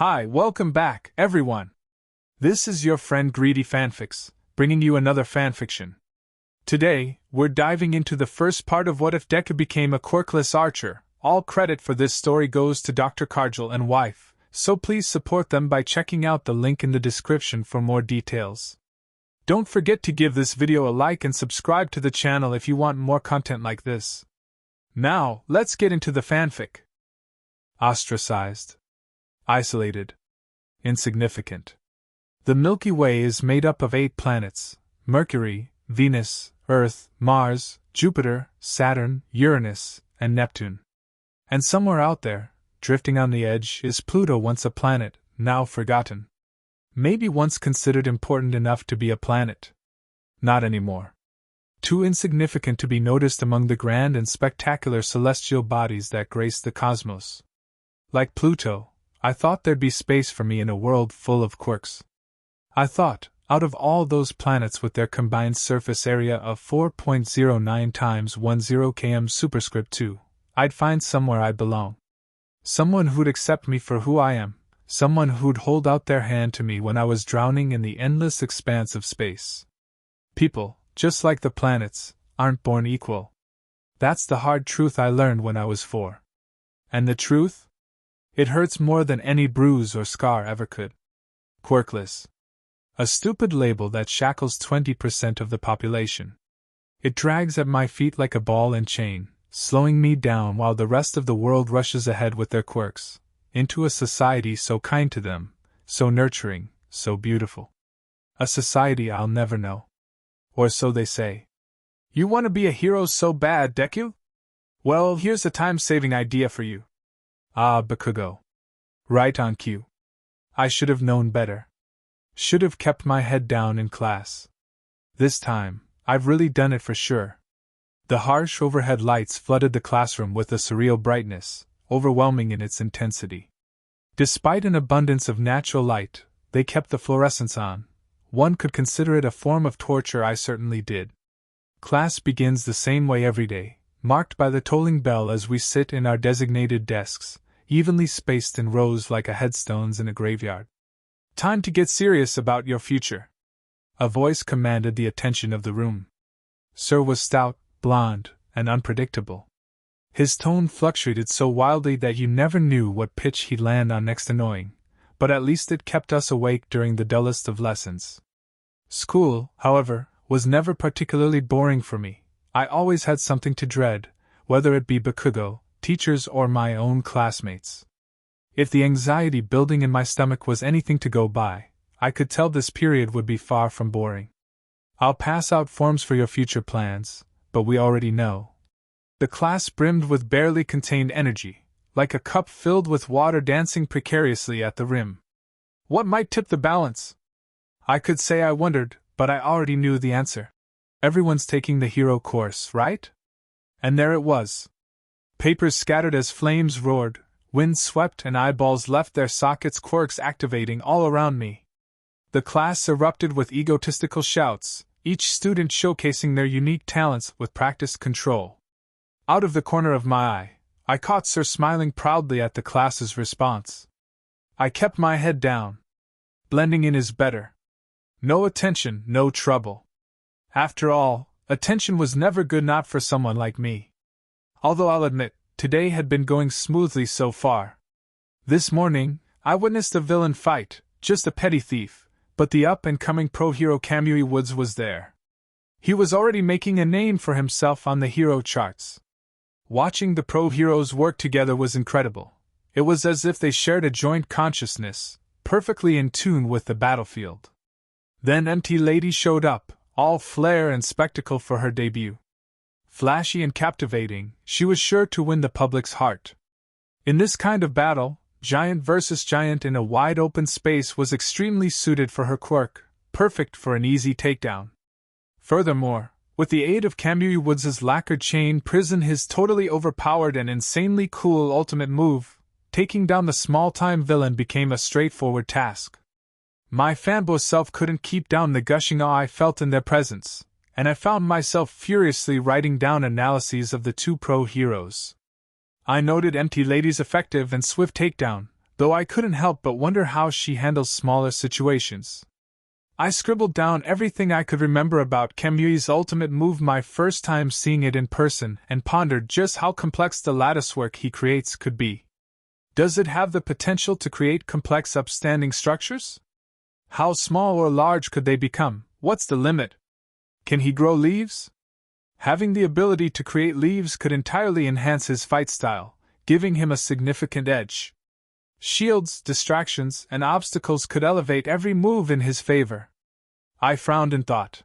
Hi, welcome back, everyone. This is your friend Greedy Fanfics, bringing you another fanfiction. Today, we're diving into the first part of What If Deku Became a Quirkless Archer. All credit for this story goes to Dr. ᴅᴟ and wife, so please support them by checking out the link in the description for more details. Don't forget to give this video a like and subscribe to the channel if you want more content like this. Now, let's get into the fanfic. Ostracized. Isolated. Insignificant. The Milky Way is made up of 8 planets: Mercury, Venus, Earth, Mars, Jupiter, Saturn, Uranus, and Neptune. And somewhere out there, drifting on the edge, is Pluto, once a planet, now forgotten. Maybe once considered important enough to be a planet. Not anymore. Too insignificant to be noticed among the grand and spectacular celestial bodies that grace the cosmos. Like Pluto, I thought there'd be space for me in a world full of quirks. I thought, out of all those planets with their combined surface area of 4.09 times 10 km superscript 2, I'd find somewhere I belong. Someone who'd accept me for who I am, someone who'd hold out their hand to me when I was drowning in the endless expanse of space. People, just like the planets, aren't born equal. That's the hard truth I learned when I was 4. And the truth? It hurts more than any bruise or scar ever could. Quirkless. A stupid label that shackles 20% of the population. It drags at my feet like a ball and chain, slowing me down while the rest of the world rushes ahead with their quirks, into a society so kind to them, so nurturing, so beautiful. A society I'll never know. Or so they say. You want to be a hero so bad, Deku? Well, here's a time-saving idea for you. Ah, Bakugo. Right on cue. I should have known better. Should have kept my head down in class. This time, I've really done it for sure. The harsh overhead lights flooded the classroom with a surreal brightness, overwhelming in its intensity. Despite an abundance of natural light, they kept the fluorescence on. One could consider it a form of torture. I certainly did. Class begins the same way every day, marked by the tolling bell as we sit in our designated desks, evenly spaced in rows like headstones in a graveyard. Time to get serious about your future. A voice commanded the attention of the room. Sir was stout, blond, and unpredictable. His tone fluctuated so wildly that you never knew what pitch he'd land on next. Annoying, but at least it kept us awake during the dullest of lessons. School, however, was never particularly boring for me. I always had something to dread, whether it be Bakugo, teachers, or my own classmates. If the anxiety building in my stomach was anything to go by, I could tell this period would be far from boring. I'll pass out forms for your future plans, but we already know. The class brimmed with barely contained energy, like a cup filled with water dancing precariously at the rim. What might tip the balance? I could say I wondered, but I already knew the answer. Everyone's taking the hero course, right? And there it was. Papers scattered as flames roared, wind swept, and eyeballs left their sockets, quirks activating all around me. The class erupted with egotistical shouts, each student showcasing their unique talents with practiced control. Out of the corner of my eye, I caught Sir smiling proudly at the class's response. I kept my head down. Blending in is better. No attention, no trouble. After all, attention was never good, not for someone like me. Although I'll admit, today had been going smoothly so far. This morning, I witnessed a villain fight, just a petty thief, but the up-and-coming pro-hero Kamui Woods was there. He was already making a name for himself on the hero charts. Watching the pro-heroes work together was incredible. It was as if they shared a joint consciousness, perfectly in tune with the battlefield. Then Empty Lady showed up, all flair and spectacle for her debut. Flashy and captivating, she was sure to win the public's heart. In this kind of battle, giant versus giant in a wide-open space was extremely suited for her quirk, perfect for an easy takedown. Furthermore, with the aid of Kamui Woods' lacquered chain prison, his totally overpowered and insanely cool ultimate move, taking down the small-time villain, became a straightforward task. My fanboy self couldn't keep down the gushing awe I felt in their presence, and I found myself furiously writing down analyses of the two pro heroes. I noted Empty Lady's effective and swift takedown, though I couldn't help but wonder how she handles smaller situations. I scribbled down everything I could remember about Camui's ultimate move my first time seeing it in person and pondered just how complex the latticework he creates could be. Does it have the potential to create complex upstanding structures? How small or large could they become? What's the limit? Can he grow leaves? Having the ability to create leaves could entirely enhance his fight style, giving him a significant edge. Shields, distractions, and obstacles could elevate every move in his favor. I frowned and thought.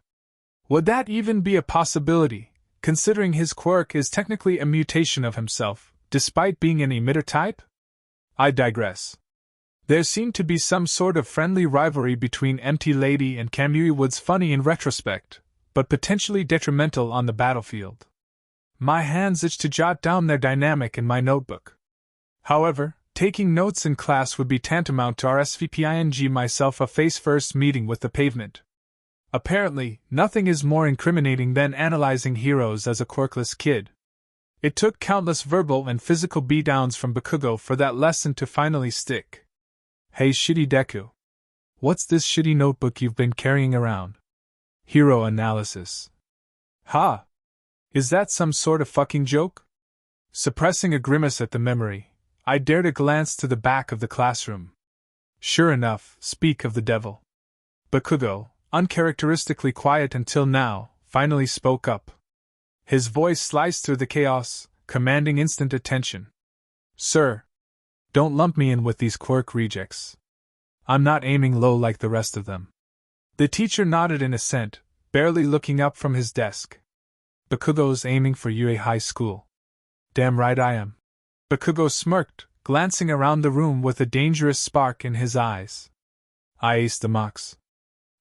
Would that even be a possibility, considering his quirk is technically a mutation of himself, despite being an emitter type? I digress. There seemed to be some sort of friendly rivalry between Empty Lady and Kamui Woods, funny in retrospect, but potentially detrimental on the battlefield. My hands itched to jot down their dynamic in my notebook. However, taking notes in class would be tantamount to RSVPing myself a face-first meeting with the pavement. Apparently, nothing is more incriminating than analyzing heroes as a quirkless kid. It took countless verbal and physical beatdowns from Bakugo for that lesson to finally stick. Hey shitty Deku. What's this shitty notebook you've been carrying around? Hero analysis. Ha! Is that some sort of fucking joke? Suppressing a grimace at the memory, I dared a glance to the back of the classroom. Sure enough, speak of the devil. Bakugo, uncharacteristically quiet until now, finally spoke up. His voice sliced through the chaos, commanding instant attention. Sir, don't lump me in with these quirk rejects. I'm not aiming low like the rest of them. The teacher nodded in assent, barely looking up from his desk. Bakugo's aiming for UA High School. Damn right I am. Bakugo smirked, glancing around the room with a dangerous spark in his eyes. I aced the mocks.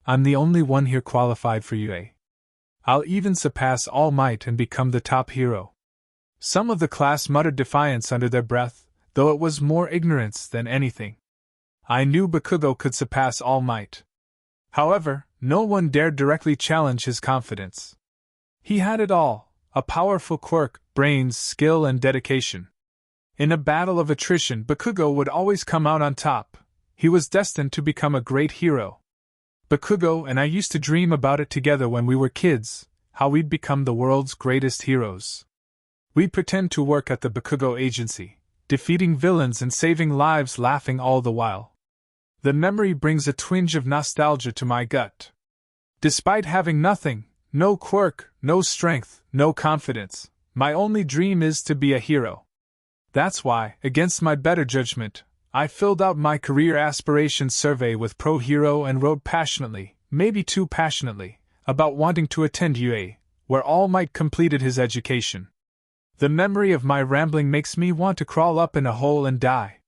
I'm the only one here qualified for UA. I'll even surpass All Might and become the top hero. Some of the class muttered defiance under their breath, though it was more ignorance than anything. I knew Bakugo could surpass All Might. However, no one dared directly challenge his confidence. He had it all, a powerful quirk, brains, skill, and dedication. In a battle of attrition, Bakugo would always come out on top. He was destined to become a great hero. Bakugo and I used to dream about it together when we were kids, how we'd become the world's greatest heroes. We'd pretend to work at the Bakugo agency, defeating villains and saving lives, laughing all the while. The memory brings a twinge of nostalgia to my gut. Despite having nothing, no quirk, no strength, no confidence, my only dream is to be a hero. That's why, against my better judgment, I filled out my career aspirations survey with Pro Hero and wrote passionately, maybe too passionately, about wanting to attend UA, where All Might completed his education. The memory of my rambling makes me want to crawl up in a hole and die.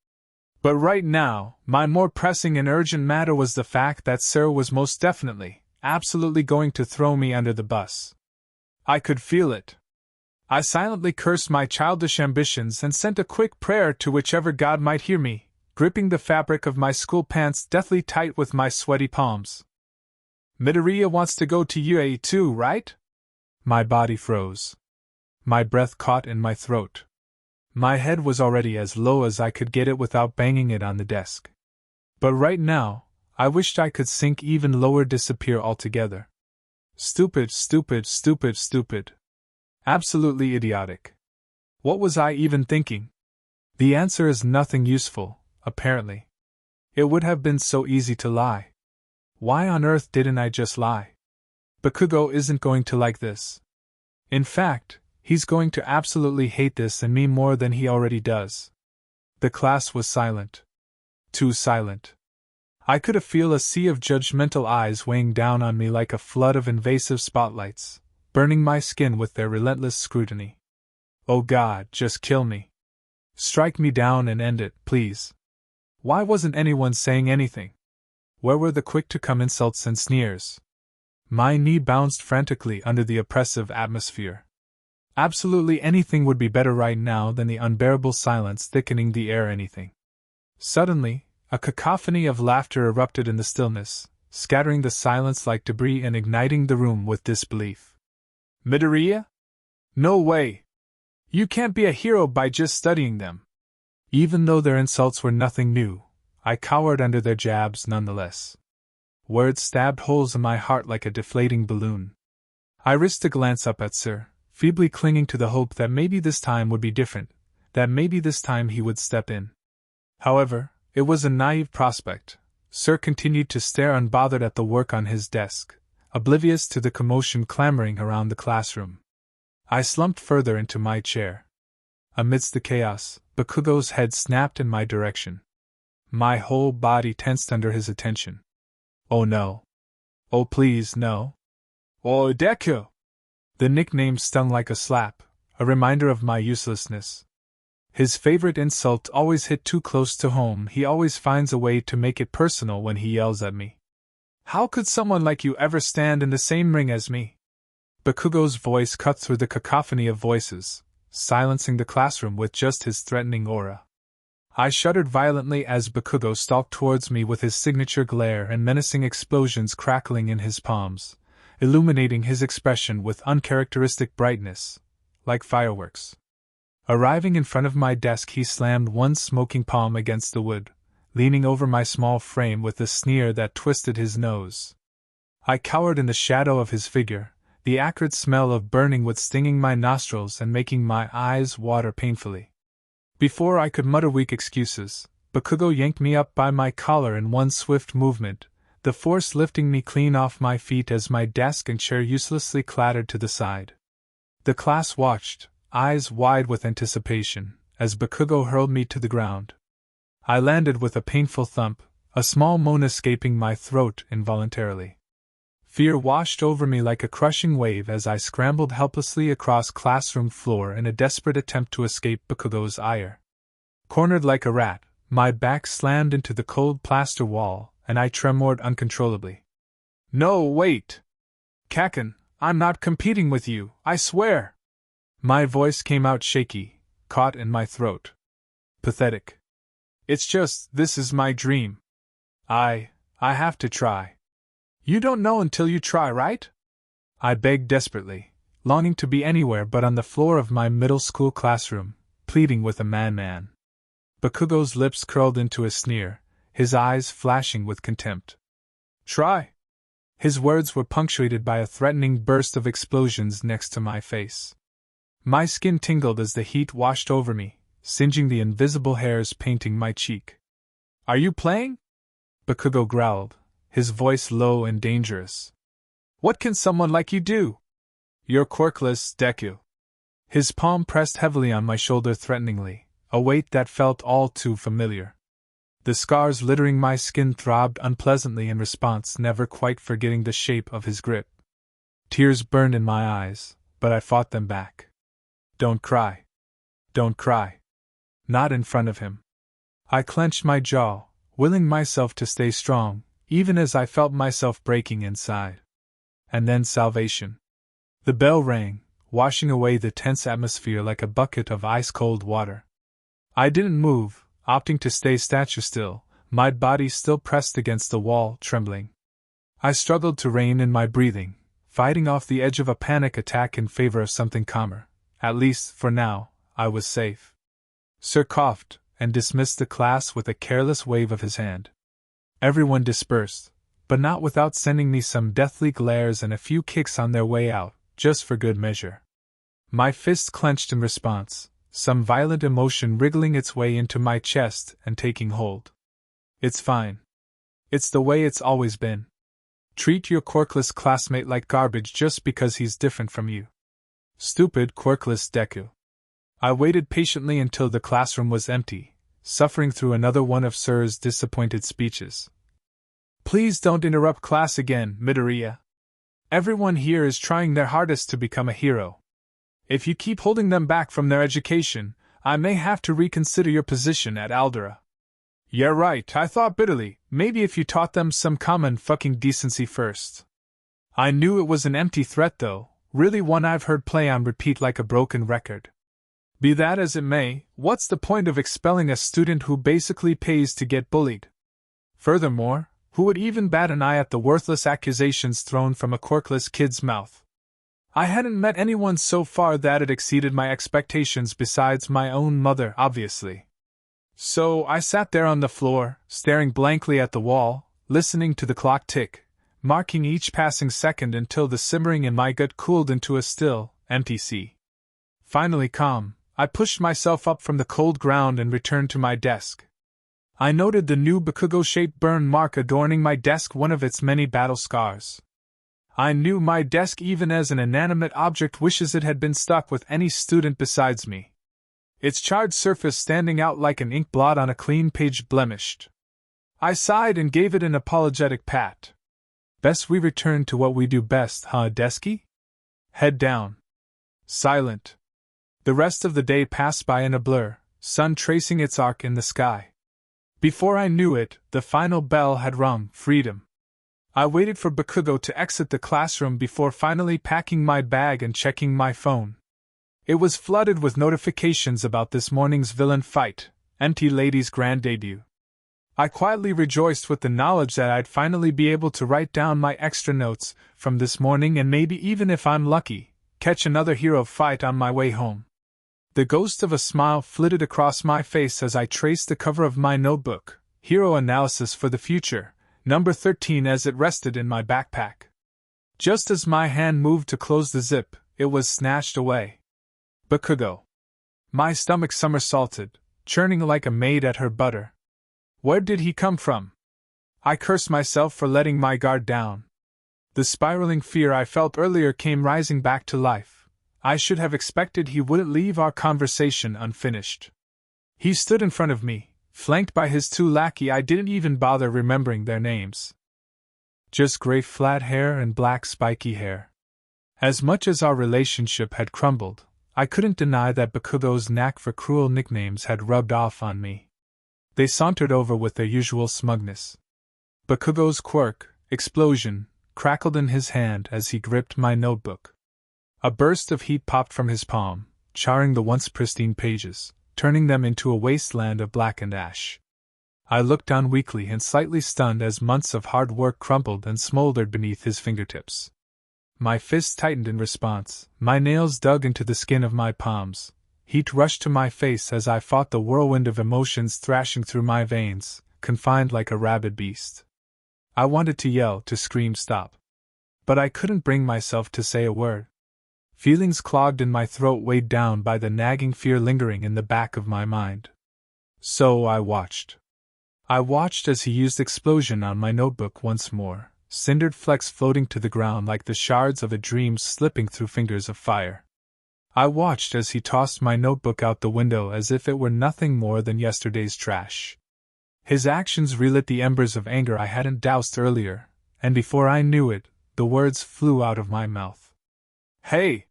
But right now, my more pressing and urgent matter was the fact that Sir was most definitely, absolutely going to throw me under the bus. I could feel it. I silently cursed my childish ambitions and sent a quick prayer to whichever god might hear me, gripping the fabric of my school pants deathly tight with my sweaty palms. Midoriya wants to go to UA too, right? My body froze. My breath caught in my throat. My head was already as low as I could get it without banging it on the desk. But right now, I wished I could sink even lower, disappear altogether. Stupid, stupid, stupid, stupid. Absolutely idiotic. What was I even thinking? The answer is nothing useful, apparently. It would have been so easy to lie. Why on earth didn't I just lie? Bakugo isn't going to like this. In fact, he's going to absolutely hate this and me more than he already does. The class was silent. Too silent. I could feel a sea of judgmental eyes weighing down on me like a flood of invasive spotlights, burning my skin with their relentless scrutiny. Oh God, just kill me. Strike me down and end it, please. Why wasn't anyone saying anything? Where were the quick-to-come insults and sneers? My knee bounced frantically under the oppressive atmosphere. Absolutely anything would be better right now than the unbearable silence thickening the air. Anything. Suddenly, a cacophony of laughter erupted in the stillness, scattering the silence like debris and igniting the room with disbelief. Midoriya? No way! You can't be a hero by just studying them. Even though their insults were nothing new, I cowered under their jabs nonetheless. Words stabbed holes in my heart like a deflating balloon. I risked a glance up at Sir, feebly clinging to the hope that maybe this time would be different, that maybe this time he would step in. However, it was a naive prospect. Sir continued to stare unbothered at the work on his desk, oblivious to the commotion clamoring around the classroom. I slumped further into my chair. Amidst the chaos, Bakugo's head snapped in my direction. My whole body tensed under his attention. Oh no. Oh please no. Oh Deku! The nickname stung like a slap, a reminder of my uselessness. His favorite insult always hit too close to home. He always finds a way to make it personal when he yells at me. How could someone like you ever stand in the same ring as me? Bakugo's voice cut through the cacophony of voices, silencing the classroom with just his threatening aura. I shuddered violently as Bakugo stalked towards me with his signature glare and menacing explosions crackling in his palms, illuminating his expression with uncharacteristic brightness, like fireworks. Arriving in front of my desk, he slammed one smoking palm against the wood, leaning over my small frame with a sneer that twisted his nose. I cowered in the shadow of his figure, the acrid smell of burning wood stinging my nostrils and making my eyes water painfully. Before I could mutter weak excuses, Bakugo yanked me up by my collar in one swift movement, the force lifting me clean off my feet as my desk and chair uselessly clattered to the side. The class watched, eyes wide with anticipation, as Bakugo hurled me to the ground. I landed with a painful thump, a small moan escaping my throat involuntarily. Fear washed over me like a crushing wave as I scrambled helplessly across classroom floor in a desperate attempt to escape Bakugo's ire. Cornered like a rat, my back slammed into the cold plaster wall, and I tremored uncontrollably. No, wait! Kaken, I'm not competing with you, I swear! My voice came out shaky, caught in my throat. Pathetic. It's just, this is my dream. I have to try. You don't know until you try, right? I begged desperately, longing to be anywhere but on the floor of my middle school classroom, pleading with a man. Bakugo's lips curled into a sneer, his eyes flashing with contempt. Try? His words were punctuated by a threatening burst of explosions next to my face. My skin tingled as the heat washed over me, singeing the invisible hairs painting my cheek. Are you playing? Bakugo growled, his voice low and dangerous. What can someone like you do? You're quirkless, Deku. His palm pressed heavily on my shoulder threateningly, a weight that felt all too familiar. The scars littering my skin throbbed unpleasantly in response, never quite forgetting the shape of his grip. Tears burned in my eyes, but I fought them back. Don't cry. Don't cry. Not in front of him. I clenched my jaw, willing myself to stay strong, even as I felt myself breaking inside. And then salvation. The bell rang, washing away the tense atmosphere like a bucket of ice-cold water. I didn't move, opting to stay statue still, my body still pressed against the wall, trembling. I struggled to rein in my breathing, fighting off the edge of a panic attack in favor of something calmer. At least, for now, I was safe. Sir coughed, and dismissed the class with a careless wave of his hand. Everyone dispersed, but not without sending me some deathly glares and a few kicks on their way out, just for good measure. My fists clenched in response, some violent emotion wriggling its way into my chest and taking hold. It's fine. It's the way it's always been. Treat your quirkless classmate like garbage just because he's different from you. Stupid quirkless Deku. I waited patiently until the classroom was empty, suffering through another one of Sir's disappointed speeches. Please don't interrupt class again, Midoriya. Everyone here is trying their hardest to become a hero. If you keep holding them back from their education, I may have to reconsider your position at Aldera. Yeah, right, I thought bitterly, maybe if you taught them some common fucking decency first. I knew it was an empty threat though, really one I've heard play on repeat like a broken record. Be that as it may, what's the point of expelling a student who basically pays to get bullied? Furthermore, who would even bat an eye at the worthless accusations thrown from a quirkless kid's mouth? I hadn't met anyone so far that it exceeded my expectations besides my own mother, obviously. So I sat there on the floor, staring blankly at the wall, listening to the clock tick, marking each passing second until the simmering in my gut cooled into a still, empty sea. Finally calm, I pushed myself up from the cold ground and returned to my desk. I noted the new Bakugo-shaped burn mark adorning my desk, one of its many battle scars. I knew my desk even as an inanimate object wishes it had been stuck with any student besides me. Its charred surface standing out like an ink blot on a clean page blemished. I sighed and gave it an apologetic pat. Best we return to what we do best, huh, Desky? Head down. Silent. The rest of the day passed by in a blur, sun tracing its arc in the sky. Before I knew it, the final bell had rung, freedom. I waited for Bakugo to exit the classroom before finally packing my bag and checking my phone. It was flooded with notifications about this morning's villain fight, Empty Lady's grand debut. I quietly rejoiced with the knowledge that I'd finally be able to write down my extra notes from this morning and maybe even if I'm lucky, catch another hero fight on my way home. The ghost of a smile flitted across my face as I traced the cover of my notebook, Hero Analysis for the Future, number 13, as it rested in my backpack. Just as my hand moved to close the zip, it was snatched away. Bakugo. My stomach somersaulted, churning like a maid at her butter. Where did he come from? I cursed myself for letting my guard down. The spiraling fear I felt earlier came rising back to life. I should have expected he wouldn't leave our conversation unfinished. He stood in front of me, flanked by his two lackey. I didn't even bother remembering their names. Just gray flat hair and black spiky hair. As much as our relationship had crumbled, I couldn't deny that Bakugo's knack for cruel nicknames had rubbed off on me. They sauntered over with their usual smugness. Bakugo's quirk, explosion, crackled in his hand as he gripped my notebook. A burst of heat popped from his palm, charring the once pristine pages, turning them into a wasteland of blackened ash. I looked down weakly and slightly stunned as months of hard work crumpled and smoldered beneath his fingertips. My fists tightened in response, my nails dug into the skin of my palms. Heat rushed to my face as I fought the whirlwind of emotions thrashing through my veins, confined like a rabid beast. I wanted to yell, to scream stop. But I couldn't bring myself to say a word. Feelings clogged in my throat, weighed down by the nagging fear lingering in the back of my mind. So I watched. I watched as he used explosion on my notebook once more, cindered flecks floating to the ground like the shards of a dream slipping through fingers of fire. I watched as he tossed my notebook out the window as if it were nothing more than yesterday's trash. His actions relit the embers of anger I hadn't doused earlier, and before I knew it, the words flew out of my mouth. Hey!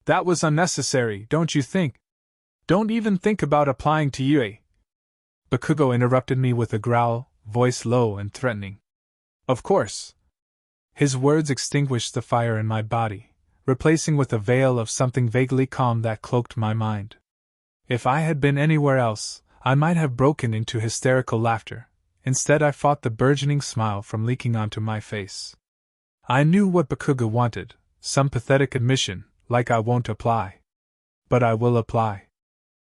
That was unnecessary, don't you think? Don't even think about applying to you, eh? Bakugo interrupted me with a growl, voice low and threatening. Of course. His words extinguished the fire in my body, replacing with a veil of something vaguely calm that cloaked my mind. If I had been anywhere else, I might have broken into hysterical laughter. Instead, I fought the burgeoning smile from leaking onto my face. I knew what Bakugo wanted, some pathetic admission, like I won't apply. But I will apply.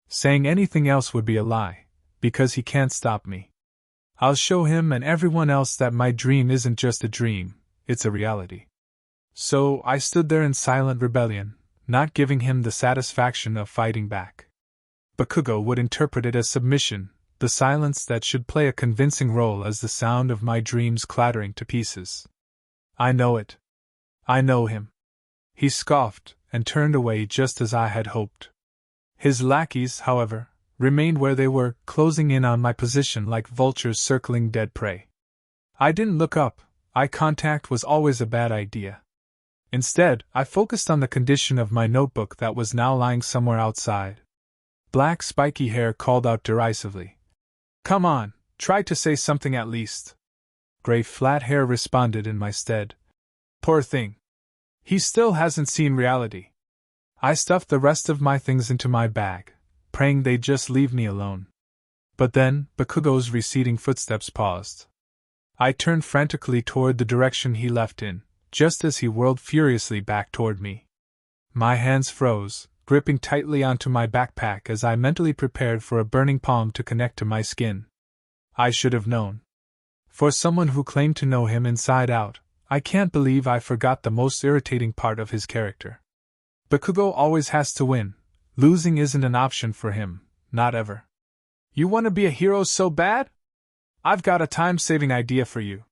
Saying anything else would be a lie, because he can't stop me. I'll show him and everyone else that my dream isn't just a dream, it's a reality. So I stood there in silent rebellion, not giving him the satisfaction of fighting back. Bakugo would interpret it as submission, the silence that should play a convincing role as the sound of my dreams clattering to pieces. I know it. I know him. He scoffed and turned away just as I had hoped. His lackeys, however, remained where they were, closing in on my position like vultures circling dead prey. I didn't look up. Eye contact was always a bad idea. Instead, I focused on the condition of my notebook that was now lying somewhere outside. Black spiky hair called out derisively. Come on, try to say something at least. Gray flat hair responded in my stead. Poor thing. He still hasn't seen reality. I stuffed the rest of my things into my bag, praying they'd just leave me alone. But then, Bakugo's receding footsteps paused. I turned frantically toward the direction he left in, just as he whirled furiously back toward me. My hands froze, gripping tightly onto my backpack as I mentally prepared for a burning palm to connect to my skin. I should have known. For someone who claimed to know him inside out, I can't believe I forgot the most irritating part of his character. Bakugo always has to win. Losing isn't an option for him, not ever. You want to be a hero so bad? I've got a time-saving idea for you.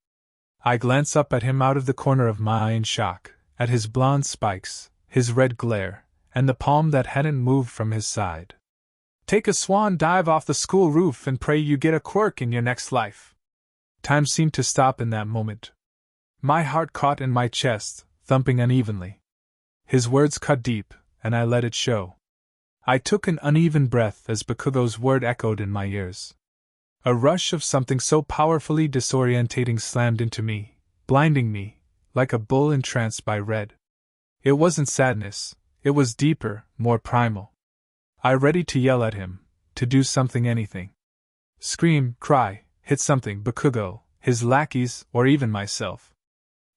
I glance up at him out of the corner of my eye in shock, at his blonde spikes, his red glare, and the palm that hadn't moved from his side. Take a swan dive off the school roof and pray you get a quirk in your next life. Time seemed to stop in that moment. My heart caught in my chest, thumping unevenly. His words cut deep, and I let it show. I took an uneven breath as Bakugo's word echoed in my ears. A rush of something so powerfully disorientating slammed into me, blinding me, like a bull entranced by red. It wasn't sadness, it was deeper, more primal. I ready to yell at him, to do something, anything. Scream, cry, hit something, Bakugo, his lackeys, or even myself.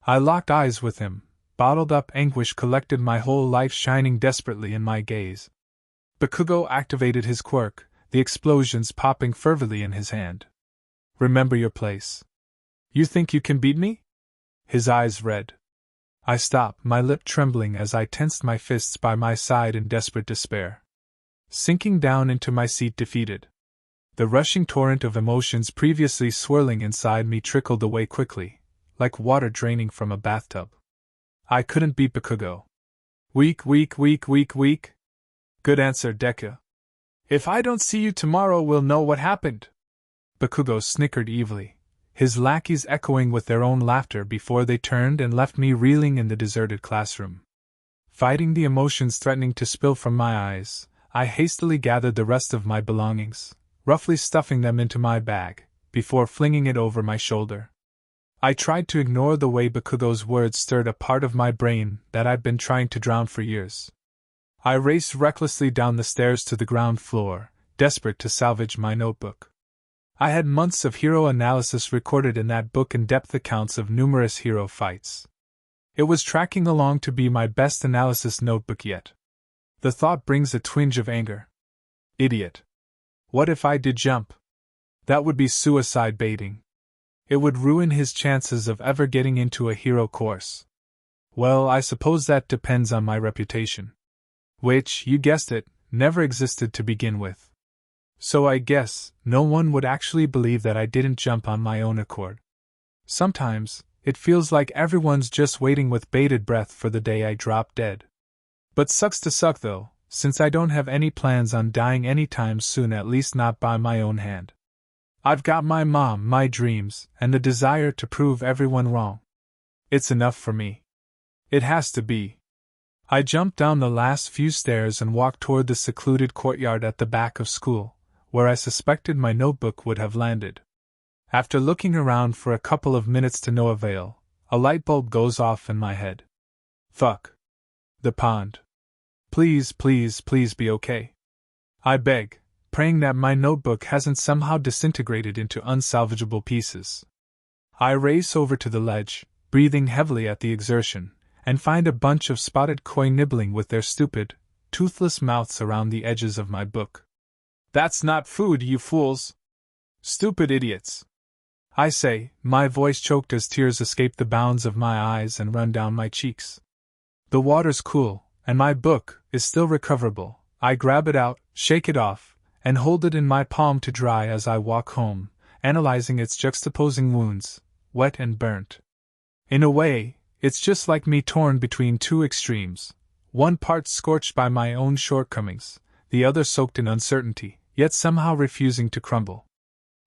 I locked eyes with him, bottled up anguish collected my whole life shining desperately in my gaze. Bakugo activated his quirk, the explosions popping fervently in his hand. Remember your place. You think you can beat me? His eyes red. I stopped, my lip trembling as I tensed my fists by my side in desperate despair. Sinking down into my seat defeated. The rushing torrent of emotions previously swirling inside me trickled away quickly, like water draining from a bathtub. I couldn't beat Bakugo. Weak. Good answer, Deku. If I don't see you tomorrow, we'll know what happened. Bakugo snickered evilly, his lackeys echoing with their own laughter before they turned and left me reeling in the deserted classroom. Fighting the emotions threatening to spill from my eyes, I hastily gathered the rest of my belongings, roughly stuffing them into my bag, before flinging it over my shoulder. I tried to ignore the way Bakugo's words stirred a part of my brain that I'd been trying to drown for years. I raced recklessly down the stairs to the ground floor, desperate to salvage my notebook. I had months of hero analysis recorded in that book, in-depth accounts of numerous hero fights. It was tracking along to be my best analysis notebook yet. The thought brings a twinge of anger. Idiot. What if I did jump? That would be suicide baiting. It would ruin his chances of ever getting into a hero course. Well, I suppose that depends on my reputation. Which, you guessed it, never existed to begin with. So I guess no one would actually believe that I didn't jump on my own accord. Sometimes, it feels like everyone's just waiting with bated breath for the day I drop dead. But sucks to suck though, since I don't have any plans on dying anytime soon, at least not by my own hand. I've got my mom, my dreams, and the desire to prove everyone wrong. It's enough for me. It has to be. I jumped down the last few stairs and walked toward the secluded courtyard at the back of school, where I suspected my notebook would have landed. After looking around for a couple of minutes to no avail, a light bulb goes off in my head. Fuck. The pond. Please be okay. I beg, praying that my notebook hasn't somehow disintegrated into unsalvageable pieces. I race over to the ledge, breathing heavily at the exertion, and find a bunch of spotted koi nibbling with their stupid, toothless mouths around the edges of my book. That's not food, you fools! Stupid idiots! I say, my voice choked as tears escape the bounds of my eyes and run down my cheeks. The water's cool, and my book is still recoverable. I grab it out, shake it off, and hold it in my palm to dry as I walk home, analyzing its juxtaposing wounds, wet and burnt. In a way, it's just like me torn between two extremes, one part scorched by my own shortcomings, the other soaked in uncertainty, yet somehow refusing to crumble.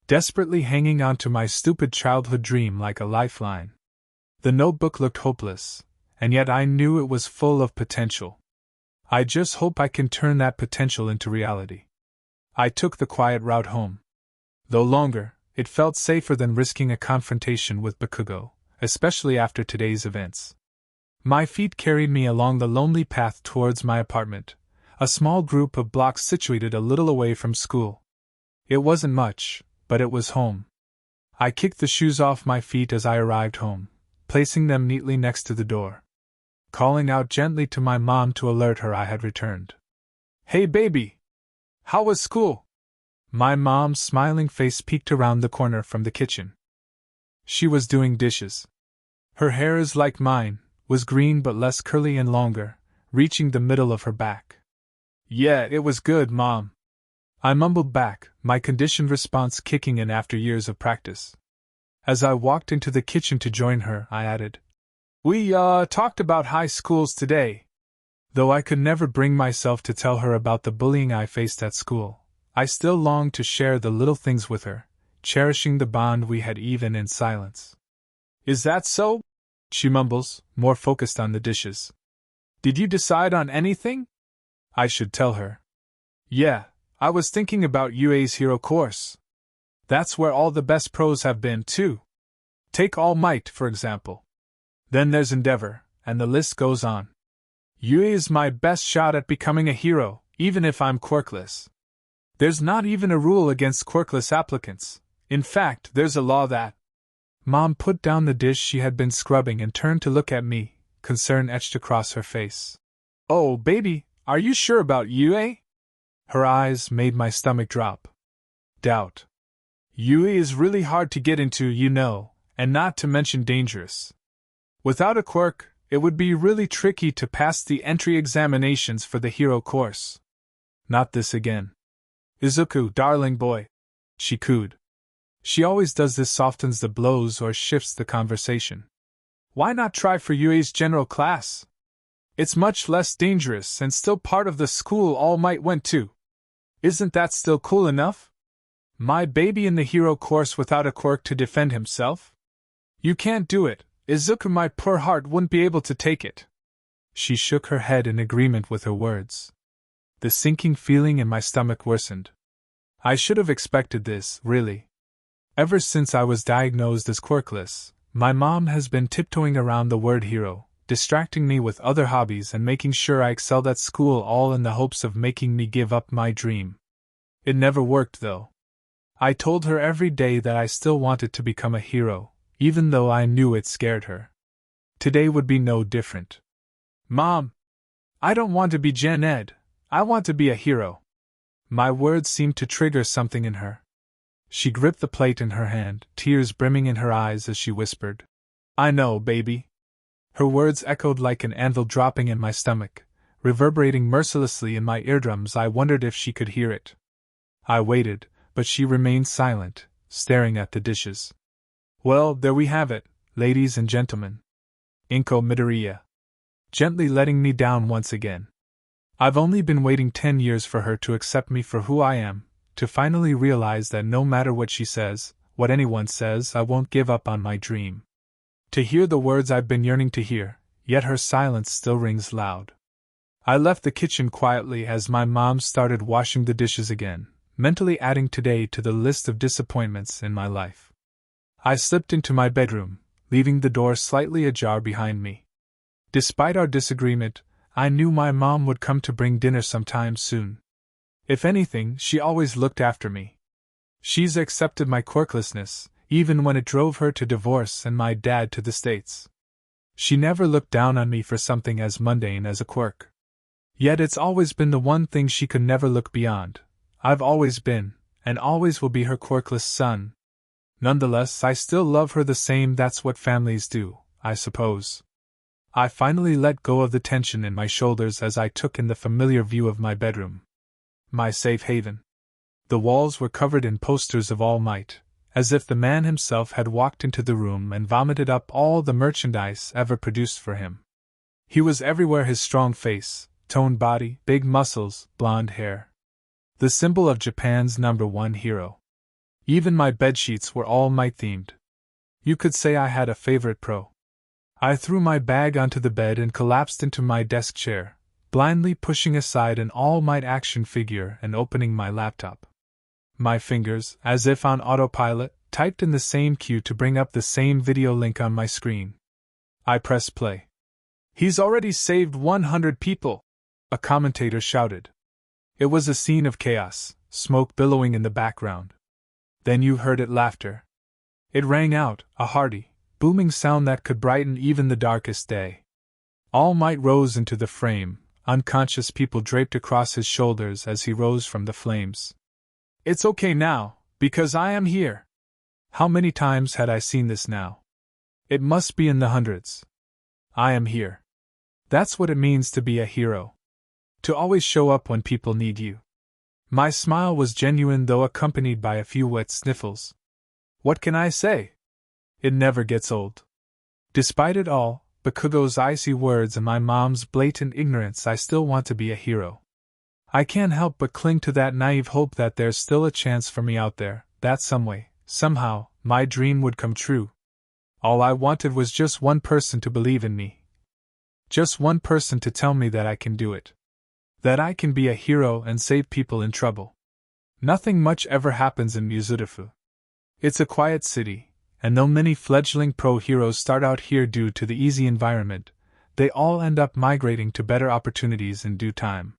Desperately hanging on to my stupid childhood dream like a lifeline. The notebook looked hopeless, and yet I knew it was full of potential. I just hope I can turn that potential into reality. I took the quiet route home. Though longer, it felt safer than risking a confrontation with Bakugo, especially after today's events. My feet carried me along the lonely path towards my apartment, a small group of blocks situated a little away from school. It wasn't much, but it was home. I kicked the shoes off my feet as I arrived home, placing them neatly next to the door. Calling out gently to my mom to alert her I had returned. Hey baby! How was school? My mom's smiling face peeked around the corner from the kitchen. She was doing dishes. Her hair is like mine, was green but less curly and longer, reaching the middle of her back. Yeah, it was good, Mom. I mumbled back, my conditioned response kicking in after years of practice. As I walked into the kitchen to join her, I added, We talked about high schools today. Though I could never bring myself to tell her about the bullying I faced at school, I still longed to share the little things with her, cherishing the bond we had even in silence. Is that so? She mumbles, more focused on the dishes. Did you decide on anything? I should tell her. Yeah, I was thinking about UA's hero course. That's where all the best pros have been, too. Take All Might, for example. Then there's Endeavor, and the list goes on. UA is my best shot at becoming a hero, even if I'm quirkless. There's not even a rule against quirkless applicants. In fact, there's a law that... Mom put down the dish she had been scrubbing and turned to look at me, concern etched across her face. Oh, baby, are you sure about UA? Her eyes made my stomach drop. Doubt. UA is really hard to get into, you know, and not to mention dangerous. Without a quirk, it would be really tricky to pass the entry examinations for the hero course. Not this again. Izuku, darling boy, she cooed. She always does this, softens the blows or shifts the conversation. Why not try for UA's general class? It's much less dangerous and still part of the school All Might went to. Isn't that still cool enough? My baby in the hero course without a quirk to defend himself? You can't do it, Izuku, my poor heart wouldn't be able to take it. She shook her head in agreement with her words. The sinking feeling in my stomach worsened. I should have expected this, really. Ever since I was diagnosed as quirkless, my mom has been tiptoeing around the word hero, distracting me with other hobbies and making sure I excelled at school, all in the hopes of making me give up my dream. It never worked, though. I told her every day that I still wanted to become a hero, even though I knew it scared her. Today would be no different. Mom! I don't want to be Gen Ed, I want to be a hero. My words seemed to trigger something in her. She gripped the plate in her hand, tears brimming in her eyes as she whispered, I know, baby. Her words echoed like an anvil dropping in my stomach, reverberating mercilessly in my eardrums. I wondered if she could hear it. I waited, but she remained silent, staring at the dishes. Well, there we have it, ladies and gentlemen. Izuku Midoriya. Gently letting me down once again. I've only been waiting 10 years for her to accept me for who I am, to finally realize that no matter what she says, what anyone says, I won't give up on my dream. To hear the words I've been yearning to hear, yet her silence still rings loud. I left the kitchen quietly as my mom started washing the dishes again, mentally adding today to the list of disappointments in my life. I slipped into my bedroom, leaving the door slightly ajar behind me. Despite our disagreement, I knew my mom would come to bring dinner sometime soon. If anything, she always looked after me. She's accepted my quirklessness, even when it drove her to divorce and my dad to the States. She never looked down on me for something as mundane as a quirk. Yet it's always been the one thing she could never look beyond. I've always been, and always will be, her quirkless son. Nonetheless, I still love her the same. That's what families do, I suppose. I finally let go of the tension in my shoulders as I took in the familiar view of my bedroom. My safe haven. The walls were covered in posters of All Might, as if the man himself had walked into the room and vomited up all the merchandise ever produced for him. He was everywhere, his strong face, toned body, big muscles, blonde hair. The symbol of Japan's #1 hero. Even my bedsheets were All Might themed. You could say I had a favorite pro. I threw my bag onto the bed and collapsed into my desk chair, blindly pushing aside an All Might action figure and opening my laptop. My fingers, as if on autopilot, typed in the same cue to bring up the same video link on my screen. I pressed play. He's already saved 100 people, a commentator shouted. It was a scene of chaos, smoke billowing in the background. Then you heard it, laughter. It rang out, a hearty, booming sound that could brighten even the darkest day. All Might rose into the frame, unconscious people draped across his shoulders as he rose from the flames. It's okay now, because I am here. How many times had I seen this now? It must be in the hundreds. I am here. That's what it means to be a hero. To always show up when people need you. My smile was genuine, though accompanied by a few wet sniffles. What can I say? It never gets old. Despite it all, Bakugo's icy words and my mom's blatant ignorance, I still want to be a hero. I can't help but cling to that naive hope that there's still a chance for me out there, that some way, somehow, my dream would come true. All I wanted was just one person to believe in me. Just one person to tell me that I can do it. That I can be a hero and save people in trouble. Nothing much ever happens in ᴡᴇ. It's a quiet city, and though many fledgling pro-heroes start out here due to the easy environment, they all end up migrating to better opportunities in due time.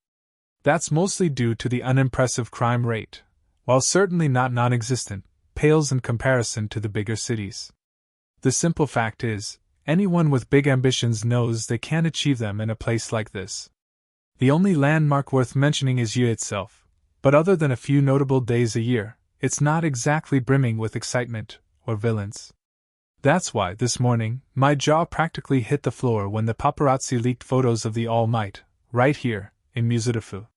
That's mostly due to the unimpressive crime rate, while certainly not non-existent, pales in comparison to the bigger cities. The simple fact is, anyone with big ambitions knows they can't achieve them in a place like this. The only landmark worth mentioning is Yu itself, but other than a few notable days a year, it's not exactly brimming with excitement or villains. That's why, this morning, my jaw practically hit the floor when the paparazzi leaked photos of the All Might, right here, in ᴡᴇ.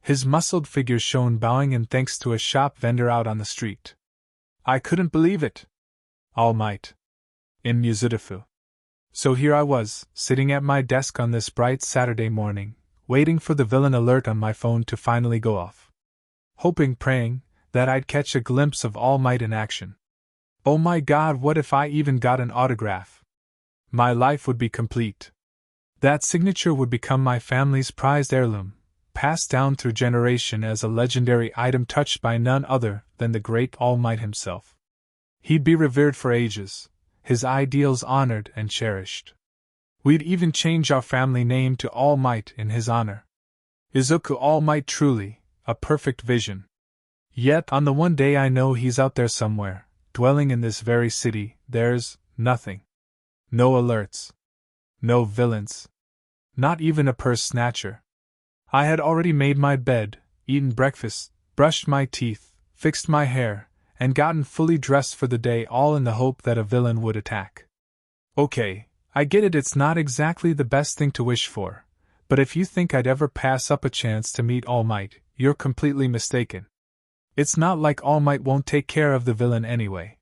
His muscled figure shone bowing in thanks to a shop vendor out on the street. I couldn't believe it. All Might. In ᴡᴇ. So here I was, sitting at my desk on this bright Saturday morning, waiting for the villain alert on my phone to finally go off. Hoping, praying, that I'd catch a glimpse of All Might in action. Oh my God, what if I even got an autograph? My life would be complete. That signature would become my family's prized heirloom, passed down through generation as a legendary item touched by none other than the great All Might himself. He'd be revered for ages, his ideals honored and cherished. We'd even change our family name to All Might in his honor. Izuku All Might, truly, a perfect vision. Yet on the one day I know he's out there somewhere, dwelling in this very city, there's nothing. No alerts. No villains. Not even a purse snatcher. I had already made my bed, eaten breakfast, brushed my teeth, fixed my hair, and gotten fully dressed for the day, all in the hope that a villain would attack. Okay, I get it, it's not exactly the best thing to wish for, but if you think I'd ever pass up a chance to meet All Might, you're completely mistaken. It's not like All Might won't take care of the villain anyway.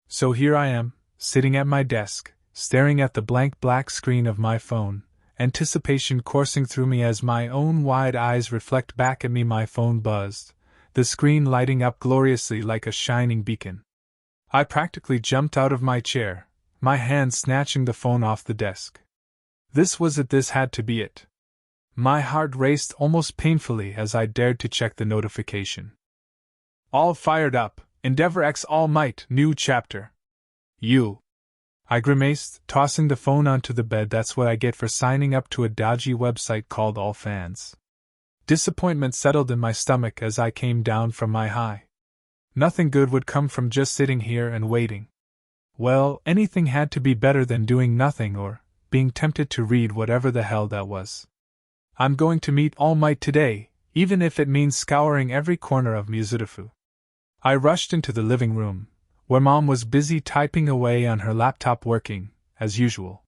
So here I am, sitting at my desk, staring at the blank black screen of my phone, anticipation coursing through me as my own wide eyes reflect back at me. My phone buzzed, the screen lighting up gloriously like a shining beacon. I practically jumped out of my chair, my hand snatching the phone off the desk. This was it, this had to be it. My heart raced almost painfully as I dared to check the notification. All fired up, Endeavor X All Might, new chapter. I grimaced, tossing the phone onto the bed. That's what I get for signing up to a dodgy website called All Fans. Disappointment settled in my stomach as I came down from my high. Nothing good would come from just sitting here and waiting. Well, anything had to be better than doing nothing or being tempted to read whatever the hell that was. I'm going to meet All Might today, even if it means scouring every corner of ᴡᴇ. I rushed into the living room, where Mom was busy typing away on her laptop, working, as usual.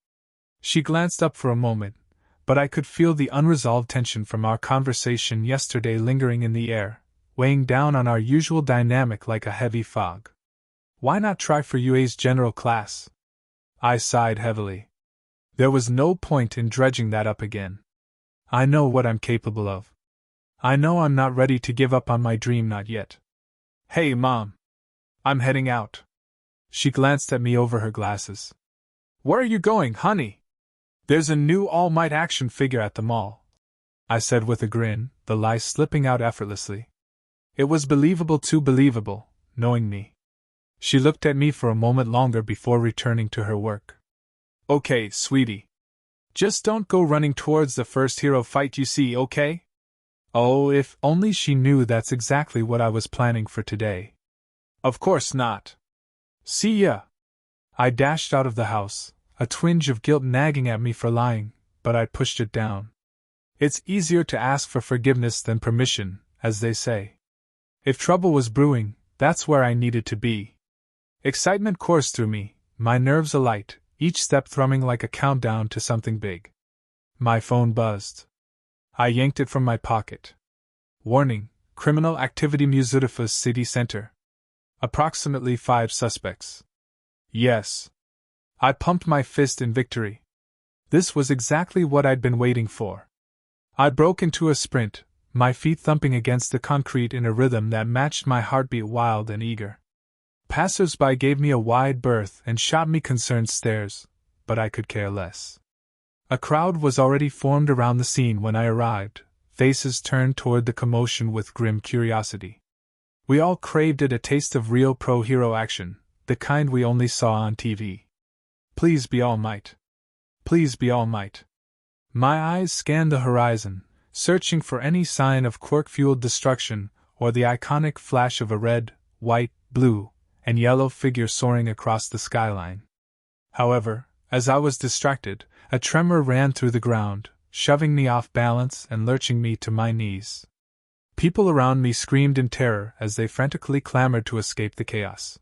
She glanced up for a moment, but I could feel the unresolved tension from our conversation yesterday lingering in the air, weighing down on our usual dynamic like a heavy fog. Why not try for UA's general class? I sighed heavily. There was no point in dredging that up again. I know what I'm capable of. I know I'm not ready to give up on my dream, not yet. Hey, Mom. I'm heading out. She glanced at me over her glasses. Where are you going, honey? There's a new All Might action figure at the mall, I said with a grin, the lie slipping out effortlessly. It was believable, too believable, knowing me. She looked at me for a moment longer before returning to her work. Okay, sweetie. Just don't go running towards the first hero fight you see, okay? Oh, if only she knew that's exactly what I was planning for today. Of course not. See ya. I dashed out of the house, a twinge of guilt nagging at me for lying, but I pushed it down. It's easier to ask for forgiveness than permission, as they say. If trouble was brewing, that's where I needed to be. Excitement coursed through me, my nerves alight, each step thrumming like a countdown to something big. My phone buzzed. I yanked it from my pocket. Warning: Criminal Activity ᴡᴇʟᴜ City Center. Approximately 5 suspects. Yes. I pumped my fist in victory. This was exactly what I'd been waiting for. I broke into a sprint, my feet thumping against the concrete in a rhythm that matched my heartbeat, wild and eager. Passers-by gave me a wide berth and shot me concerned stares, but I could care less. A crowd was already formed around the scene when I arrived, faces turned toward the commotion with grim curiosity. We all craved it, a taste of real pro-hero action, the kind we only saw on TV. Please be all might. Please be all might. My eyes scanned the horizon, searching for any sign of quirk-fueled destruction or the iconic flash of a red, white, blue, and yellow figure soaring across the skyline. However, as I was distracted, a tremor ran through the ground, shoving me off balance and lurching me to my knees. People around me screamed in terror as they frantically clamored to escape the chaos.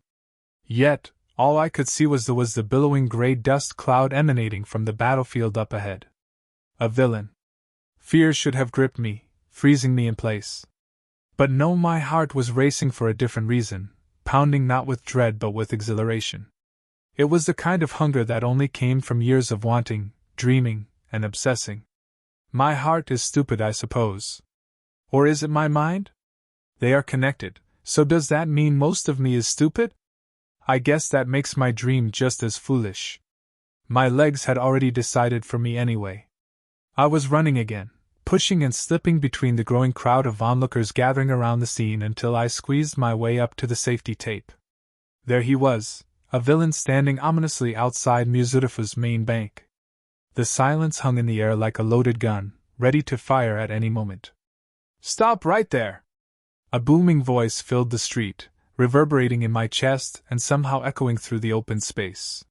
Yet, all I could see was the billowing gray dust cloud emanating from the battlefield up ahead. A villain. Fear should have gripped me, freezing me in place. But no, my heart was racing for a different reason, pounding not with dread but with exhilaration. It was the kind of hunger that only came from years of wanting, dreaming, and obsessing. My heart is stupid, I suppose. Or is it my mind? They are connected, so does that mean most of me is stupid? I guess that makes my dream just as foolish. My legs had already decided for me anyway. I was running again, pushing and slipping between the growing crowd of onlookers gathering around the scene until I squeezed my way up to the safety tape. There he was, a villain standing ominously outside ᴡᴇʟᴜ's main bank. The silence hung in the air like a loaded gun, ready to fire at any moment. "Stop right there!" A booming voice filled the street, reverberating in my chest and somehow echoing through the open space.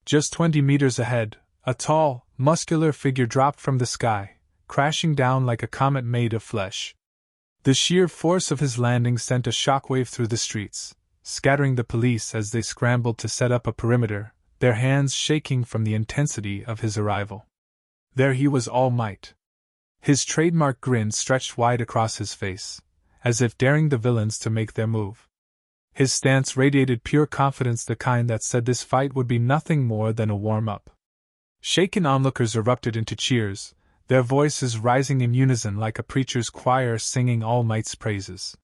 Just 20 meters ahead, a tall, muscular figure dropped from the sky, crashing down like a comet made of flesh. The sheer force of his landing sent a shockwave through the streets, scattering the police as they scrambled to set up a perimeter, their hands shaking from the intensity of his arrival. There he was, all might. His trademark grin stretched wide across his face, as if daring the villains to make their move. His stance radiated pure confidence, the kind that said this fight would be nothing more than a warm-up. Shaken onlookers erupted into cheers, their voices rising in unison like a preacher's choir singing All Might's praises.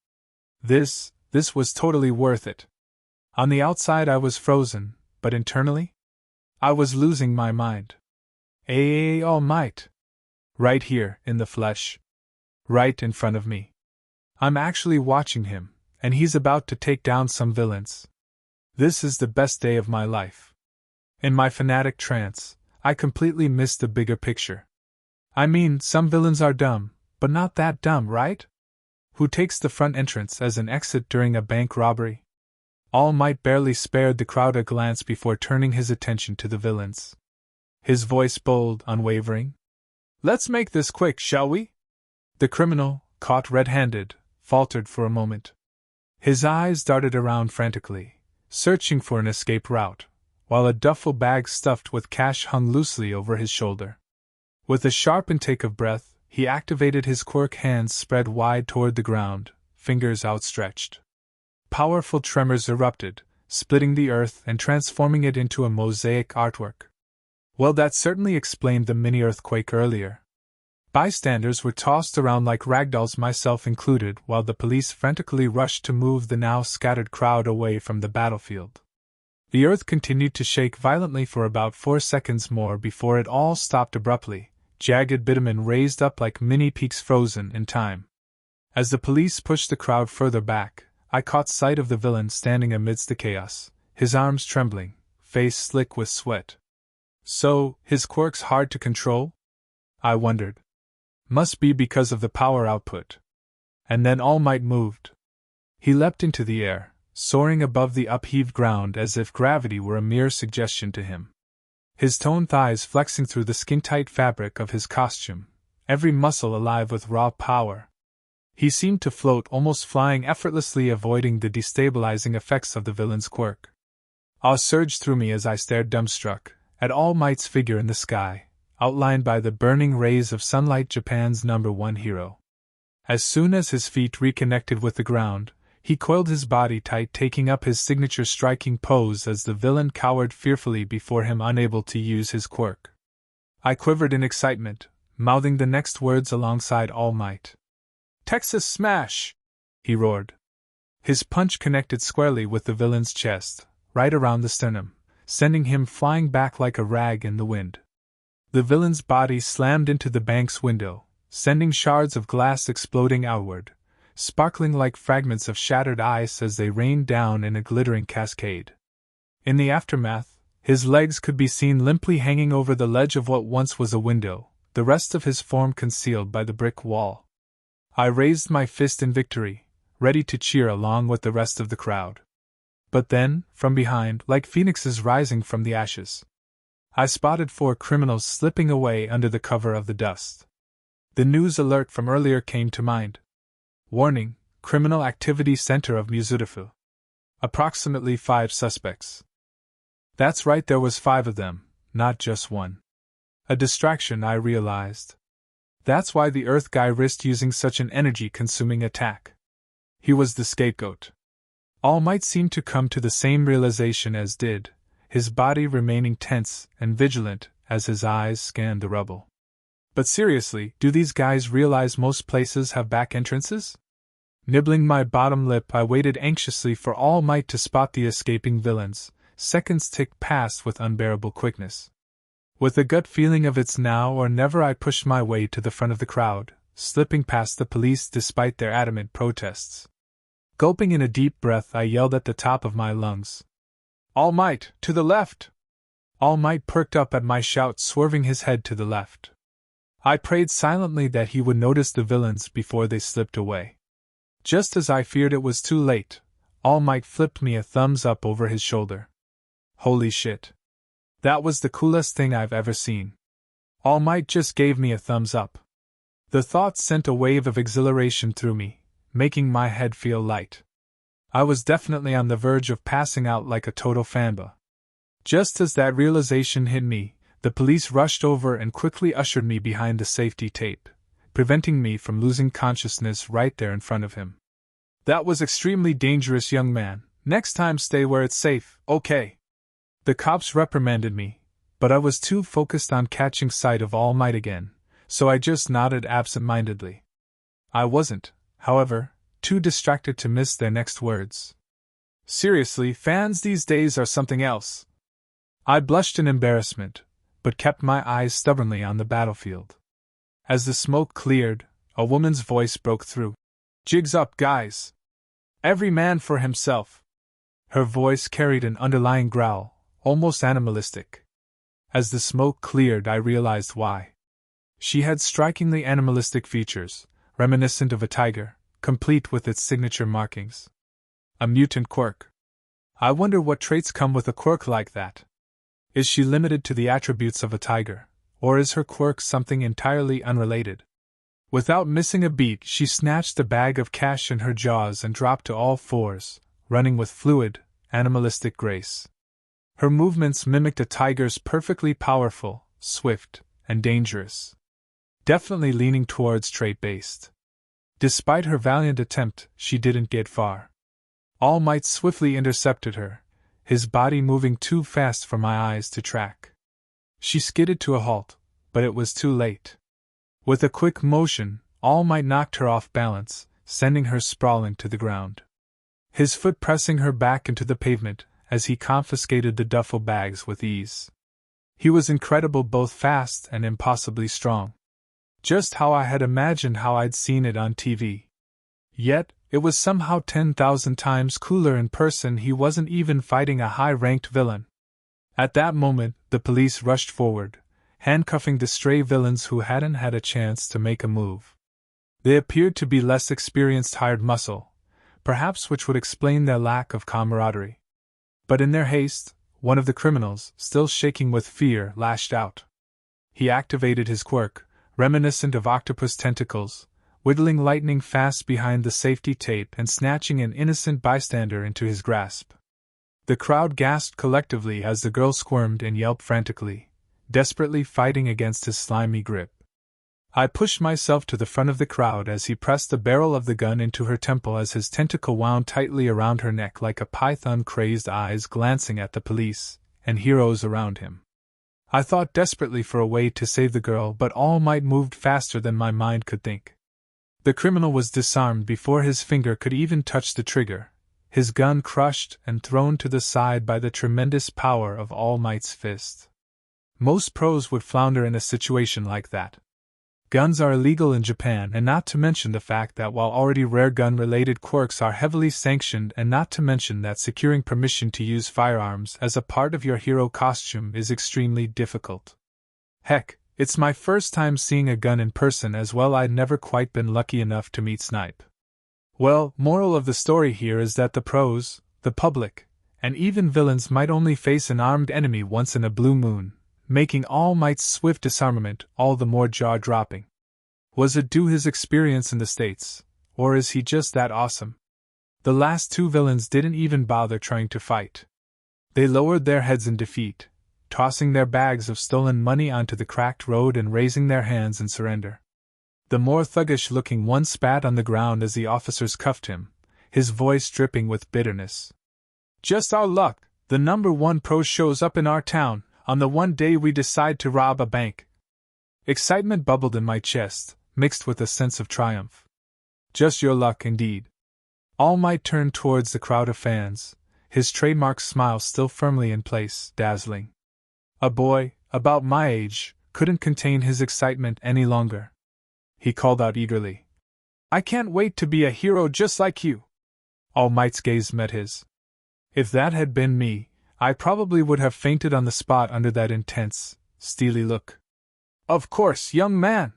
This was totally worth it. On the outside I was frozen, but internally? I was losing my mind. All Might. Right here, in the flesh. Right in front of me. I'm actually watching him, and he's about to take down some villains. This is the best day of my life. In my fanatic trance, I completely missed the bigger picture. I mean, some villains are dumb, but not that dumb, right? Who takes the front entrance as an exit during a bank robbery? All Might barely spared the crowd a glance before turning his attention to the villains. His voice bold, unwavering. "Let's make this quick, shall we?" The criminal, caught red-handed, faltered for a moment. His eyes darted around frantically, searching for an escape route, while a duffel bag stuffed with cash hung loosely over his shoulder. With a sharp intake of breath, he activated his quirk, hands spread wide toward the ground, fingers outstretched. Powerful tremors erupted, splitting the earth and transforming it into a mosaic artwork. Well, that certainly explained the mini-earthquake earlier. Bystanders were tossed around like ragdolls, myself included, while the police frantically rushed to move the now scattered crowd away from the battlefield. The earth continued to shake violently for about 4 seconds more before it all stopped abruptly, jagged bitumen raised up like mini peaks frozen in time. As the police pushed the crowd further back, I caught sight of the villain standing amidst the chaos, his arms trembling, face slick with sweat. So, his quirks hard to control? I wondered. Must be because of the power output. And then All Might moved. He leapt into the air, soaring above the upheaved ground as if gravity were a mere suggestion to him. His toned thighs flexing through the skin-tight fabric of his costume, every muscle alive with raw power. He seemed to float, almost flying effortlessly, avoiding the destabilizing effects of the villain's quirk. Awe surged through me as I stared dumbstruck at All Might's figure in the sky, outlined by the burning rays of sunlight, Japan's #1 hero. As soon as his feet reconnected with the ground, he coiled his body tight, taking up his signature striking pose as the villain cowered fearfully before him, unable to use his quirk. I quivered in excitement, mouthing the next words alongside All Might. "Texas Smash!" he roared. His punch connected squarely with the villain's chest, right around the sternum, sending him flying back like a rag in the wind. The villain's body slammed into the bank's window, sending shards of glass exploding outward, sparkling like fragments of shattered ice as they rained down in a glittering cascade. In the aftermath, his legs could be seen limply hanging over the ledge of what once was a window, the rest of his form concealed by the brick wall. I raised my fist in victory, ready to cheer along with the rest of the crowd. But then, from behind, like phoenixes rising from the ashes, I spotted 4 criminals slipping away under the cover of the dust. The news alert from earlier came to mind. Warning: Criminal Activity Center of Mizurufu. Approximately 5 suspects. That's right, there was 5 of them, not just 1. A distraction, I realized. That's why the Earth guy risked using such an energy-consuming attack. He was the scapegoat. All Might seemed to come to the same realization as did, his body remaining tense and vigilant as his eyes scanned the rubble. But seriously, do these guys realize most places have back entrances? Nibbling my bottom lip, I waited anxiously for All Might to spot the escaping villains. Seconds ticked past with unbearable quickness. With a gut feeling of it's now or never, I pushed my way to the front of the crowd, slipping past the police despite their adamant protests. Gulping in a deep breath, I yelled at the top of my lungs, "All Might, to the left!" All Might perked up at my shout, swerving his head to the left. I prayed silently that he would notice the villains before they slipped away. Just as I feared, it was too late. All Might flipped me a thumbs up over his shoulder. Holy shit. That was the coolest thing I've ever seen. All Might just gave me a thumbs up. The thought sent a wave of exhilaration through me, making my head feel light. I was definitely on the verge of passing out like a total fanboy. Just as that realization hit me, the police rushed over and quickly ushered me behind the safety tape, preventing me from losing consciousness right there in front of him. "That was extremely dangerous, young man. Next time stay where it's safe, okay?" The cops reprimanded me, but I was too focused on catching sight of All Might again, so I just nodded absent-mindedly. I wasn't, however, too distracted to miss their next words. "Seriously, fans these days are something else." I blushed in embarrassment, but kept my eyes stubbornly on the battlefield. As the smoke cleared, a woman's voice broke through. "Jigs up, guys! Every man for himself!" Her voice carried an underlying growl, almost animalistic. As the smoke cleared, I realized why. She had strikingly animalistic features, reminiscent of a tiger, complete with its signature markings. A mutant quirk. I wonder what traits come with a quirk like that. Is she limited to the attributes of a tiger, or is her quirk something entirely unrelated? Without missing a beat, she snatched the bag of cash in her jaws and dropped to all fours, running with fluid, animalistic grace. Her movements mimicked a tiger's, perfectly powerful, swift, and dangerous. Definitely leaning towards trait-based. Despite her valiant attempt, she didn't get far. All Might swiftly intercepted her, his body moving too fast for my eyes to track. She skidded to a halt, but it was too late. With a quick motion, All Might knocked her off balance, sending her sprawling to the ground. His foot pressing her back into the pavement as he confiscated the duffel bags with ease. He was incredible, both fast and impossibly strong. Just how I had imagined, how I'd seen it on TV. Yet, it was somehow 10,000 times cooler in person. He wasn't even fighting a high-ranked villain. At that moment, the police rushed forward, handcuffing the stray villains who hadn't had a chance to make a move. They appeared to be less experienced hired muscle, perhaps, which would explain their lack of camaraderie. But in their haste, one of the criminals, still shaking with fear, lashed out. He activated his quirk, reminiscent of octopus tentacles, whittling lightning fast behind the safety tape and snatching an innocent bystander into his grasp. The crowd gasped collectively as the girl squirmed and yelped frantically, desperately fighting against his slimy grip. I pushed myself to the front of the crowd as he pressed the barrel of the gun into her temple as his tentacle wound tightly around her neck like a python, crazed eyes glancing at the police and heroes around him. I thought desperately for a way to save the girl, but All Might moved faster than my mind could think. The criminal was disarmed before his finger could even touch the trigger, his gun crushed and thrown to the side by the tremendous power of All Might's fist. Most pros would flounder in a situation like that. Guns are illegal in Japan, and not to mention the fact that while already rare gun-related quirks are heavily sanctioned, and not to mention that securing permission to use firearms as a part of your hero costume is extremely difficult. Heck, it's my first time seeing a gun in person as well. I'd never quite been lucky enough to meet Snipe. Well, moral of the story here is that the pros, the public, and even villains might only face an armed enemy once in a blue moon, making All Might's swift disarmament all the more jaw-dropping. Was it due his experience in the States, or is he just that awesome? The last two villains didn't even bother trying to fight. They lowered their heads in defeat, tossing their bags of stolen money onto the cracked road and raising their hands in surrender. The more thuggish-looking one spat on the ground as the officers cuffed him, his voice dripping with bitterness. "Just our luck, the #1 pro shows up in our town on the one day we decide to rob a bank." Excitement bubbled in my chest, mixed with a sense of triumph. Just your luck, indeed. All Might turned towards the crowd of fans, his trademark smile still firmly in place, dazzling. A boy, about my age, couldn't contain his excitement any longer. He called out eagerly, "I can't wait to be a hero just like you." All Might's gaze met his. If that had been me, I probably would have fainted on the spot under that intense, steely look. "Of course, young man.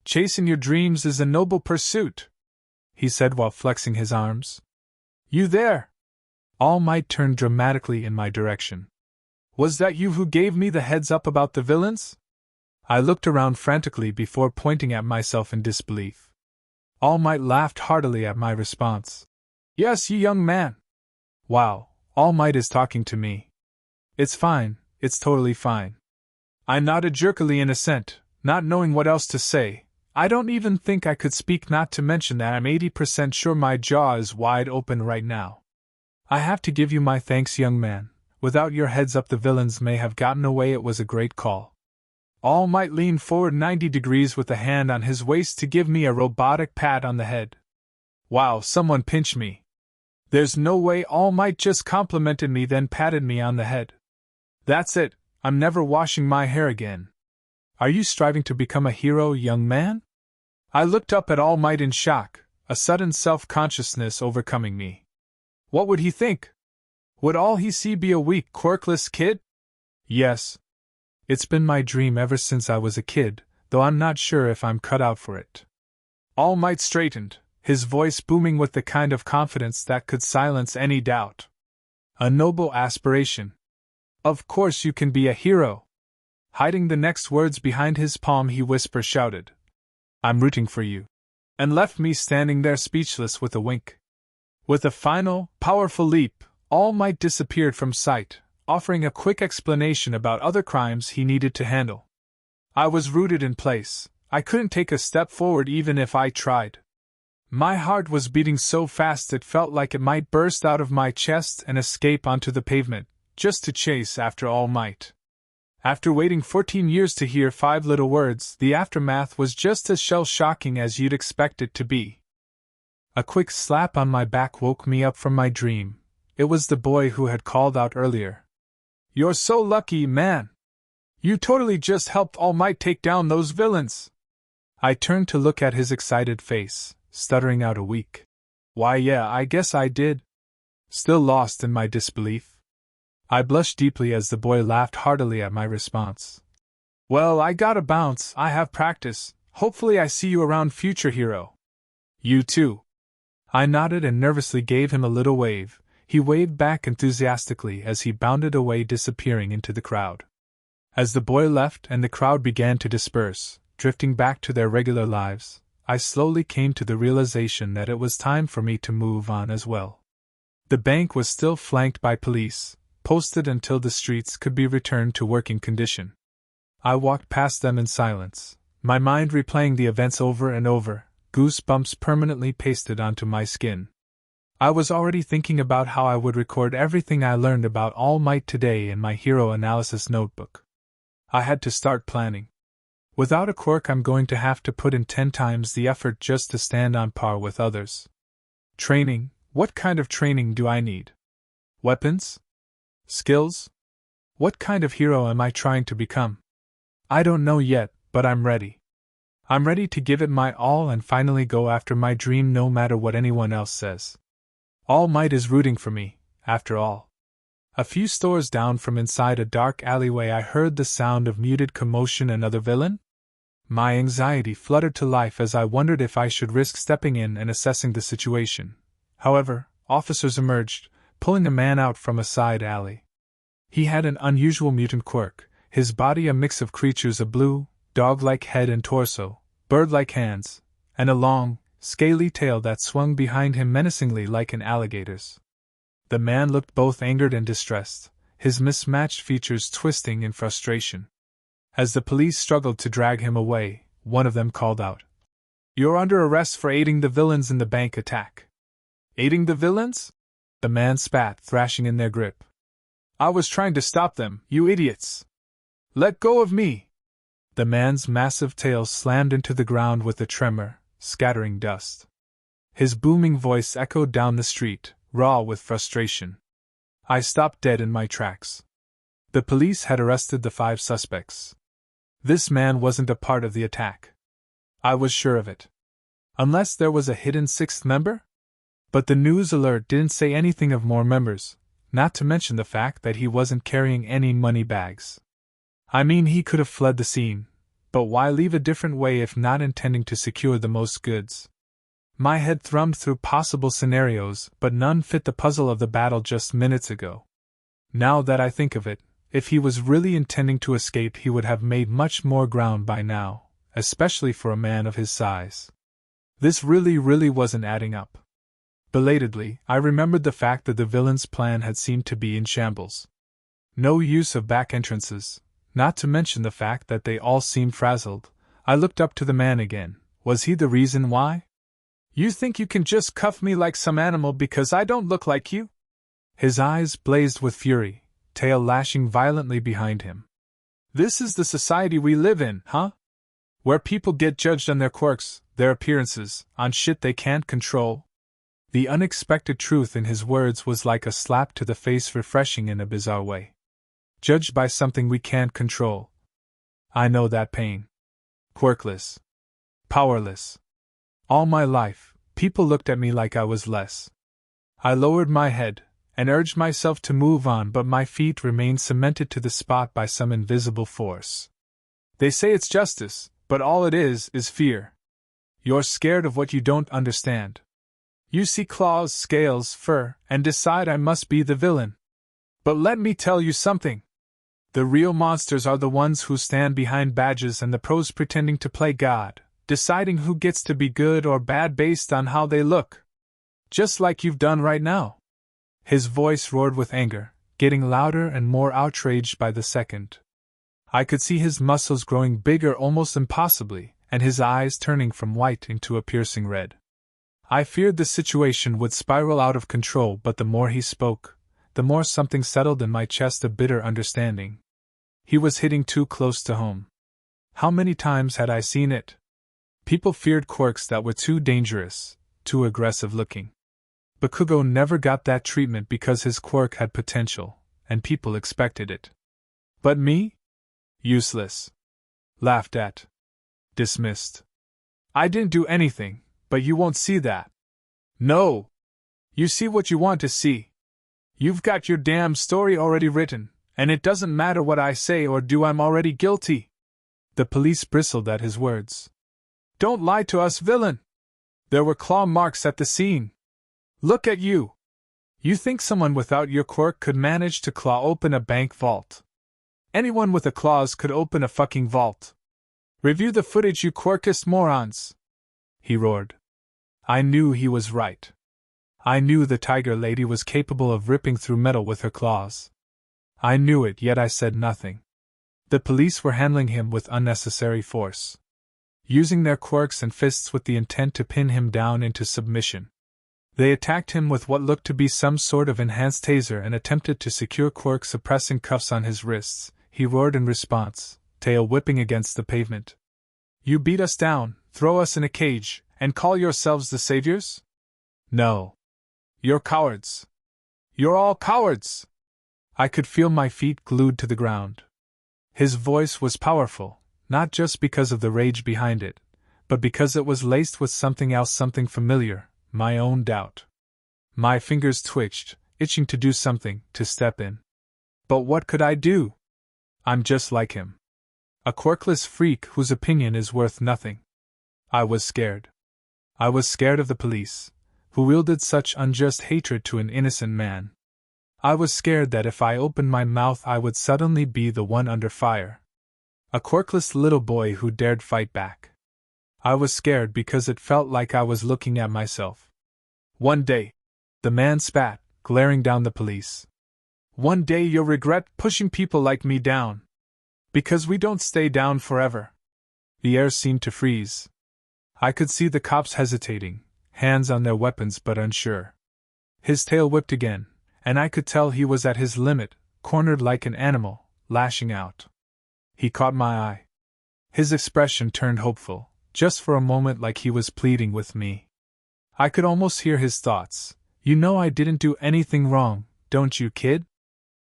Chasing your dreams is a noble pursuit," he said while flexing his arms. "You there?" All Might turned dramatically in my direction. "Was that you who gave me the heads up about the villains?" I looked around frantically before pointing at myself in disbelief. All Might laughed heartily at my response. "Yes, you young man." "Wow, All Might is talking to me. It's fine, it's totally fine." I nodded jerkily in assent, not knowing what else to say. I don't even think I could speak, not to mention that I'm 80% sure my jaw is wide open right now. "I have to give you my thanks, young man. Without your heads up, the villains may have gotten away. It was a great call." All Might leaned forward 90 degrees with a hand on his waist to give me a robotic pat on the head. Wow, someone pinch me. There's no way. All Might just complimented me, then patted me on the head. "That's it, I'm never washing my hair again." "Are you striving to become a hero, young man?" I looked up at All Might in shock, a sudden self-consciousness overcoming me. What would he think? Would all he see be a weak, quirkless kid? Yes. It's been my dream ever since I was a kid, though I'm not sure if I'm cut out for it. All Might straightened, his voice booming with the kind of confidence that could silence any doubt. "A noble aspiration. Of course you can be a hero." Hiding the next words behind his palm, he shouted, "I'm rooting for you," and left me standing there speechless with a wink. With a final, powerful leap, All Might disappeared from sight, offering a quick explanation about other crimes he needed to handle. I was rooted in place. I couldn't take a step forward even if I tried. My heart was beating so fast it felt like it might burst out of my chest and escape onto the pavement, just to chase after All Might. After waiting 14 years to hear 5 little words, the aftermath was just as shell-shocking as you'd expect it to be. A quick slap on my back woke me up from my dream. It was the boy who had called out earlier. "You're so lucky, man. You totally just helped All Might take down those villains." I turned to look at his excited face, stuttering out a weak, "Why yeah, I guess I did," still lost in my disbelief. I blushed deeply as the boy laughed heartily at my response. "Well, I gotta bounce, I have practice. Hopefully I see you around, future hero." "You too." I nodded and nervously gave him a little wave. He waved back enthusiastically as he bounded away, disappearing into the crowd. As the boy left and the crowd began to disperse, drifting back to their regular lives, I slowly came to the realization that it was time for me to move on as well. The bank was still flanked by police, posted until the streets could be returned to working condition. I walked past them in silence, my mind replaying the events over and over, goosebumps permanently pasted onto my skin. I was already thinking about how I would record everything I learned about All Might today in my hero analysis notebook. I had to start planning. Without a quirk, I'm going to have to put in 10 times the effort just to stand on par with others. Training. What kind of training do I need? Weapons? Skills? What kind of hero am I trying to become? I don't know yet, but I'm ready. I'm ready to give it my all and finally go after my dream no matter what anyone else says. All Might is rooting for me, after all. A few stores down from inside a dark alleyway I heard the sound of muted commotion. Another villain? My anxiety fluttered to life as I wondered if I should risk stepping in and assessing the situation. However, officers emerged, pulling a man out from a side alley. He had an unusual mutant quirk, his body a mix of creatures, a blue, dog-like head and torso, bird-like hands, and a long, scaly tail that swung behind him menacingly like an alligator's. The man looked both angered and distressed, his mismatched features twisting in frustration. As the police struggled to drag him away, one of them called out, "You're under arrest for aiding the villains in the bank attack." "Aiding the villains?" the man spat, thrashing in their grip. "I was trying to stop them, you idiots! Let go of me!" The man's massive tail slammed into the ground with a tremor, scattering dust. His booming voice echoed down the street, raw with frustration. I stopped dead in my tracks. The police had arrested the 5 suspects. This man wasn't a part of the attack. I was sure of it. Unless there was a hidden 6th member? But the news alert didn't say anything of more members, not to mention the fact that he wasn't carrying any money bags. I mean, he could have fled the scene, but why leave a different way if not intending to secure the most goods? My head thrummed through possible scenarios, but none fit the puzzle of the battle just minutes ago. Now that I think of it, if he was really intending to escape, he would have made much more ground by now, especially for a man of his size. This really wasn't adding up. Belatedly, I remembered the fact that the villain's plan had seemed to be in shambles. No use of back entrances, not to mention the fact that they all seemed frazzled. I looked up to the man again. Was he the reason why? "You think you can just cuff me like some animal because I don't look like you?" His eyes blazed with fury, tail lashing violently behind him. "This is the society we live in, huh? Where people get judged on their quirks, their appearances, on shit they can't control?" The unexpected truth in his words was like a slap to the face, refreshing in a bizarre way. Judged by something we can't control. I know that pain. Quirkless. Powerless. All my life, people looked at me like I was less. I lowered my head, and urged myself to move on, but my feet remained cemented to the spot by some invisible force. They say it's justice, but all it is fear. You're scared of what you don't understand. You see claws, scales, fur, and decide I must be the villain. But let me tell you something. The real monsters are the ones who stand behind badges and the pros pretending to play God, deciding who gets to be good or bad based on how they look. Just like you've done right now. His voice roared with anger, getting louder and more outraged by the second. I could see his muscles growing bigger almost impossibly, and his eyes turning from white into a piercing red. I feared the situation would spiral out of control, but the more he spoke, the more something settled in my chest, a bitter understanding. He was hitting too close to home. How many times had I seen it? People feared quirks that were too dangerous, too aggressive looking. Bakugo never got that treatment because his quirk had potential, and people expected it. But me? Useless. Laughed at. Dismissed. I didn't do anything, but you won't see that. No! You see what you want to see. You've got your damn story already written, and it doesn't matter what I say or do, I'm already guilty. The police bristled at his words. Don't lie to us, villain! There were claw marks at the scene. Look at you! You think someone without your quirk could manage to claw open a bank vault? Anyone with a claws could open a fucking vault. Review the footage, you quirkless morons! He roared. I knew he was right. I knew the tiger lady was capable of ripping through metal with her claws. I knew it, yet I said nothing. The police were handling him with unnecessary force, using their quirks and fists with the intent to pin him down into submission. They attacked him with what looked to be some sort of enhanced taser and attempted to secure quirk-suppressing cuffs on his wrists. He roared in response, tail whipping against the pavement. You beat us down, throw us in a cage, and call yourselves the saviors? No. You're cowards. You're all cowards! I could feel my feet glued to the ground. His voice was powerful, not just because of the rage behind it, but because it was laced with something else, something familiar, my own doubt. My fingers twitched, itching to do something, to step in. But what could I do? I'm just like him. A quirkless freak whose opinion is worth nothing. I was scared. I was scared of the police, who wielded such unjust hatred to an innocent man. I was scared that if I opened my mouth I would suddenly be the one under fire. A quirkless little boy who dared fight back. I was scared because it felt like I was looking at myself. One day, the man spat, glaring down the police. One day you'll regret pushing people like me down. Because we don't stay down forever. The air seemed to freeze. I could see the cops hesitating, hands on their weapons but unsure. His tail whipped again, and I could tell he was at his limit, cornered like an animal, lashing out. He caught my eye. His expression turned hopeful, just for a moment, like he was pleading with me. I could almost hear his thoughts. You know I didn't do anything wrong, don't you, kid?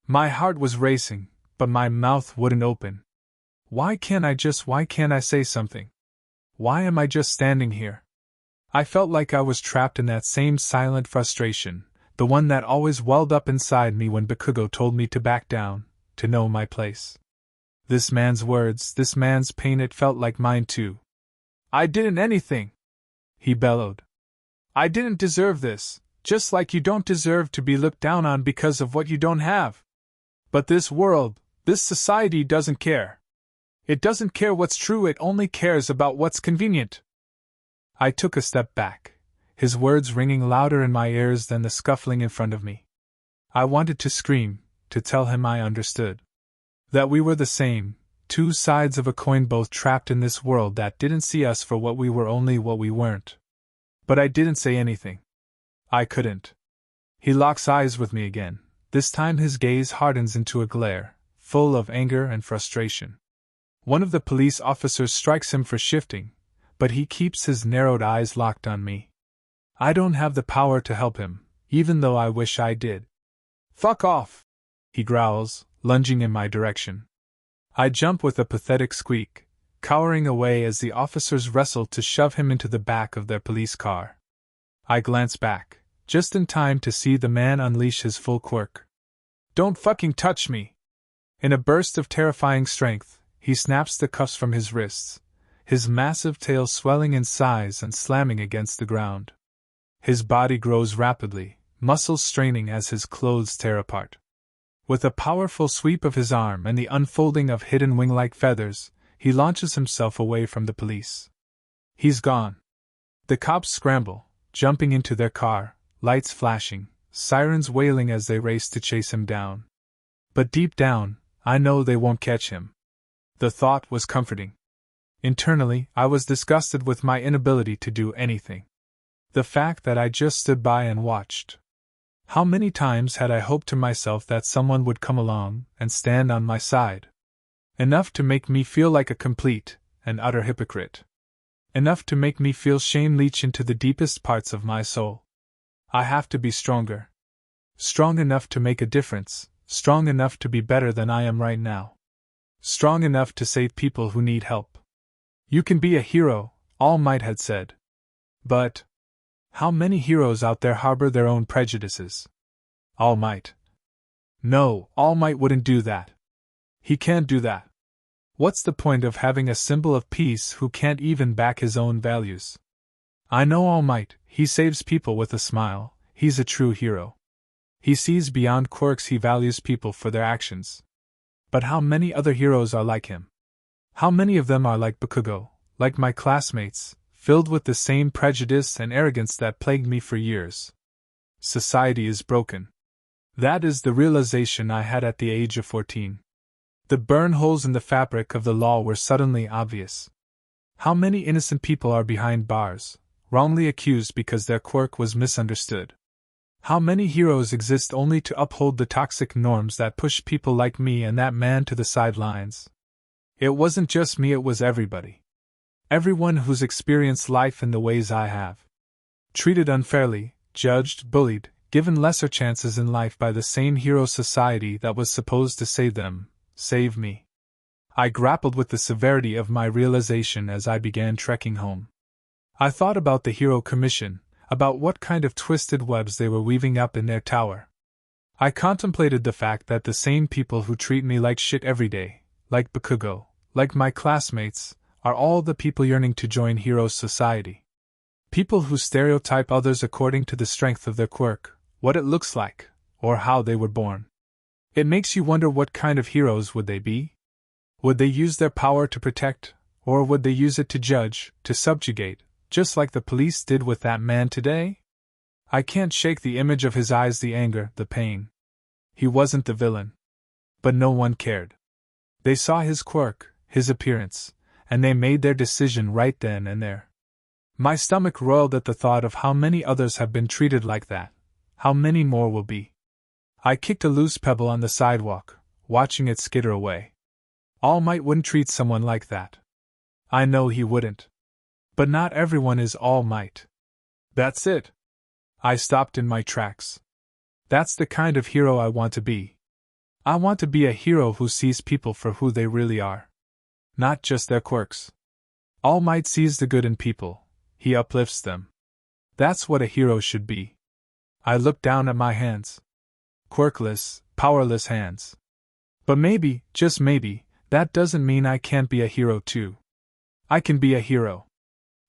My heart was racing, but my mouth wouldn't open. Why can't I say something? Why am I just standing here? I felt like I was trapped in that same silent frustration, the one that always welled up inside me when Bakugo told me to back down, to know my place. This man's words, this man's pain, it felt like mine too. I didn't anything! He bellowed. I didn't deserve this, just like you don't deserve to be looked down on because of what you don't have. But this world, this society doesn't care. It doesn't care what's true, it only cares about what's convenient. I took a step back, his words ringing louder in my ears than the scuffling in front of me. I wanted to scream, to tell him I understood. That we were the same, two sides of a coin, both trapped in this world that didn't see us for what we were, only what we weren't. But I didn't say anything. I couldn't. He locks eyes with me again. This time his gaze hardens into a glare, full of anger and frustration. One of the police officers strikes him for shifting, but he keeps his narrowed eyes locked on me. I don't have the power to help him, even though I wish I did. Fuck off! He growls, lunging in my direction. I jump with a pathetic squeak, cowering away as the officers wrestle to shove him into the back of their police car. I glance back, just in time to see the man unleash his full quirk. Don't fucking touch me! In a burst of terrifying strength, he snaps the cuffs from his wrists, his massive tail swelling in size and slamming against the ground. His body grows rapidly, muscles straining as his clothes tear apart. With a powerful sweep of his arm and the unfolding of hidden wing-like feathers, he launches himself away from the police. He's gone. The cops scramble, jumping into their car, lights flashing, sirens wailing as they race to chase him down. But deep down, I know they won't catch him. The thought was comforting. Internally, I was disgusted with my inability to do anything. The fact that I just stood by and watched. How many times had I hoped to myself that someone would come along and stand on my side? Enough to make me feel like a complete and utter hypocrite. Enough to make me feel shame leach into the deepest parts of my soul. I have to be stronger. Strong enough to make a difference, strong enough to be better than I am right now. Strong enough to save people who need help. You can be a hero, All Might had said. But how many heroes out there harbor their own prejudices? All Might. No, All Might wouldn't do that. He can't do that. What's the point of having a symbol of peace who can't even back his own values? I know All Might, he saves people with a smile, he's a true hero. He sees beyond quirks, he values people for their actions. But how many other heroes are like him? How many of them are like Bakugo, like my classmates, filled with the same prejudice and arrogance that plagued me for years? Society is broken. That is the realization I had at the age of 14. The burn holes in the fabric of the law were suddenly obvious. How many innocent people are behind bars, wrongly accused because their quirk was misunderstood? How many heroes exist only to uphold the toxic norms that push people like me and that man to the sidelines? It wasn't just me, it was everybody. Everyone who's experienced life in the ways I have. Treated unfairly, judged, bullied, given lesser chances in life by the same hero society that was supposed to save them, save me. I grappled with the severity of my realization as I began trekking home. I thought about the Hero Commission, about what kind of twisted webs they were weaving up in their tower. I contemplated the fact that the same people who treat me like shit every day, like Bakugo, like my classmates, are all the people yearning to join Hero Society. People who stereotype others according to the strength of their quirk, what it looks like, or how they were born. It makes you wonder, what kind of heroes would they be? Would they use their power to protect, or would they use it to judge, to subjugate, just like the police did with that man today? I can't shake the image of his eyes, the anger, the pain. He wasn't the villain. But no one cared. They saw his quirk, his appearance, and they made their decision right then and there. My stomach roiled at the thought of how many others have been treated like that, how many more will be. I kicked a loose pebble on the sidewalk, watching it skitter away. All Might wouldn't treat someone like that. I know he wouldn't. But not everyone is All Might. That's it. I stopped in my tracks. That's the kind of hero I want to be. I want to be a hero who sees people for who they really are. Not just their quirks. All Might sees the good in people. He uplifts them. That's what a hero should be. I looked down at my hands. Quirkless, powerless hands. But maybe, just maybe, that doesn't mean I can't be a hero too. I can be a hero.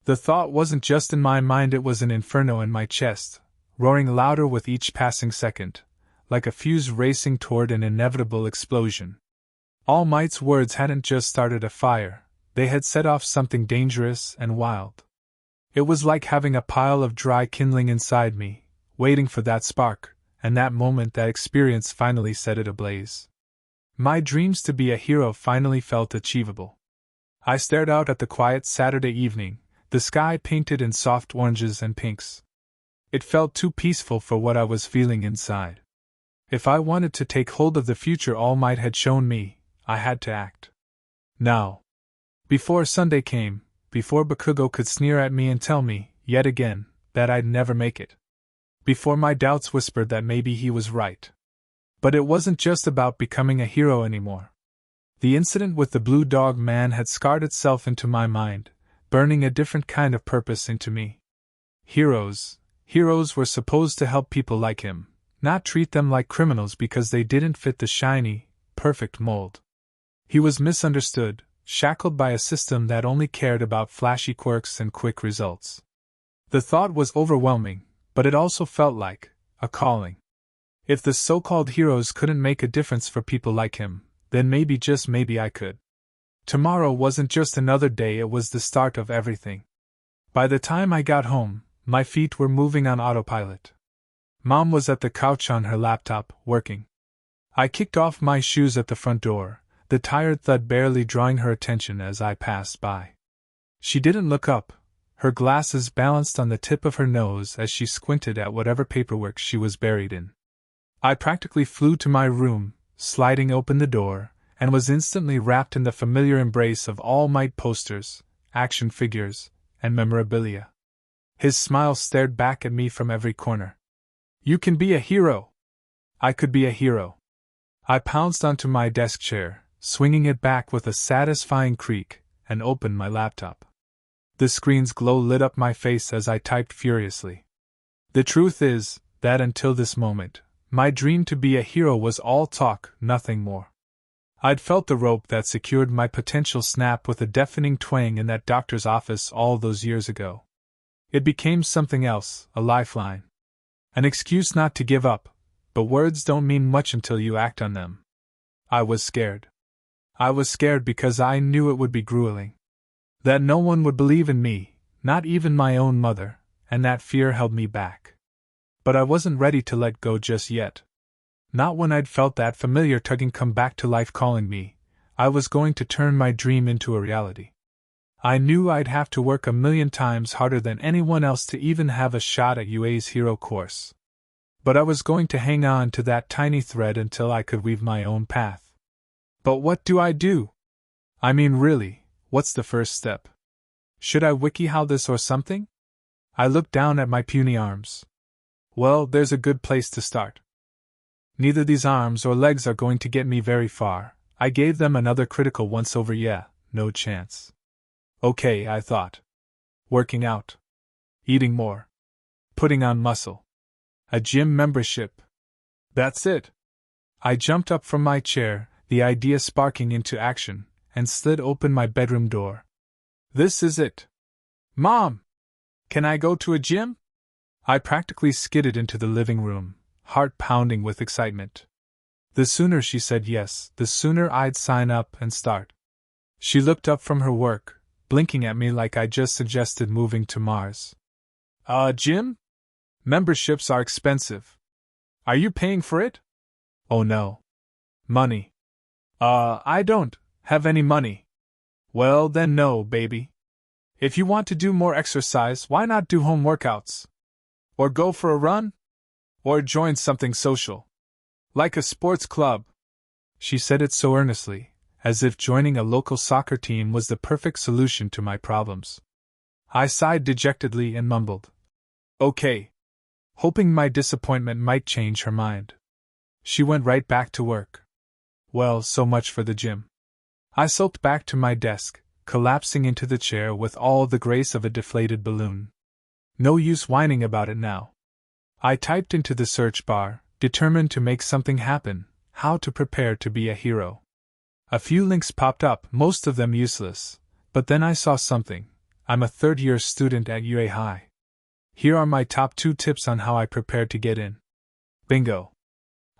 The thought wasn't just in my mind, it was an inferno in my chest, roaring louder with each passing second, like a fuse racing toward an inevitable explosion. All Might's words hadn't just started a fire, they had set off something dangerous and wild. It was like having a pile of dry kindling inside me, waiting for that spark, and that moment that experience finally set it ablaze. My dreams to be a hero finally felt achievable. I stared out at the quiet Saturday evening, the sky painted in soft oranges and pinks. It felt too peaceful for what I was feeling inside. If I wanted to take hold of the future All Might had shown me, I had to act. Now. Before Sunday came, before Bakugo could sneer at me and tell me, yet again, that I'd never make it. Before my doubts whispered that maybe he was right. But it wasn't just about becoming a hero anymore. The incident with the blue dog man had scarred itself into my mind, burning a different kind of purpose into me. Heroes were supposed to help people like him, not treat them like criminals because they didn't fit the shiny, perfect mold. He was misunderstood, shackled by a system that only cared about flashy quirks and quick results. The thought was overwhelming, but it also felt like a calling. If the so-called heroes couldn't make a difference for people like him, then maybe, just maybe, I could. Tomorrow wasn't just another day, it was the start of everything. By the time I got home, my feet were moving on autopilot. Mom was at the couch on her laptop, working. I kicked off my shoes at the front door, the tired thud barely drawing her attention as I passed by. She didn't look up, her glasses balanced on the tip of her nose as she squinted at whatever paperwork she was buried in. I practically flew to my room, sliding open the door, and was instantly wrapped in the familiar embrace of All Might posters, action figures, and memorabilia. His smile stared back at me from every corner. You can be a hero! I could be a hero. I pounced onto my desk chair, swinging it back with a satisfying creak, and opened my laptop. The screen's glow lit up my face as I typed furiously. The truth is that until this moment, my dream to be a hero was all talk, nothing more. I'd felt the rope that secured my potential snap with a deafening twang in that doctor's office all those years ago. It became something else, a lifeline. An excuse not to give up, but words don't mean much until you act on them. I was scared. I was scared because I knew it would be grueling. That no one would believe in me, not even my own mother, and that fear held me back. But I wasn't ready to let go just yet. Not when I'd felt that familiar tugging come back to life calling me. I was going to turn my dream into a reality. I knew I'd have to work 1,000,000 times harder than anyone else to even have a shot at UA's hero course. But I was going to hang on to that tiny thread until I could weave my own path. But what do I do? I mean, really, what's the first step? Should I ᴡᴇʟᴏ this or something? I looked down at my puny arms. Well, there's a good place to start. Neither these arms or legs are going to get me very far. I gave them another critical once over. No chance. Okay, I thought. Working out. Eating more. Putting on muscle. A gym membership. That's it. I jumped up from my chair, the idea sparking into action, and slid open my bedroom door. This is it. Mom! Can I go to a gym? I practically skidded into the living room, heart pounding with excitement. The sooner she said yes, the sooner I'd sign up and start. She looked up from her work, blinking at me like I just suggested moving to Mars. Gym? Memberships are expensive. Are you paying for it? Oh no. Money. I don't have any money. Well then no, baby. If you want to do more exercise, why not do home workouts? Or go for a run? Or join something social. Like a sports club. She said it so earnestly, as if joining a local soccer team was the perfect solution to my problems. I sighed dejectedly and mumbled, okay, hoping my disappointment might change her mind. She went right back to work. Well, so much for the gym. I sulked back to my desk, collapsing into the chair with all the grace of a deflated balloon. No use whining about it now. I typed into the search bar, determined to make something happen, how to prepare to be a hero. A few links popped up, most of them useless, but then I saw something. I'm a third-year student at UA High. Here are my top 2 tips on how I prepared to get in. Bingo.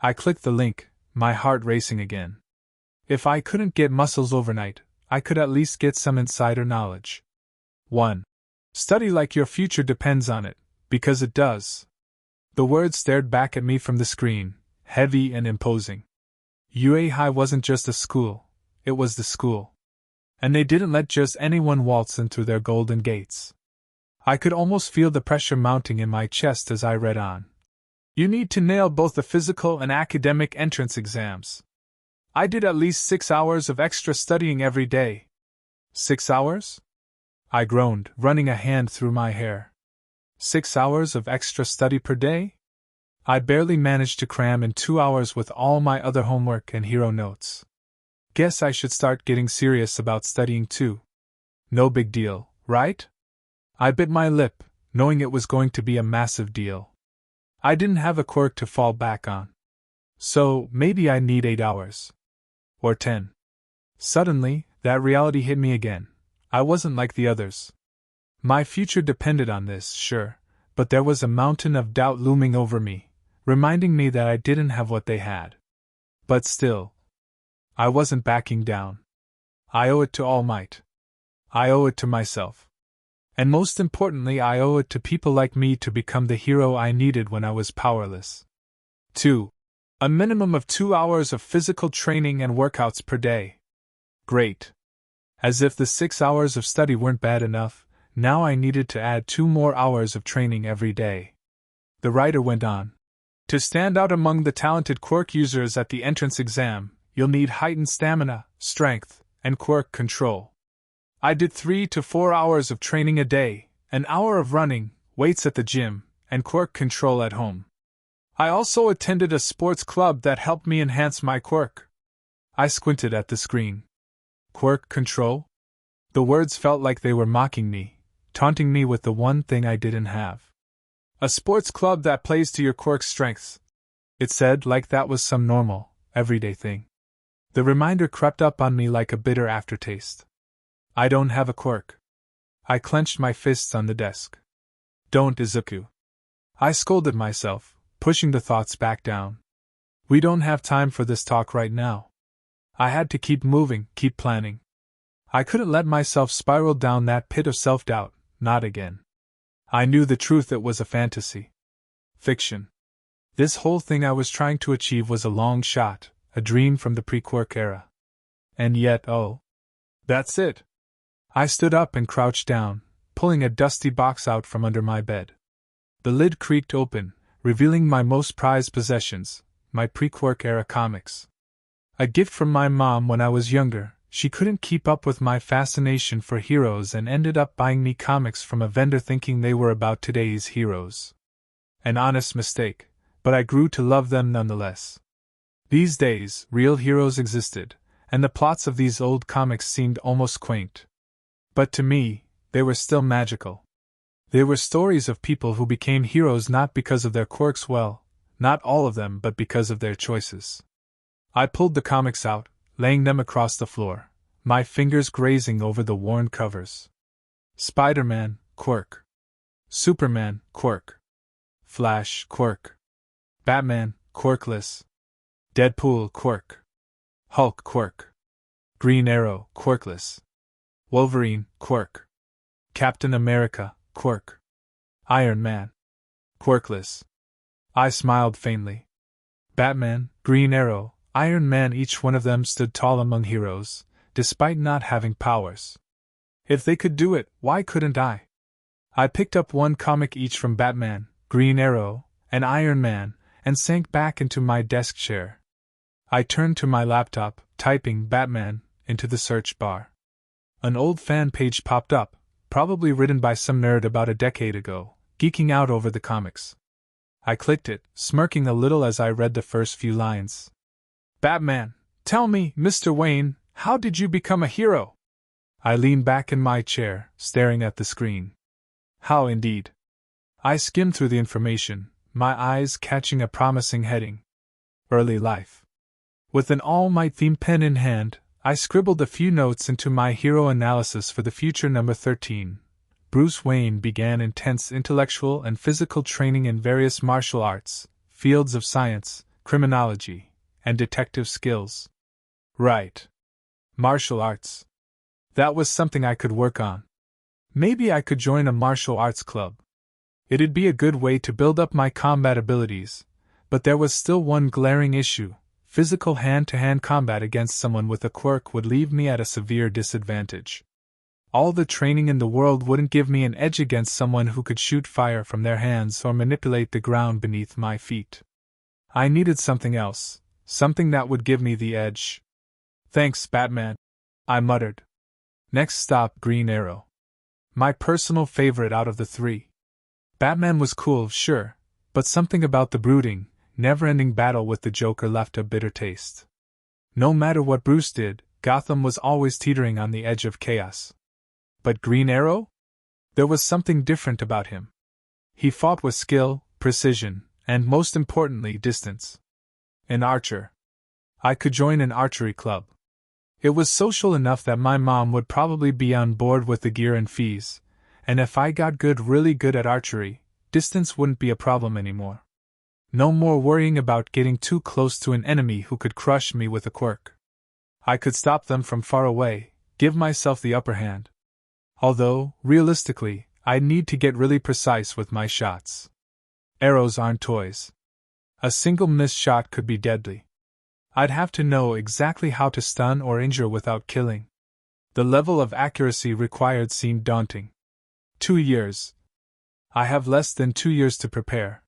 I clicked the link, my heart racing again. If I couldn't get muscles overnight, I could at least get some insider knowledge. 1. Study like your future depends on it, because it does. The words stared back at me from the screen, heavy and imposing. UA High wasn't just a school, it was the school. And they didn't let just anyone waltz in through their golden gates. I could almost feel the pressure mounting in my chest as I read on. You need to nail both the physical and academic entrance exams. I did at least 6 hours of extra studying every day. 6 hours? I groaned, running a hand through my hair. 6 hours of extra study per day? I barely managed to cram in 2 hours with all my other homework and hero notes. Guess I should start getting serious about studying too. No big deal, right? I bit my lip, knowing it was going to be a massive deal. I didn't have a quirk to fall back on. So, maybe I need 8 hours. Or 10. Suddenly, that reality hit me again. I wasn't like the others. My future depended on this, sure, but there was a mountain of doubt looming over me, reminding me that I didn't have what they had. But still, I wasn't backing down. I owe it to All Might. I owe it to myself. And most importantly, I owe it to people like me to become the hero I needed when I was powerless. 2. A minimum of 2 hours of physical training and workouts per day. Great. As if the 6 hours of study weren't bad enough, now I needed to add 2 more hours of training every day. The writer went on. To stand out among the talented quirk users at the entrance exam, you'll need heightened stamina, strength, and quirk control. I did 3 to 4 hours of training a day, an hour of running, weights at the gym, and quirk control at home. I also attended a sports club that helped me enhance my quirk. I squinted at the screen. Quirk control? The words felt like they were mocking me, taunting me with the one thing I didn't have. A sports club that plays to your quirk's strengths. It said like that was some normal, everyday thing. The reminder crept up on me like a bitter aftertaste. I don't have a quirk. I clenched my fists on the desk. Don't, Izuku. I scolded myself, pushing the thoughts back down. We don't have time for this talk right now. I had to keep moving, keep planning. I couldn't let myself spiral down that pit of self-doubt, not again. I knew the truth, it was a fantasy. Fiction. This whole thing I was trying to achieve was a long shot, a dream from the pre-quirk era. And yet, oh. That's it. I stood up and crouched down, pulling a dusty box out from under my bed. The lid creaked open, revealing my most prized possessions, my pre-quirk era comics. A gift from my mom when I was younger. She couldn't keep up with my fascination for heroes and ended up buying me comics from a vendor thinking they were about today's heroes. An honest mistake, but I grew to love them nonetheless. These days, real heroes existed, and the plots of these old comics seemed almost quaint. But to me, they were still magical. They were stories of people who became heroes not because of their quirks, well, not all of them, but because of their choices. I pulled the comics out, laying them across the floor, my fingers grazing over the worn covers. Spider-Man, quirk. Superman, quirk. Flash, quirk. Batman, quirkless. Deadpool, quirk. Hulk, quirk. Green Arrow, quirkless. Wolverine, quirk. Captain America, quirk. Iron Man, quirkless. I smiled faintly. Batman, Green Arrow, Iron Man, each one of them stood tall among heroes, despite not having powers. If they could do it, why couldn't I? I picked up one comic each from Batman, Green Arrow, and Iron Man, and sank back into my desk chair. I turned to my laptop, typing Batman into the search bar. An old fan page popped up, probably written by some nerd about a decade ago, geeking out over the comics. I clicked it, smirking a little as I read the first few lines. Batman, tell me, Mr. Wayne, how did you become a hero? I leaned back in my chair, staring at the screen. How indeed? I skimmed through the information, my eyes catching a promising heading. Early life. With an all-might-themed pen in hand, I scribbled a few notes into my hero analysis for the future. Number 13. Bruce Wayne began intense intellectual and physical training in various martial arts, fields of science, criminology, and detective skills. Right. Martial arts. That was something I could work on. Maybe I could join a martial arts club. It'd be a good way to build up my combat abilities, but there was still one glaring issue. Physical hand-to-hand combat against someone with a quirk would leave me at a severe disadvantage. All the training in the world wouldn't give me an edge against someone who could shoot fire from their hands or manipulate the ground beneath my feet. I needed something else, something that would give me the edge. Thanks, Batman, I muttered. Next stop, Green Arrow. My personal favorite out of the three. Batman was cool, sure, but something about the brooding, never-ending battle with the Joker left a bitter taste. No matter what Bruce did, Gotham was always teetering on the edge of chaos. But Green Arrow? There was something different about him. He fought with skill, precision, and most importantly, distance. An archer. I could join an archery club. It was social enough that my mom would probably be on board with the gear and fees, and if I got really good at archery, distance wouldn't be a problem anymore. No more worrying about getting too close to an enemy who could crush me with a quirk. I could stop them from far away, give myself the upper hand. Although, realistically, I'd need to get really precise with my shots. Arrows aren't toys. A single missed shot could be deadly. I'd have to know exactly how to stun or injure without killing. The level of accuracy required seemed daunting. 2 years. I have less than 2 years to prepare.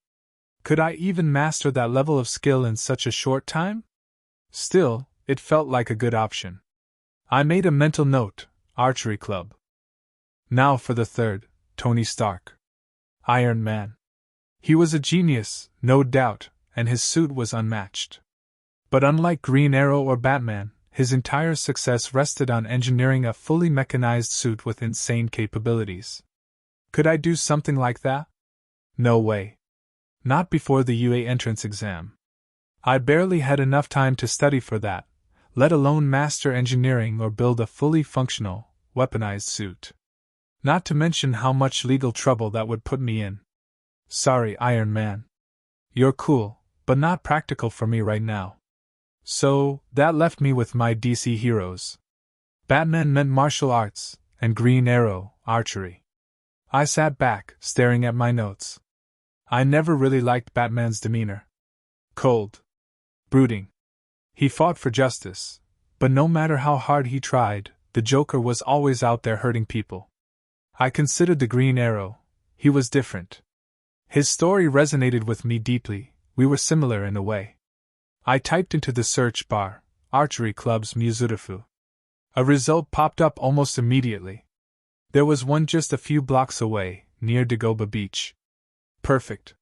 Could I even master that level of skill in such a short time? Still, it felt like a good option. I made a mental note, archery club. Now for the third, Tony Stark. Iron Man. He was a genius, no doubt, and his suit was unmatched. But unlike Green Arrow or Batman, his entire success rested on engineering a fully mechanized suit with insane capabilities. Could I do something like that? No way. Not before the UA entrance exam. I barely had enough time to study for that, let alone master engineering or build a fully functional, weaponized suit. Not to mention how much legal trouble that would put me in. Sorry, Iron Man. You're cool, but not practical for me right now. So, that left me with my DC heroes. Batman meant martial arts, and Green Arrow, archery. I sat back, staring at my notes. I never really liked Batman's demeanor. Cold. Brooding. He fought for justice, but no matter how hard he tried, the Joker was always out there hurting people. I considered the Green Arrow. He was different. His story resonated with me deeply. We were similar in a way. I typed into the search bar, archery clubs Mizurufu. A result popped up almost immediately. There was one just a few blocks away, near Dagoba Beach. Perfect.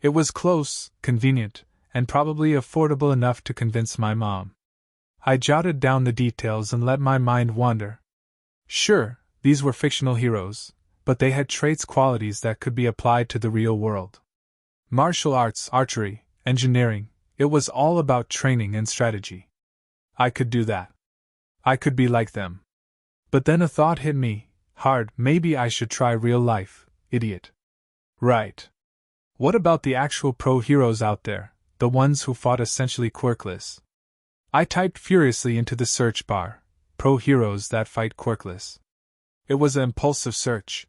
It was close, convenient, and probably affordable enough to convince my mom. I jotted down the details and let my mind wander. Sure, these were fictional heroes, but they had traits qualities that could be applied to the real world. Martial arts, archery, engineering, it was all about training and strategy. I could do that. I could be like them. But then a thought hit me, hard, maybe I should try real life, idiot. Right. What about the actual pro heroes out there, the ones who fought essentially quirkless? I typed furiously into the search bar, pro heroes that fight quirkless. It was an impulsive search.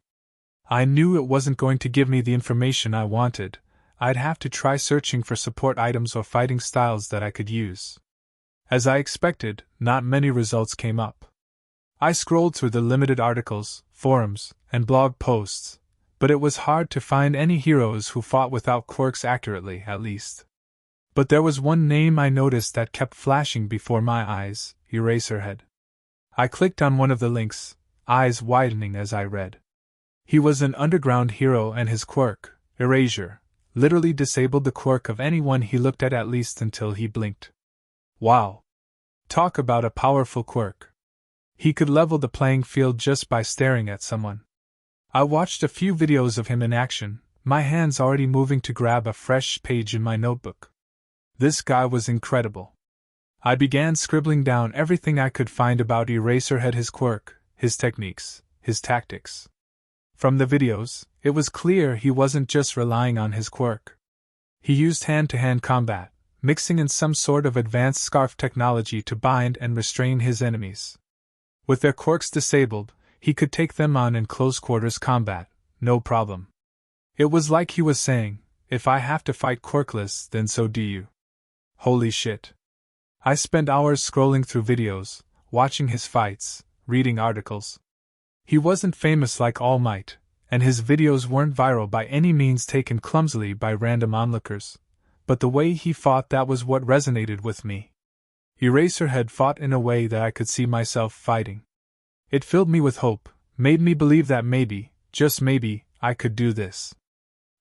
I knew it wasn't going to give me the information I wanted. I'd have to try searching for support items or fighting styles that I could use. As I expected, not many results came up. I scrolled through the limited articles, forums, and blog posts, but it was hard to find any heroes who fought without quirks accurately, at least. But there was one name I noticed that kept flashing before my eyes, Eraserhead. I clicked on one of the links, eyes widening as I read. He was an underground hero and his quirk, Erasure, literally disabled the quirk of anyone he looked at least until he blinked. Wow. Talk about a powerful quirk. He could level the playing field just by staring at someone. I watched a few videos of him in action, my hands already moving to grab a fresh page in my notebook. This guy was incredible. I began scribbling down everything I could find about Eraserhead, his quirk, his techniques, his tactics. From the videos, it was clear he wasn't just relying on his quirk. He used hand-to-hand combat, mixing in some sort of advanced scarf technology to bind and restrain his enemies. With their quirks disabled, he could take them on in close-quarters combat, no problem. It was like he was saying, if I have to fight quirkless, then so do you. Holy shit. I spent hours scrolling through videos, watching his fights, reading articles. He wasn't famous like All Might, and his videos weren't viral by any means, taken clumsily by random onlookers, but the way he fought, that was what resonated with me. Eraserhead fought in a way that I could see myself fighting. It filled me with hope, made me believe that maybe, just maybe, I could do this.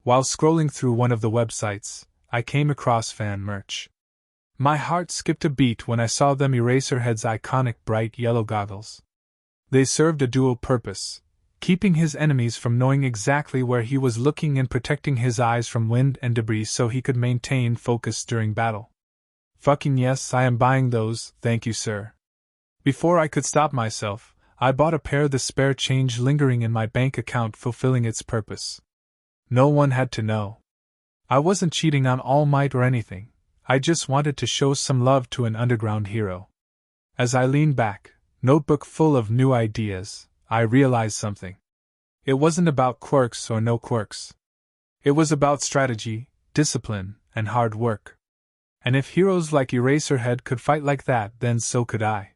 While scrolling through one of the websites, I came across fan merch. My heart skipped a beat when I saw them. Eraserhead's iconic bright yellow goggles. They served a dual purpose, keeping his enemies from knowing exactly where he was looking and protecting his eyes from wind and debris so he could maintain focus during battle. Fucking yes, I am buying those, thank you, sir. Before I could stop myself, I bought a pair, the spare change lingering in my bank account fulfilling its purpose. No one had to know. I wasn't cheating on All Might or anything, I just wanted to show some love to an underground hero. As I leaned back, notebook full of new ideas, I realized something. It wasn't about quirks or no quirks. It was about strategy, discipline, and hard work. And if heroes like Eraserhead could fight like that, then so could I.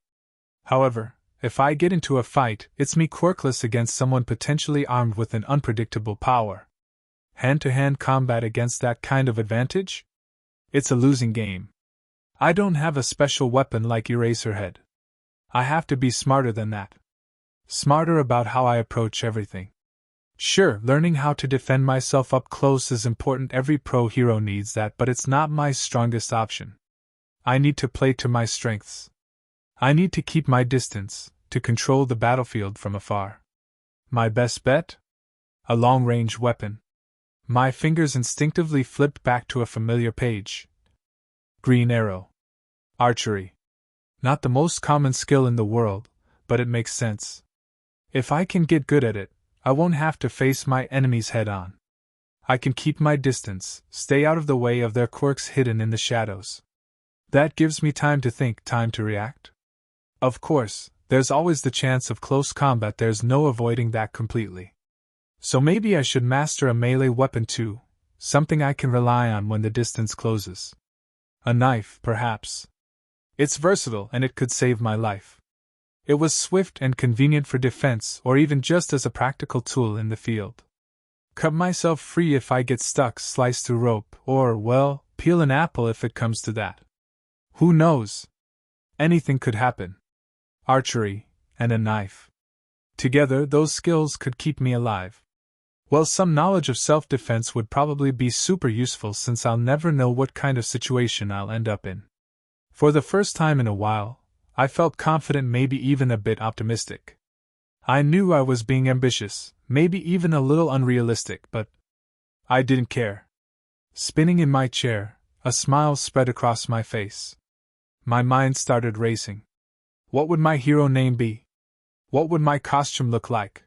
However, if I get into a fight, it's me quirkless against someone potentially armed with an unpredictable power. Hand-to-hand combat against that kind of advantage? It's a losing game. I don't have a special weapon like Eraserhead. I have to be smarter than that. Smarter about how I approach everything. Sure, learning how to defend myself up close is important, every pro hero needs that, but it's not my strongest option. I need to play to my strengths. I need to keep my distance, to control the battlefield from afar. My best bet? A long-range weapon. My fingers instinctively flipped back to a familiar page. Green Arrow. Archery. Not the most common skill in the world, but it makes sense. If I can get good at it, I won't have to face my enemies head-on. I can keep my distance, stay out of the way of their quirks hidden in the shadows. That gives me time to think, time to react. Of course, there's always the chance of close combat, there's no avoiding that completely. So maybe I should master a melee weapon too, something I can rely on when the distance closes. A knife, perhaps. It's versatile and it could save my life. It was swift and convenient for defense or even just as a practical tool in the field. Cut myself free if I get stuck, slice through rope, or, well, peel an apple if it comes to that. Who knows? Anything could happen. Archery, and a knife. Together, those skills could keep me alive. Well, some knowledge of self-defense would probably be super useful since I'll never know what kind of situation I'll end up in. For the first time in a while, I felt confident, maybe even a bit optimistic. I knew I was being ambitious, maybe even a little unrealistic, but I didn't care. Spinning in my chair, a smile spread across my face. My mind started racing. What would my hero name be? What would my costume look like?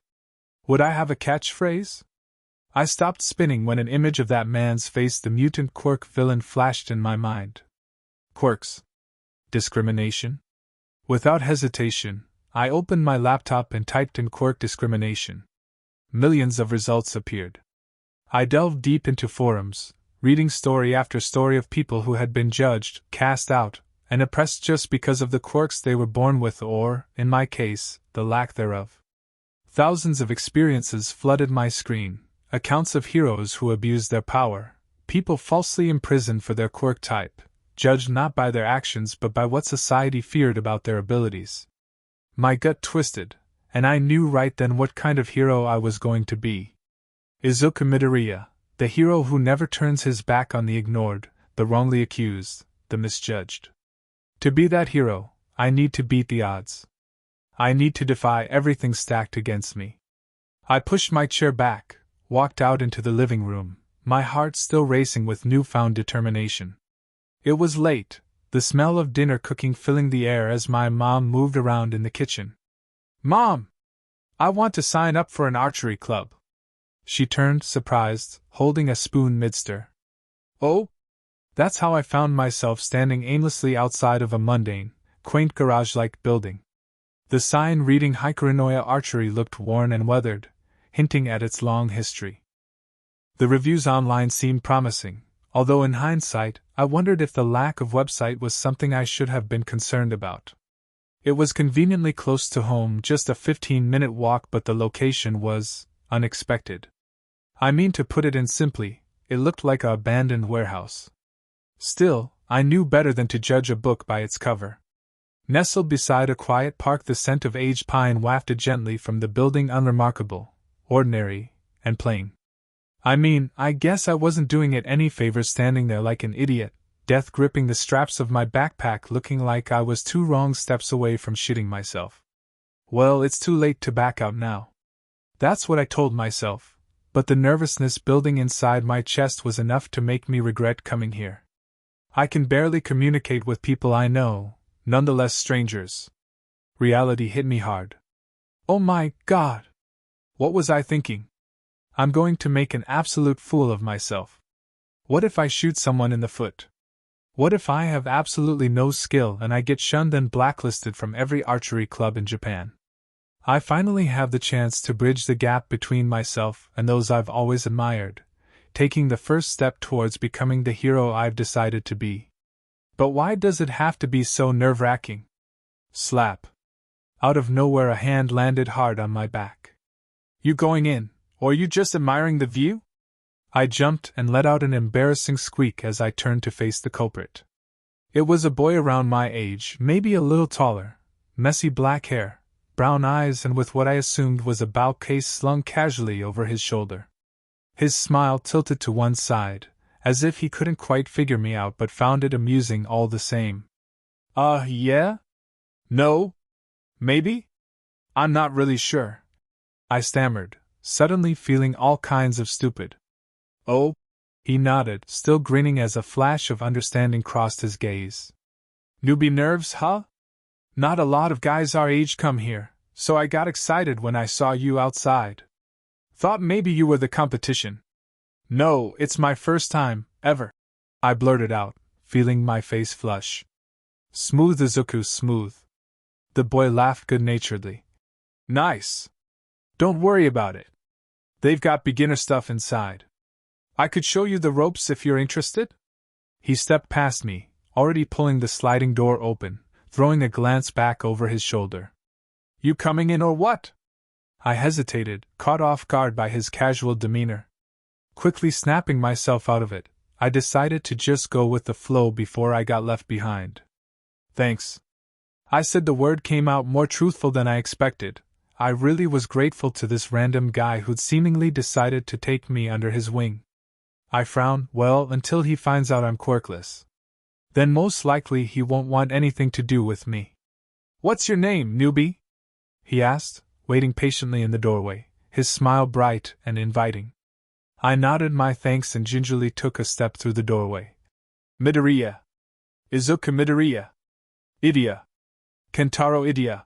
Would I have a catchphrase? I stopped spinning when an image of that man's face, the mutant quirk villain, flashed in my mind. Quirks. Discrimination? Without hesitation, I opened my laptop and typed in quirk discrimination. Millions of results appeared. I delved deep into forums, reading story after story of people who had been judged, cast out, and oppressed just because of the quirks they were born with or, in my case, the lack thereof. Thousands of experiences flooded my screen, accounts of heroes who abused their power, people falsely imprisoned for their quirk type, judged not by their actions but by what society feared about their abilities. My gut twisted, and I knew right then what kind of hero I was going to be. Izuku Midoriya, the hero who never turns his back on the ignored, the wrongly accused, the misjudged. To be that hero, I need to beat the odds. I need to defy everything stacked against me. I pushed my chair back, walked out into the living room, my heart still racing with newfound determination. It was late, the smell of dinner cooking filling the air as my mom moved around in the kitchen. "Mom! I want to sign up for an archery club." She turned, surprised, holding a spoon mid-stir. "Oh?" That's how I found myself standing aimlessly outside of a mundane, quaint garage-like building. The sign reading ᴅᴇʟᴄ Archery looked worn and weathered, hinting at its long history. The reviews online seemed promising, although in hindsight, I wondered if the lack of website was something I should have been concerned about. It was conveniently close to home, just a 15-minute walk, but the location was unexpected. I mean, to put it in simply, it looked like an abandoned warehouse. Still, I knew better than to judge a book by its cover. Nestled beside a quiet park, the scent of aged pine wafted gently from the building, unremarkable, ordinary, and plain. I mean, I guess I wasn't doing it any favors standing there like an idiot, death gripping the straps of my backpack, looking like I was 2 wrong steps away from shitting myself. Well, it's too late to back out now. That's what I told myself, but the nervousness building inside my chest was enough to make me regret coming here. I can barely communicate with people I know, nonetheless strangers. Reality hit me hard. Oh my God! What was I thinking? I'm going to make an absolute fool of myself. What if I shoot someone in the foot? What if I have absolutely no skill and I get shunned and blacklisted from every archery club in Japan? I finally have the chance to bridge the gap between myself and those I've always admired, taking the first step towards becoming the hero I've decided to be. But why does it have to be so nerve-wracking? Slap. Out of nowhere a hand landed hard on my back. "You going in, or you just admiring the view?" I jumped and let out an embarrassing squeak as I turned to face the culprit. It was a boy around my age, maybe a little taller, messy black hair, brown eyes, and with what I assumed was a bow case slung casually over his shoulder. His smile tilted to one side, as if he couldn't quite figure me out but found it amusing all the same. Yeah? No? Maybe? I'm not really sure," I stammered, suddenly feeling all kinds of stupid. "Oh?" He nodded, still grinning as a flash of understanding crossed his gaze. "Newbie nerves, huh? Not a lot of guys our age come here, so I got excited when I saw you outside. Thought maybe you were the competition." "No, it's my first time, ever," I blurted out, feeling my face flush. Smooth Izuku, smooth. The boy laughed good-naturedly. Nice. Don't worry about it. They've got beginner stuff inside. I could show you the ropes if you're interested? He stepped past me, already pulling the sliding door open, throwing a glance back over his shoulder. You coming in or what? I hesitated, caught off guard by his casual demeanor. Quickly snapping myself out of it, I decided to just go with the flow before I got left behind. Thanks. I said. The word came out more truthful than I expected. I really was grateful to this random guy who'd seemingly decided to take me under his wing. I frowned. Well, until he finds out I'm quirkless. Then most likely he won't want anything to do with me. What's your name, newbie? He asked, waiting patiently in the doorway, his smile bright and inviting. I nodded my thanks and gingerly took a step through the doorway. Midoriya. Izuku Midoriya. Idia. Kentaro Idia,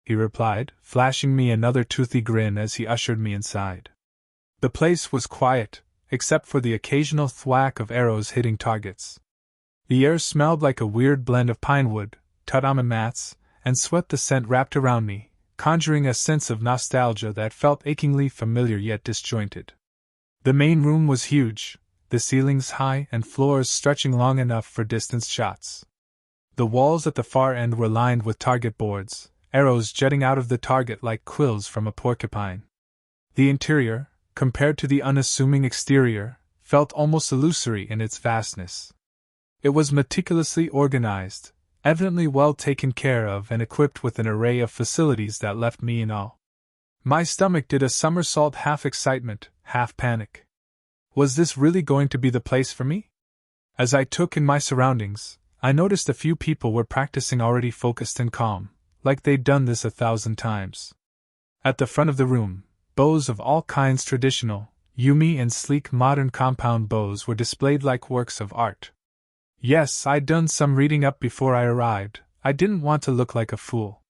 he replied, flashing me another toothy grin as he ushered me inside. The place was quiet, except for the occasional thwack of arrows hitting targets. The air smelled like a weird blend of pinewood, tatami mats, and sweat. The scent wrapped around me, conjuring a sense of nostalgia that felt achingly familiar yet disjointed. The main room was huge, the ceilings high and floors stretching long enough for distance shots. The walls at the far end were lined with target boards, arrows jetting out of the target like quills from a porcupine. The interior, compared to the unassuming exterior, felt almost illusory in its vastness. It was meticulously organized, evidently well taken care of and equipped with an array of facilities that left me in awe. My stomach did a somersault, half excitement, half panic. Was this really going to be the place for me? As I took in my surroundings, I noticed a few people were practicing, already focused and calm, like they'd done this 1,000 times. At the front of the room, bows of all kinds, traditional, yumi and sleek modern compound bows, were displayed like works of art. Yes, I'd done some reading up before I arrived. I didn't want to look like a fool.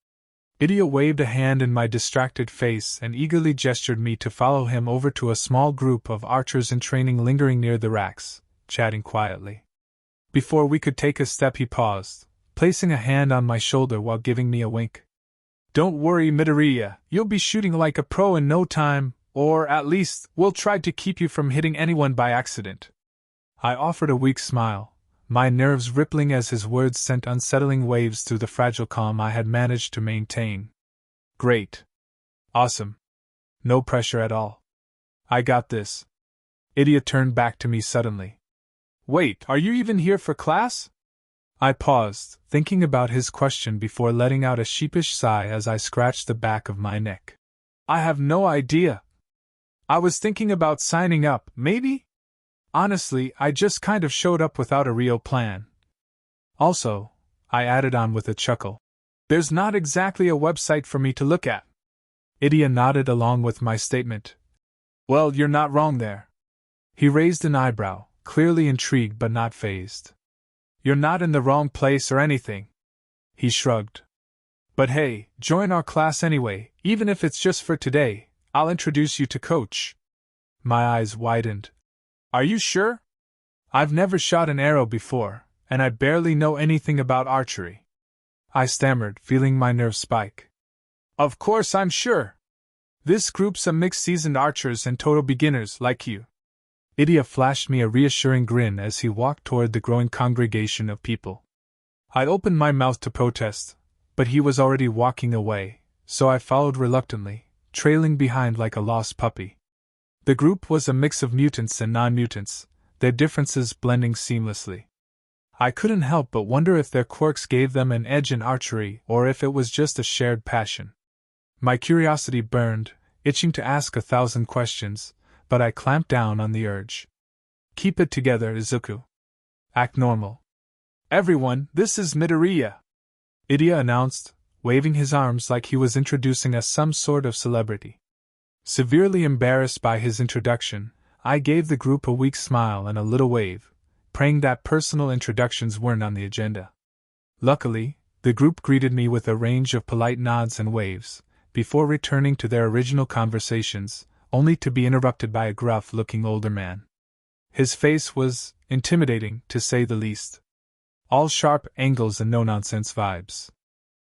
Idia waved a hand in my distracted face and eagerly gestured me to follow him over to a small group of archers in training lingering near the racks, chatting quietly. Before we could take a step, he paused, placing a hand on my shoulder while giving me a wink. Don't worry, Midoriya, you'll be shooting like a pro in no time, or at least, we'll try to keep you from hitting anyone by accident. I offered a weak smile, my nerves rippling as his words sent unsettling waves through the fragile calm I had managed to maintain. Great. Awesome. No pressure at all. I got this. Idia turned back to me suddenly. Wait, are you even here for class? I paused, thinking about his question before letting out a sheepish sigh as I scratched the back of my neck. I have no idea. I was thinking about signing up, maybe? Honestly, I just kind of showed up without a real plan. Also, I added on with a chuckle, there's not exactly a website for me to look at. Idia nodded along with my statement. Well, you're not wrong there. He raised an eyebrow, clearly intrigued but not fazed. You're not in the wrong place or anything. He shrugged. But hey, join our class anyway, even if it's just for today. I'll introduce you to Coach. My eyes widened. Are you sure? I've never shot an arrow before, and I barely know anything about archery. I stammered, feeling my nerves spike. Of course I'm sure. This group's a mixed seasoned archers and total beginners like you. Idia flashed me a reassuring grin as he walked toward the growing congregation of people. I opened my mouth to protest, but he was already walking away, so I followed reluctantly, trailing behind like a lost puppy. The group was a mix of mutants and non-mutants, their differences blending seamlessly. I couldn't help but wonder if their quirks gave them an edge in archery or if it was just a shared passion. My curiosity burned, itching to ask 1,000 questions, but I clamped down on the urge. Keep it together, Izuku. Act normal. Everyone, this is Midoriya, Idia announced, waving his arms like he was introducing us some sort of celebrity. Severely embarrassed by his introduction, I gave the group a weak smile and a little wave, praying that personal introductions weren't on the agenda. Luckily, the group greeted me with a range of polite nods and waves, before returning to their original conversations, only to be interrupted by a gruff-looking older man. His face was intimidating, to say the least. All sharp angles and no-nonsense vibes.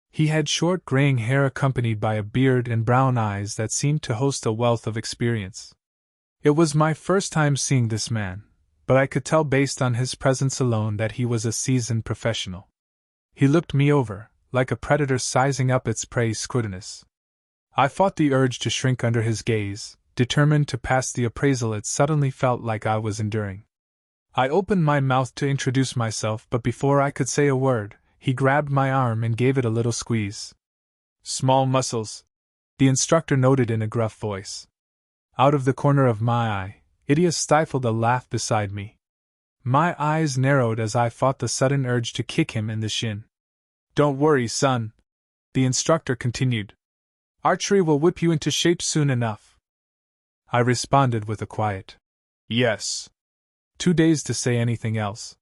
He had short graying hair accompanied by a beard and brown eyes that seemed to host a wealth of experience. It was my first time seeing this man, but I could tell based on his presence alone that he was a seasoned professional. He looked me over, like a predator sizing up its prey scrutinous. I fought the urge to shrink under his gaze, determined to pass the appraisal it suddenly felt like I was enduring. I opened my mouth to introduce myself, but before I could say a word, he grabbed my arm and gave it a little squeeze. "Small muscles," the instructor noted in a gruff voice. Out of the corner of my eye, ᴜᴚ stifled a laugh beside me. My eyes narrowed as I fought the sudden urge to kick him in the shin. "Don't worry, son," the instructor continued. "Archery will whip you into shape soon enough." I responded with a quiet, "Yes." Too dazed to say anything else.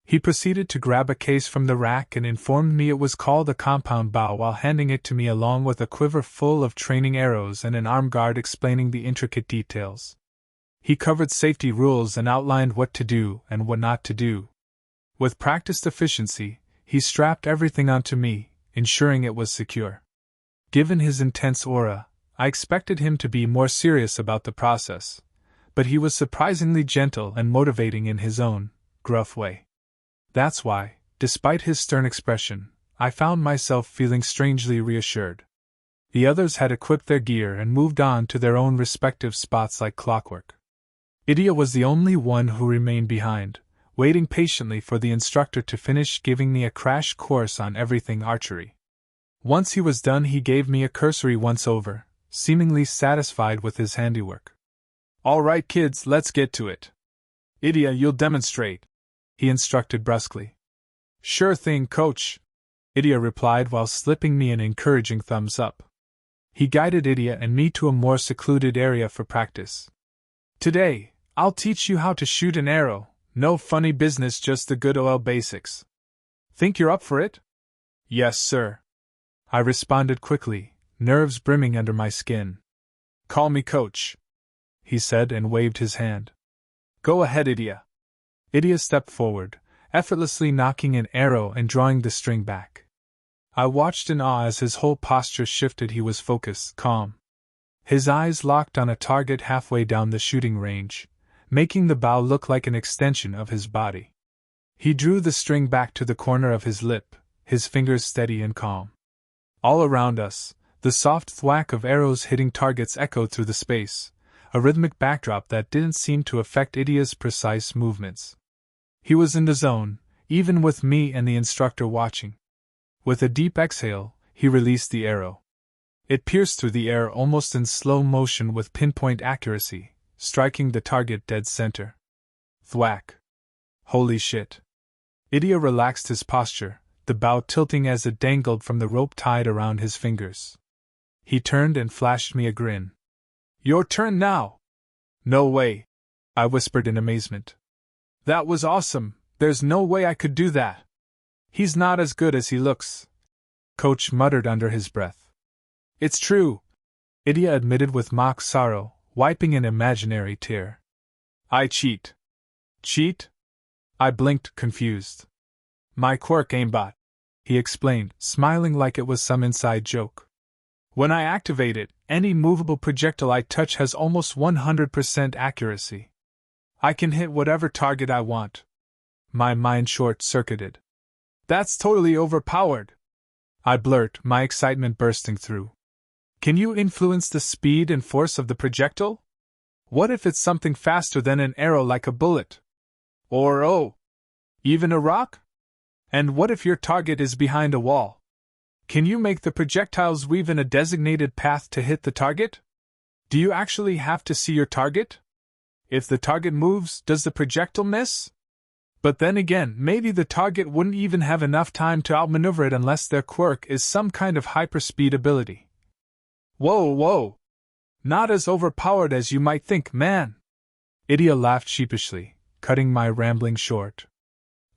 He proceeded to grab a case from the rack and informed me it was called a compound bow while handing it to me along with a quiver full of training arrows and an arm guard explaining the intricate details. He covered safety rules and outlined what to do and what not to do. With practiced efficiency, he strapped everything onto me, ensuring it was secure. Given his intense aura, I expected him to be more serious about the process, but he was surprisingly gentle and motivating in his own, gruff way. That's why, despite his stern expression, I found myself feeling strangely reassured. The others had equipped their gear and moved on to their own respective spots like clockwork. ᴜᴚ was the only one who remained behind, waiting patiently for the instructor to finish giving me a crash course on everything archery. Once he was done, he gave me a cursory once-over, seemingly satisfied with his handiwork. "All right, kids, let's get to it. ᴜᴚ, you'll demonstrate," he instructed brusquely. "Sure thing, coach," ᴜᴚ replied while slipping me an encouraging thumbs up. He guided ᴜᴚ and me to a more secluded area for practice. "Today, I'll teach you how to shoot an arrow, no funny business, just the good old basics. Think you're up for it?" "Yes, sir," I responded quickly, nerves brimming under my skin. "Call me coach," he said and waved his hand. "Go ahead, ᴜᴚ." ᴜᴚ stepped forward, effortlessly knocking an arrow and drawing the string back. I watched in awe as his whole posture shifted. He was focused, calm. His eyes locked on a target halfway down the shooting range, making the bow look like an extension of his body. He drew the string back to the corner of his lip, his fingers steady and calm. All around us, the soft thwack of arrows hitting targets echoed through the space, a rhythmic backdrop that didn't seem to affect ᴜᴚ's precise movements. He was in the zone, even with me and the instructor watching. With a deep exhale, he released the arrow. It pierced through the air almost in slow motion with pinpoint accuracy, striking the target dead center. Thwack. Holy shit. ᴜᴚ relaxed his posture, the bow tilting as it dangled from the rope tied around his fingers. He turned and flashed me a grin. "Your turn now!" "No way," I whispered in amazement. "That was awesome, there's no way I could do that." "He's not as good as he looks," Coach muttered under his breath. "It's true," ᴜᴚ admitted with mock sorrow, wiping an imaginary tear. "I cheat." "Cheat?" I blinked, confused. "My quirkless," he explained, smiling like it was some inside joke. "When I activate it, any movable projectile I touch has almost 100% accuracy. I can hit whatever target I want." My mind short-circuited. "That's totally overpowered," I blurt, my excitement bursting through. "Can you influence the speed and force of the projectile? What if it's something faster than an arrow, like a bullet? Or even a rock? And what if your target is behind a wall? Can you make the projectiles weave in a designated path to hit the target? Do you actually have to see your target? If the target moves, does the projectile miss? But then again, maybe the target wouldn't even have enough time to outmaneuver it unless their quirk is some kind of hyperspeed ability." Whoa. Not as overpowered as you might think, man." ᴜᴚ laughed sheepishly, cutting my rambling short.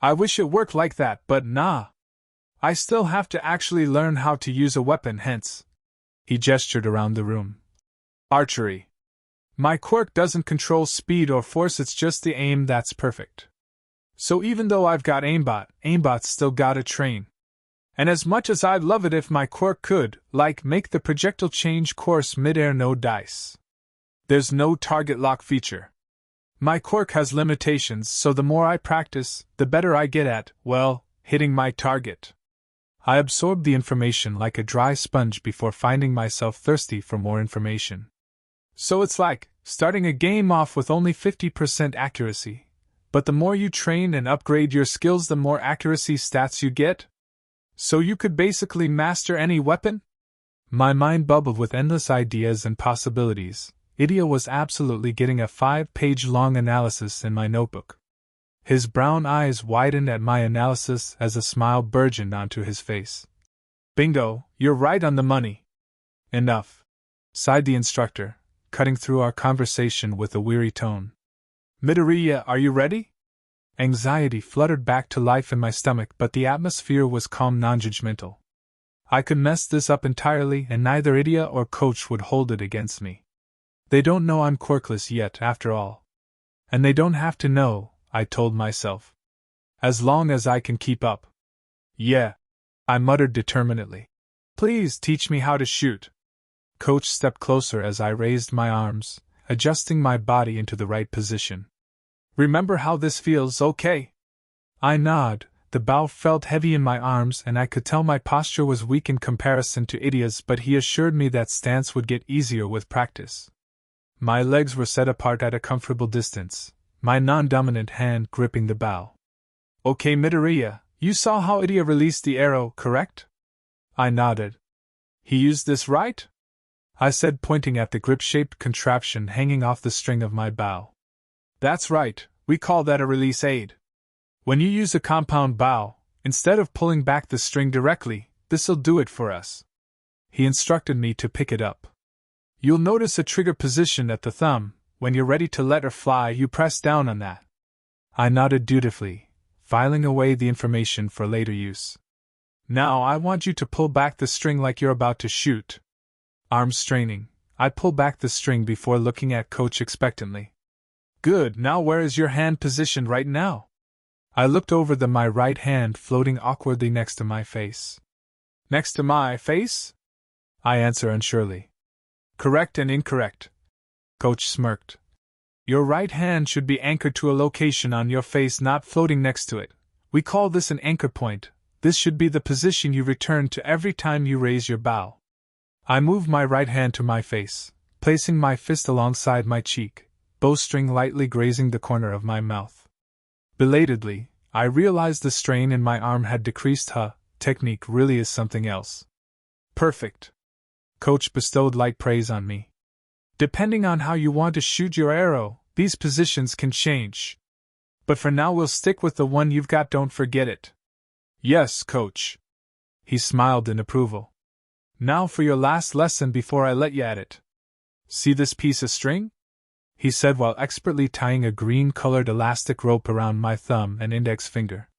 "I wish it worked like that, but nah. I still have to actually learn how to use a weapon, hence." He gestured around the room. "Archery. My quirk doesn't control speed or force, it's just the aim that's perfect. So even though I've got aimbot's still gotta train. And as much as I'd love it if my quirk could, make the projectile change course midair no dice. There's no target lock feature. My quirk has limitations, so the more I practice, the better I get at, hitting my target. I absorbed the information like a dry sponge before finding myself thirsty for more information. So it's like starting a game off with only 50% accuracy. But the more you train and upgrade your skills, the more accuracy stats you get. So you could basically master any weapon? My mind bubbled with endless ideas and possibilities. ᴜᴚ was absolutely getting a 5-page-long analysis in my notebook. His brown eyes widened at my analysis as a smile burgeoned onto his face. Bingo, you're right on the money. Enough, sighed the instructor, cutting through our conversation with a weary tone. Midoriya, are you ready? Anxiety fluttered back to life in my stomach, but the atmosphere was calm, non-judgmental. I could mess this up entirely, and neither ᴜᴚ or Coach would hold it against me. They don't know I'm quirkless yet, after all. And they don't have to know, I told myself. As long as I can keep up. Yeah, I muttered determinedly. Please teach me how to shoot. Coach stepped closer as I raised my arms, adjusting my body into the right position. Remember how this feels, okay? I nodded. The bow felt heavy in my arms and I could tell my posture was weak in comparison to ᴜᴚ's, but he assured me that stance would get easier with practice. My legs were set apart at a comfortable distance, my non-dominant hand gripping the bow. Okay, Midoriya, you saw how ᴜᴚ released the arrow, correct? I nodded. He used this right? I said, pointing at the grip-shaped contraption hanging off the string of my bow. That's right, we call that a release aid. When you use a compound bow, instead of pulling back the string directly, this'll do it for us. He instructed me to pick it up. You'll notice a trigger position at the thumb. When you're ready to let her fly, you press down on that. I nodded dutifully, filing away the information for later use. Now I want you to pull back the string like you're about to shoot. Arms straining, I pull back the string before looking at Coach expectantly. Good, now where is your hand positioned right now? I looked over my right hand floating awkwardly next to my face. Next to my face? I answer unsurely. Correct and incorrect. Coach smirked. Your right hand should be anchored to a location on your face, not floating next to it. We call this an anchor point. This should be the position you return to every time you raise your bow. I moved my right hand to my face, placing my fist alongside my cheek, bowstring lightly grazing the corner of my mouth. Belatedly, I realized the strain in my arm had decreased. Technique really is something else. Perfect. Coach bestowed light praise on me. Depending on how you want to shoot your arrow, these positions can change. But for now we'll stick with the one you've got, don't forget it. Yes, Coach. He smiled in approval. Now for your last lesson before I let you at it. See this piece of string? He said while expertly tying a green-colored elastic rope around my thumb and index finger.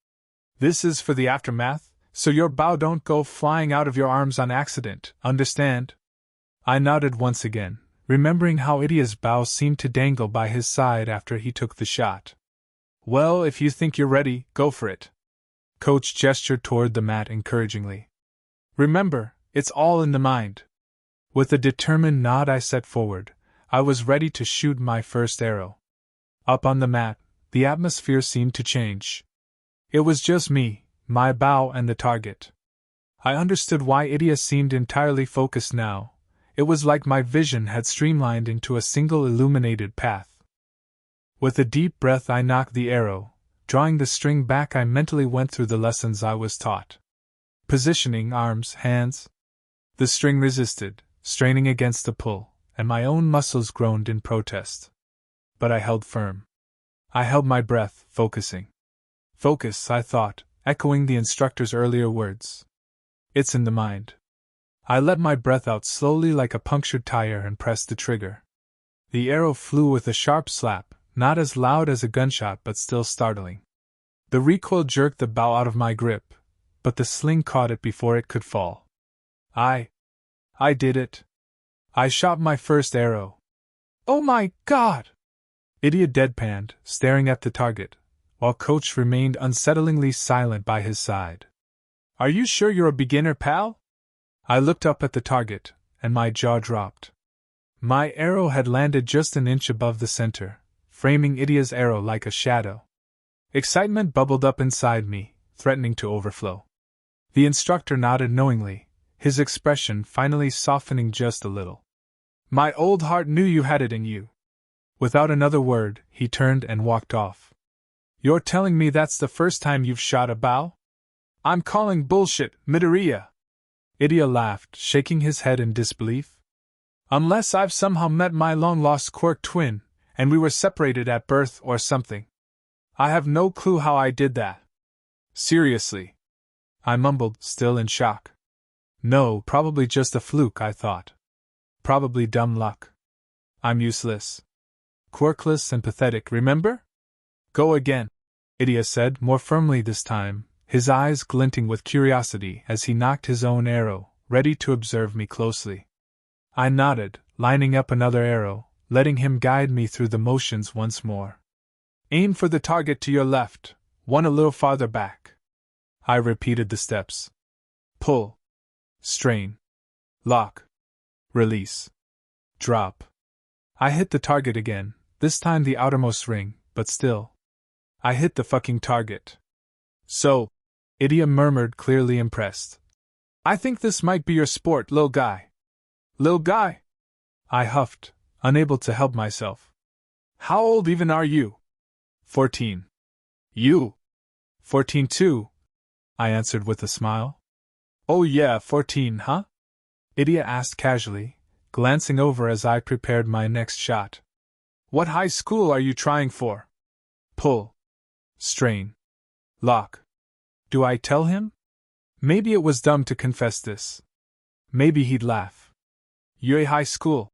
This is for the aftermath, so your bow don't go flying out of your arms on accident, understand? I nodded once again, remembering how ᴜᴚ's bow seemed to dangle by his side after he took the shot. Well, if you think you're ready, go for it. Coach gestured toward the mat encouragingly. Remember, it's all in the mind. With a determined nod I set forward. I was ready to shoot my first arrow. Up on the mat, the atmosphere seemed to change. It was just me, my bow and the target. I understood why ᴜᴚ seemed entirely focused now. It was like my vision had streamlined into a single illuminated path. With a deep breath I knocked the arrow. Drawing the string back, I mentally went through the lessons I was taught. Positioning, arms, hands. The string resisted, straining against the pull, and my own muscles groaned in protest. But I held firm. I held my breath, focusing. Focus, I thought, echoing the instructor's earlier words. It's in the mind. I let my breath out slowly like a punctured tire and pressed the trigger. The arrow flew with a sharp slap, not as loud as a gunshot but still startling. The recoil jerked the bow out of my grip, but the sling caught it before it could fall. I did it. I shot my first arrow. Oh my God! ᴜᴚ deadpanned, staring at the target, while Coach remained unsettlingly silent by his side. Are you sure you're a beginner, pal? I looked up at the target, and my jaw dropped. My arrow had landed just an inch above the center, framing Idia's arrow like a shadow. Excitement bubbled up inside me, threatening to overflow. The instructor nodded knowingly, his expression finally softening just a little. My old heart knew you had it in you. Without another word, he turned and walked off. You're telling me that's the first time you've shot a bow? I'm calling bullshit, Midoriya. Idia laughed, shaking his head in disbelief. Unless I've somehow met my long-lost quirk twin, and we were separated at birth or something. I have no clue how I did that. Seriously. I mumbled, still in shock. No, probably just a fluke, I thought. Probably dumb luck. I'm useless. Quirkless and pathetic, remember? Go again, Idia said, more firmly this time, his eyes glinting with curiosity as he knocked his own arrow, ready to observe me closely. I nodded, lining up another arrow, letting him guide me through the motions once more. Aim for the target to your left, one a little farther back. I repeated the steps. Pull. Strain. Lock. Release. Drop. I hit the target again, this time the outermost ring, but still. I hit the fucking target. So, Idia murmured, clearly impressed. I think this might be your sport, lil guy. Lil guy? I huffed, unable to help myself. How old even are you? 14. You? 14 too, I answered with a smile. Oh yeah, 14, huh? Idia asked casually, glancing over as I prepared my next shot. What high school are you trying for? Pull. Strain. Lock. Do I tell him? Maybe it was dumb to confess this. Maybe he'd laugh. Yue High School,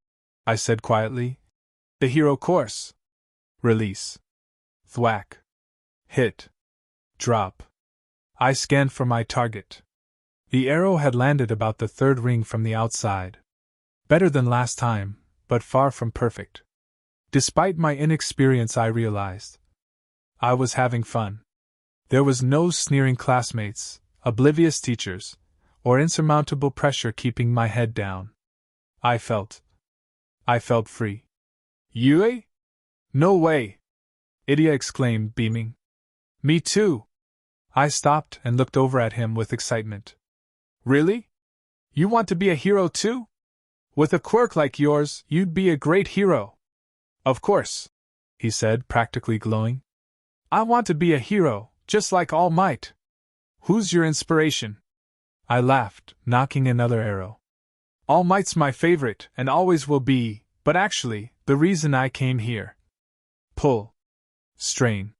I said quietly. The hero course. Release. Thwack. Hit. Drop. I scanned for my target. The arrow had landed about the third ring from the outside. Better than last time, but far from perfect. Despite my inexperience, I realized I was having fun. There was no sneering classmates, oblivious teachers, or insurmountable pressure keeping my head down. I felt free. Yue? No way! Idia exclaimed, beaming. Me too! I stopped and looked over at him with excitement. Really? You want to be a hero too? With a quirk like yours, you'd be a great hero. Of course, he said, practically glowing. I want to be a hero, just like All Might. Who's your inspiration? I laughed, knocking another arrow. All Might's my favorite, and always will be, but actually, the reason I came here. Pull. Strain.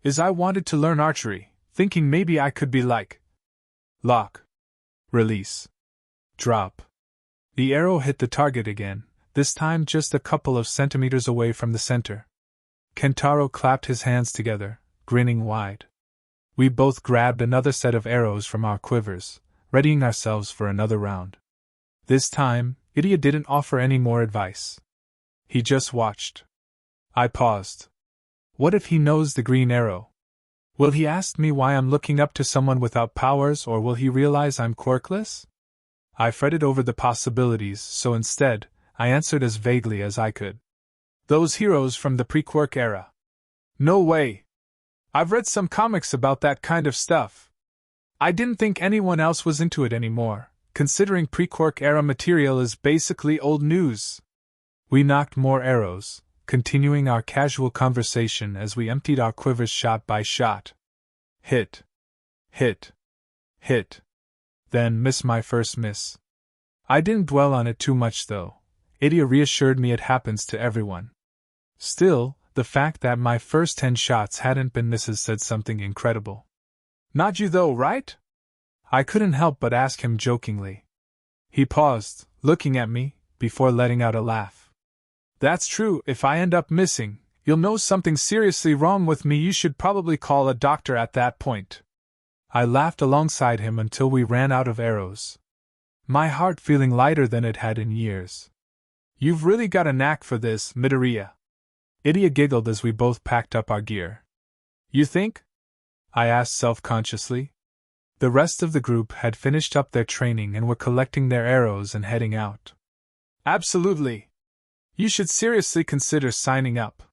Is I wanted to learn archery, thinking maybe I could be like. Lock. Release. Drop. The arrow hit the target again, this time just a couple of centimeters away from the center. Kentaro clapped his hands together, grinning wide. We both grabbed another set of arrows from our quivers, readying ourselves for another round. This time, Idia didn't offer any more advice. He just watched. I paused. What if he knows the green arrow? Will he ask me why I'm looking up to someone without powers, or will he realize I'm quirkless? I fretted over the possibilities, so instead, I answered as vaguely as I could. Those heroes from the pre-quirk era. No way! I've read some comics about that kind of stuff. I didn't think anyone else was into it anymore, considering pre-quirk era material is basically old news. We knocked more arrows, continuing our casual conversation as we emptied our quivers shot by shot. Hit. Hit. Hit. Then miss my first miss. I didn't dwell on it too much though. Idia reassured me it happens to everyone. Still, the fact that my first 10 shots hadn't been misses said something incredible. Not you though, right? I couldn't help but ask him jokingly. He paused, looking at me, before letting out a laugh. That's true, if I end up missing, you'll know something's seriously wrong with me. You should probably call a doctor at that point. I laughed alongside him until we ran out of arrows. My heart feeling lighter than it had in years. You've really got a knack for this, Midoriya. Idia giggled as we both packed up our gear. You think? I asked self-consciously. The rest of the group had finished up their training and were collecting their arrows and heading out. Absolutely. You should seriously consider signing up.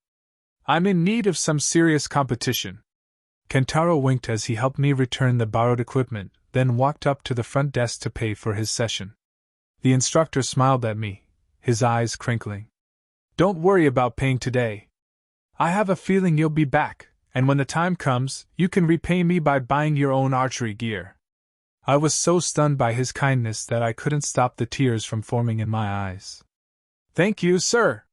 I'm in need of some serious competition. Kentaro winked as he helped me return the borrowed equipment, then walked up to the front desk to pay for his session. The instructor smiled at me, his eyes crinkling. Don't worry about paying today. I have a feeling you'll be back, and when the time comes, you can repay me by buying your own archery gear. I was so stunned by his kindness that I couldn't stop the tears from forming in my eyes. Thank you, sir!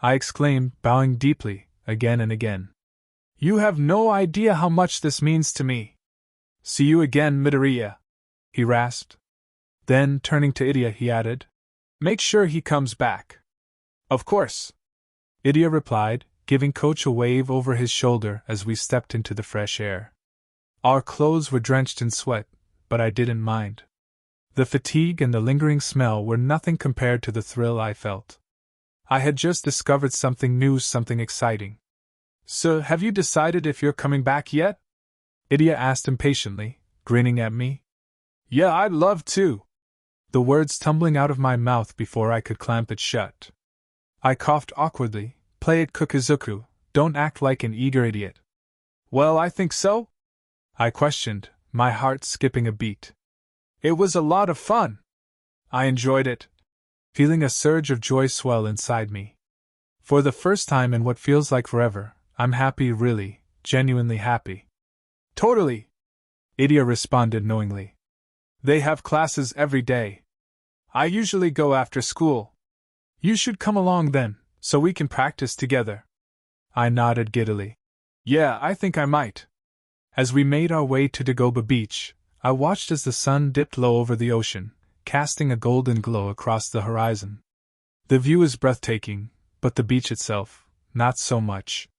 I exclaimed, bowing deeply, again and again. You have no idea how much this means to me. See you again, Midoriya, he rasped. Then, turning to ᴜᴱ, he added, Make sure he comes back. Of course. ᴜᴱ replied, giving Coach a wave over his shoulder as we stepped into the fresh air. Our clothes were drenched in sweat, but I didn't mind. The fatigue and the lingering smell were nothing compared to the thrill I felt. I had just discovered something new, something exciting. So, have you decided if you're coming back yet? ᴜᴱ asked impatiently, grinning at me. Yeah, I'd love to. The words tumbling out of my mouth before I could clamp it shut. I coughed awkwardly. Play it Kukizuku, don't act like an eager idiot. Well, I think so? I questioned, my heart skipping a beat. It was a lot of fun. I enjoyed it. Feeling a surge of joy swell inside me. For the first time in what feels like forever, I'm happy, really, genuinely happy. Totally, ᴜᴱ responded knowingly. They have classes every day. I usually go after school. You should come along then, so we can practice together. I nodded giddily. Yeah, I think I might. As we made our way to Dagoba Beach, I watched as the sun dipped low over the ocean, casting a golden glow across the horizon. The view is breathtaking, but the beach itself, not so much.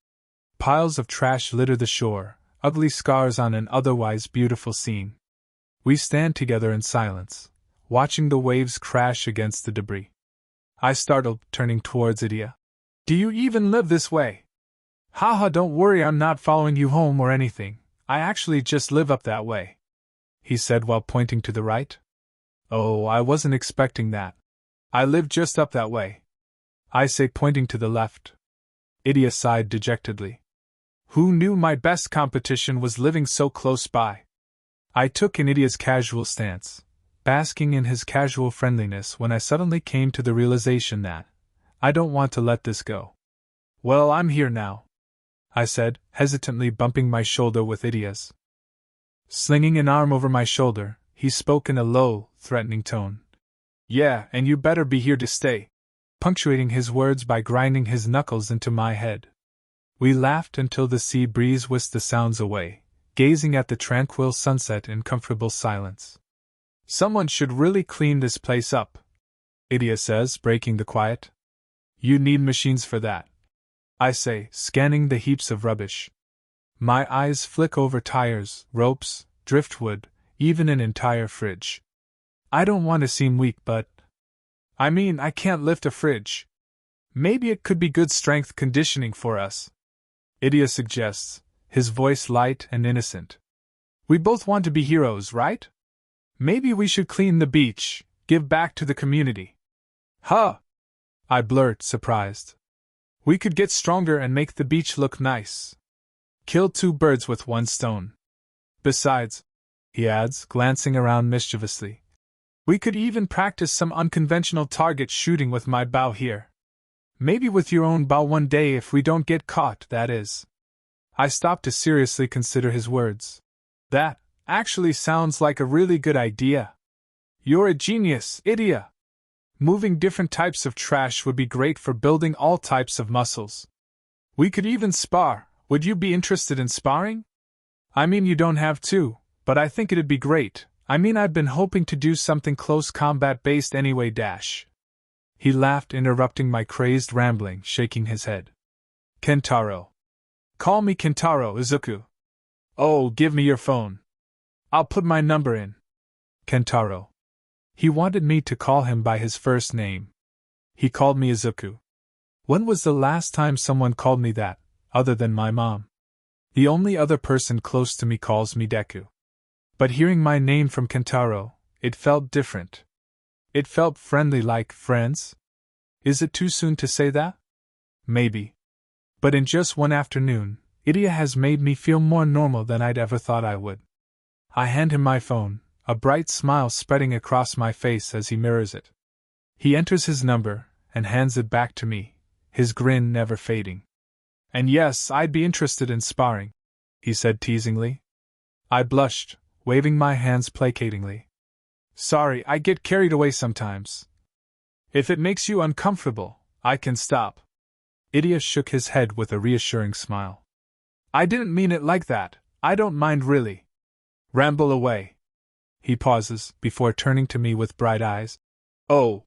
Piles of trash litter the shore, ugly scars on an otherwise beautiful scene. We stand together in silence, watching the waves crash against the debris. I startled, turning towards ᴜᴱ. Do you even live this way? Haha, don't worry, I'm not following you home or anything. I actually just live up that way, he said while pointing to the right. Oh, I wasn't expecting that. I live just up that way, I say, pointing to the left. ᴜᴱ sighed dejectedly. Who knew my best competition was living so close by? I took in ᴜᴱ's casual stance, basking in his casual friendliness when I suddenly came to the realization that I don't want to let this go. Well, I'm here now, I said, hesitantly bumping my shoulder with ᴜᴱ's. Slinging an arm over my shoulder, he spoke in a low, threatening tone. Yeah, and you better be here to stay, punctuating his words by grinding his knuckles into my head. We laughed until the sea breeze whisked the sounds away, gazing at the tranquil sunset in comfortable silence. Someone should really clean this place up, ᴜᴱ says, breaking the quiet. You need machines for that, I say, scanning the heaps of rubbish. My eyes flick over tires, ropes, driftwood, even an entire fridge. I don't want to seem weak, but I mean, I can't lift a fridge. Maybe it could be good strength conditioning for us, ᴜᴱ suggests, his voice light and innocent. We both want to be heroes, right? Maybe we should clean the beach, give back to the community. Huh! I blurt, surprised. We could get stronger and make the beach look nice. Kill two birds with one stone. Besides, he adds, glancing around mischievously, we could even practice some unconventional target shooting with my bow here. Maybe with your own bow one day if we don't get caught, that is. I stopped to seriously consider his words. That actually sounds like a really good idea. You're a genius, ᴜᴱ. Moving different types of trash would be great for building all types of muscles. We could even spar. Would you be interested in sparring? I mean, you don't have to, but I think it'd be great. I mean, I've been hoping to do something close combat based anyway. He laughed, interrupting my crazed rambling, shaking his head. Kentaro. Call me Kentaro, Izuku. Oh, give me your phone. I'll put my number in. Kentaro. He wanted me to call him by his first name. He called me Izuku. When was the last time someone called me that, other than my mom? The only other person close to me calls me Deku. But hearing my name from Kentaro, it felt different. It felt friendly, like friends. Is it too soon to say that? Maybe. But in just one afternoon, Idia has made me feel more normal than I'd ever thought I would. I hand him my phone, a bright smile spreading across my face as he mirrors it. He enters his number and hands it back to me, his grin never fading. And yes, I'd be interested in sparring, he said teasingly. I blushed, waving my hands placatingly. Sorry, I get carried away sometimes. If it makes you uncomfortable, I can stop. Idia shook his head with a reassuring smile. I didn't mean it like that, I don't mind really. Ramble away. He pauses, before turning to me with bright eyes. Oh.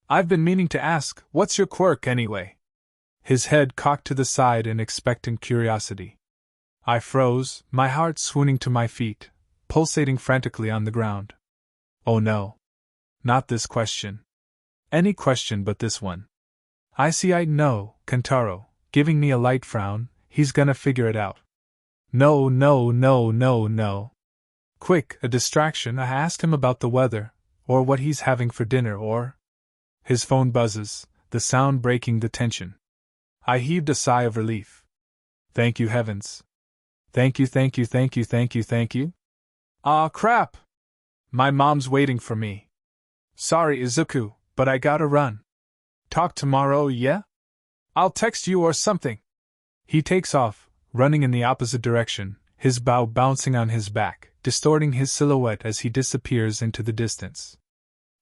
I've been meaning to ask, what's your quirk anyway? His head cocked to the side in expectant curiosity. I froze, my heart swooning to my feet, pulsating frantically on the ground. Oh no. Not this question. Any question but this one. I see I know, Kentaro, giving me a light frown, he's gonna figure it out. No. Quick, a distraction, I asked him about the weather, or what he's having for dinner, or... His phone buzzes, the sound breaking the tension. I heaved a sigh of relief. Thank you heavens. Thank you. Aw, crap! My mom's waiting for me. Sorry, Izuku, but I gotta run. Talk tomorrow, yeah? I'll text you or something. He takes off, running in the opposite direction, his bow bouncing on his back, distorting his silhouette as he disappears into the distance.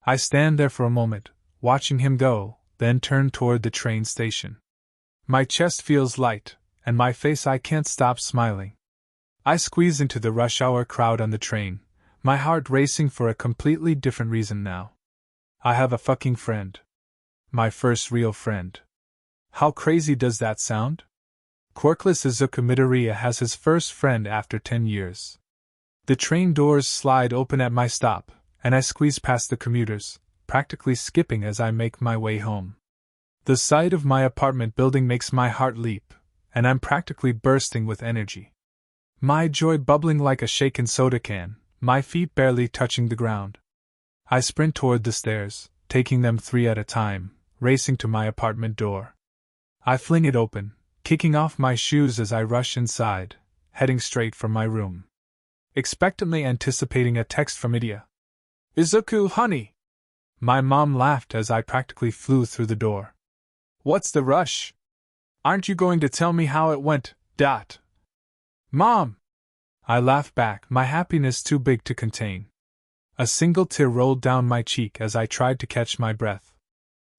I stand there for a moment, watching him go, then turn toward the train station. My chest feels light, and my face I can't stop smiling. I squeeze into the rush hour crowd on the train, my heart racing for a completely different reason now. I have a fucking friend. My first real friend. How crazy does that sound? Quirkless Izuku Midoriya has his first friend after 10 years. The train doors slide open at my stop, and I squeeze past the commuters, practically skipping as I make my way home. The sight of my apartment building makes my heart leap, and I'm practically bursting with energy. My joy bubbling like a shaken soda can, my feet barely touching the ground. I sprint toward the stairs, taking them 3 at a time, racing to my apartment door. I fling it open, kicking off my shoes as I rush inside, heading straight for my room. Expectantly anticipating a text from Idia. Izuku, honey! My mom laughed as I practically flew through the door. What's the rush? Aren't you going to tell me how it went, Dot? Mom! I laughed back, my happiness too big to contain. A single tear rolled down my cheek as I tried to catch my breath.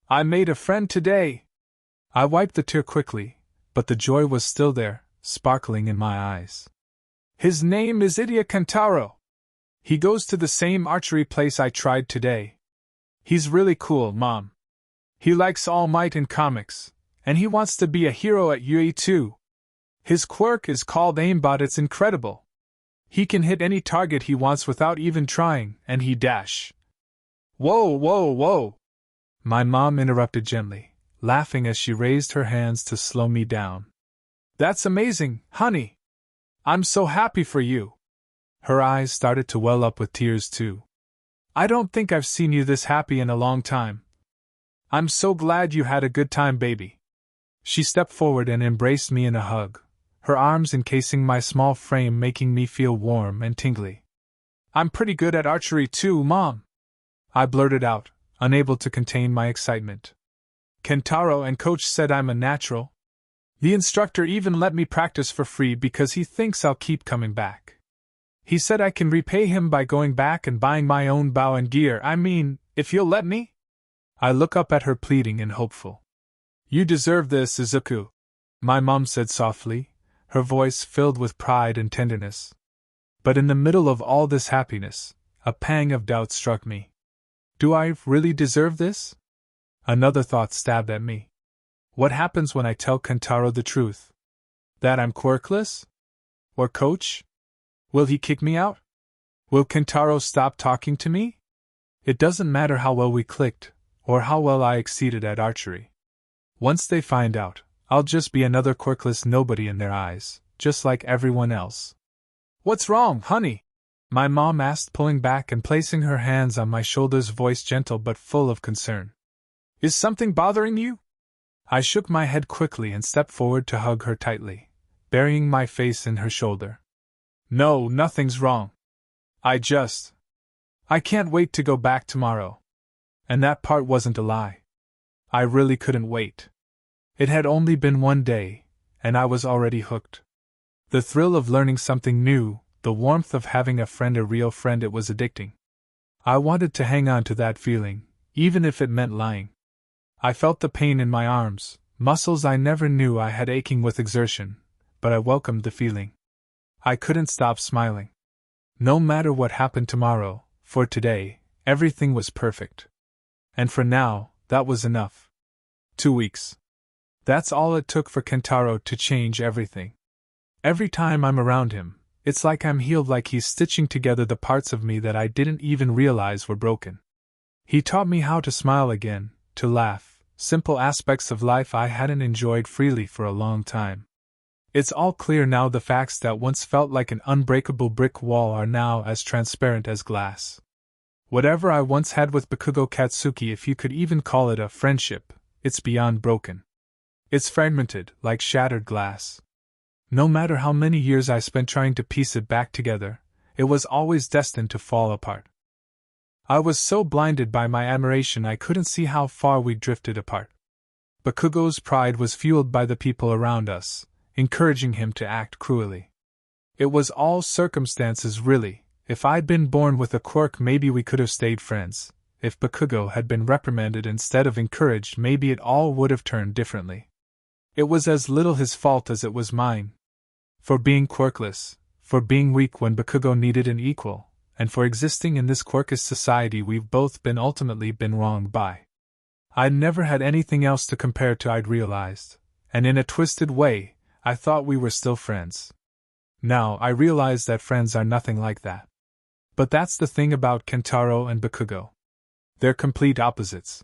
I made a friend today! I wiped the tear quickly, but the joy was still there, sparkling in my eyes. His name is Idia Kentaro. He goes to the same archery place I tried today. He's really cool, Mom. He likes All Might in comics, and he wants to be a hero at UE too. His quirk is called aimbot, it's incredible. He can hit any target he wants without even trying, and he dash. Whoa! My mom interrupted gently, laughing as she raised her hands to slow me down. That's amazing, honey. I'm so happy for you. Her eyes started to well up with tears too. I don't think I've seen you this happy in a long time. I'm so glad you had a good time, baby. She stepped forward and embraced me in a hug, her arms encasing my small frame, making me feel warm and tingly. I'm pretty good at archery too, Mom. I blurted out, unable to contain my excitement. Kentaro and Coach said I'm a natural. The instructor even let me practice for free because he thinks I'll keep coming back. He said I can repay him by going back and buying my own bow and gear, I mean, if you'll let me? I look up at her pleading and hopeful. You deserve this, Izuku, my mom said softly, her voice filled with pride and tenderness. But in the middle of all this happiness, a pang of doubt struck me. Do I really deserve this? Another thought stabbed at me. What happens when I tell Kentaro the truth? That I'm quirkless? Or Coach? Will he kick me out? Will Kentaro stop talking to me? It doesn't matter how well we clicked, or how well I exceeded at archery. Once they find out, I'll just be another quirkless nobody in their eyes, just like everyone else. "What's wrong, honey?" my mom asked, pulling back and placing her hands on my shoulders, voice gentle but full of concern. "Is something bothering you?" I shook my head quickly and stepped forward to hug her tightly, burying my face in her shoulder. "No, nothing's wrong. I can't wait to go back tomorrow." And that part wasn't a lie. I really couldn't wait. It had only been one day, and I was already hooked. The thrill of learning something new, the warmth of having a friend, a real friend, it was addicting. I wanted to hang on to that feeling, even if it meant lying. I felt the pain in my arms, muscles I never knew I had aching with exertion, but I welcomed the feeling. I couldn't stop smiling. No matter what happened tomorrow, for today, everything was perfect. And for now, that was enough. 2 weeks. That's all it took for Kentaro to change everything. Every time I'm around him, it's like I'm healed, like he's stitching together the parts of me that I didn't even realize were broken. He taught me how to smile again, to laugh, simple aspects of life I hadn't enjoyed freely for a long time. It's all clear now. The facts that once felt like an unbreakable brick wall are now as transparent as glass. Whatever I once had with Bakugo Katsuki, if you could even call it a friendship, it's beyond broken. It's fragmented, like shattered glass. No matter how many years I spent trying to piece it back together, it was always destined to fall apart. I was so blinded by my admiration I couldn't see how far we drifted apart. Bakugo's pride was fueled by the people around us, encouraging him to act cruelly. It was all circumstances, really. If I'd been born with a quirk, maybe we could have stayed friends. If Bakugo had been reprimanded instead of encouraged, maybe it all would have turned differently. It was as little his fault as it was mine. For being quirkless, for being weak when Bakugo needed an equal, and for existing in this quirkless society we've both ultimately been wronged by. I'd never had anything else to compare to, I'd realized, and in a twisted way, I thought we were still friends. Now I realize that friends are nothing like that. But that's the thing about Kentaro and Bakugo. They're complete opposites.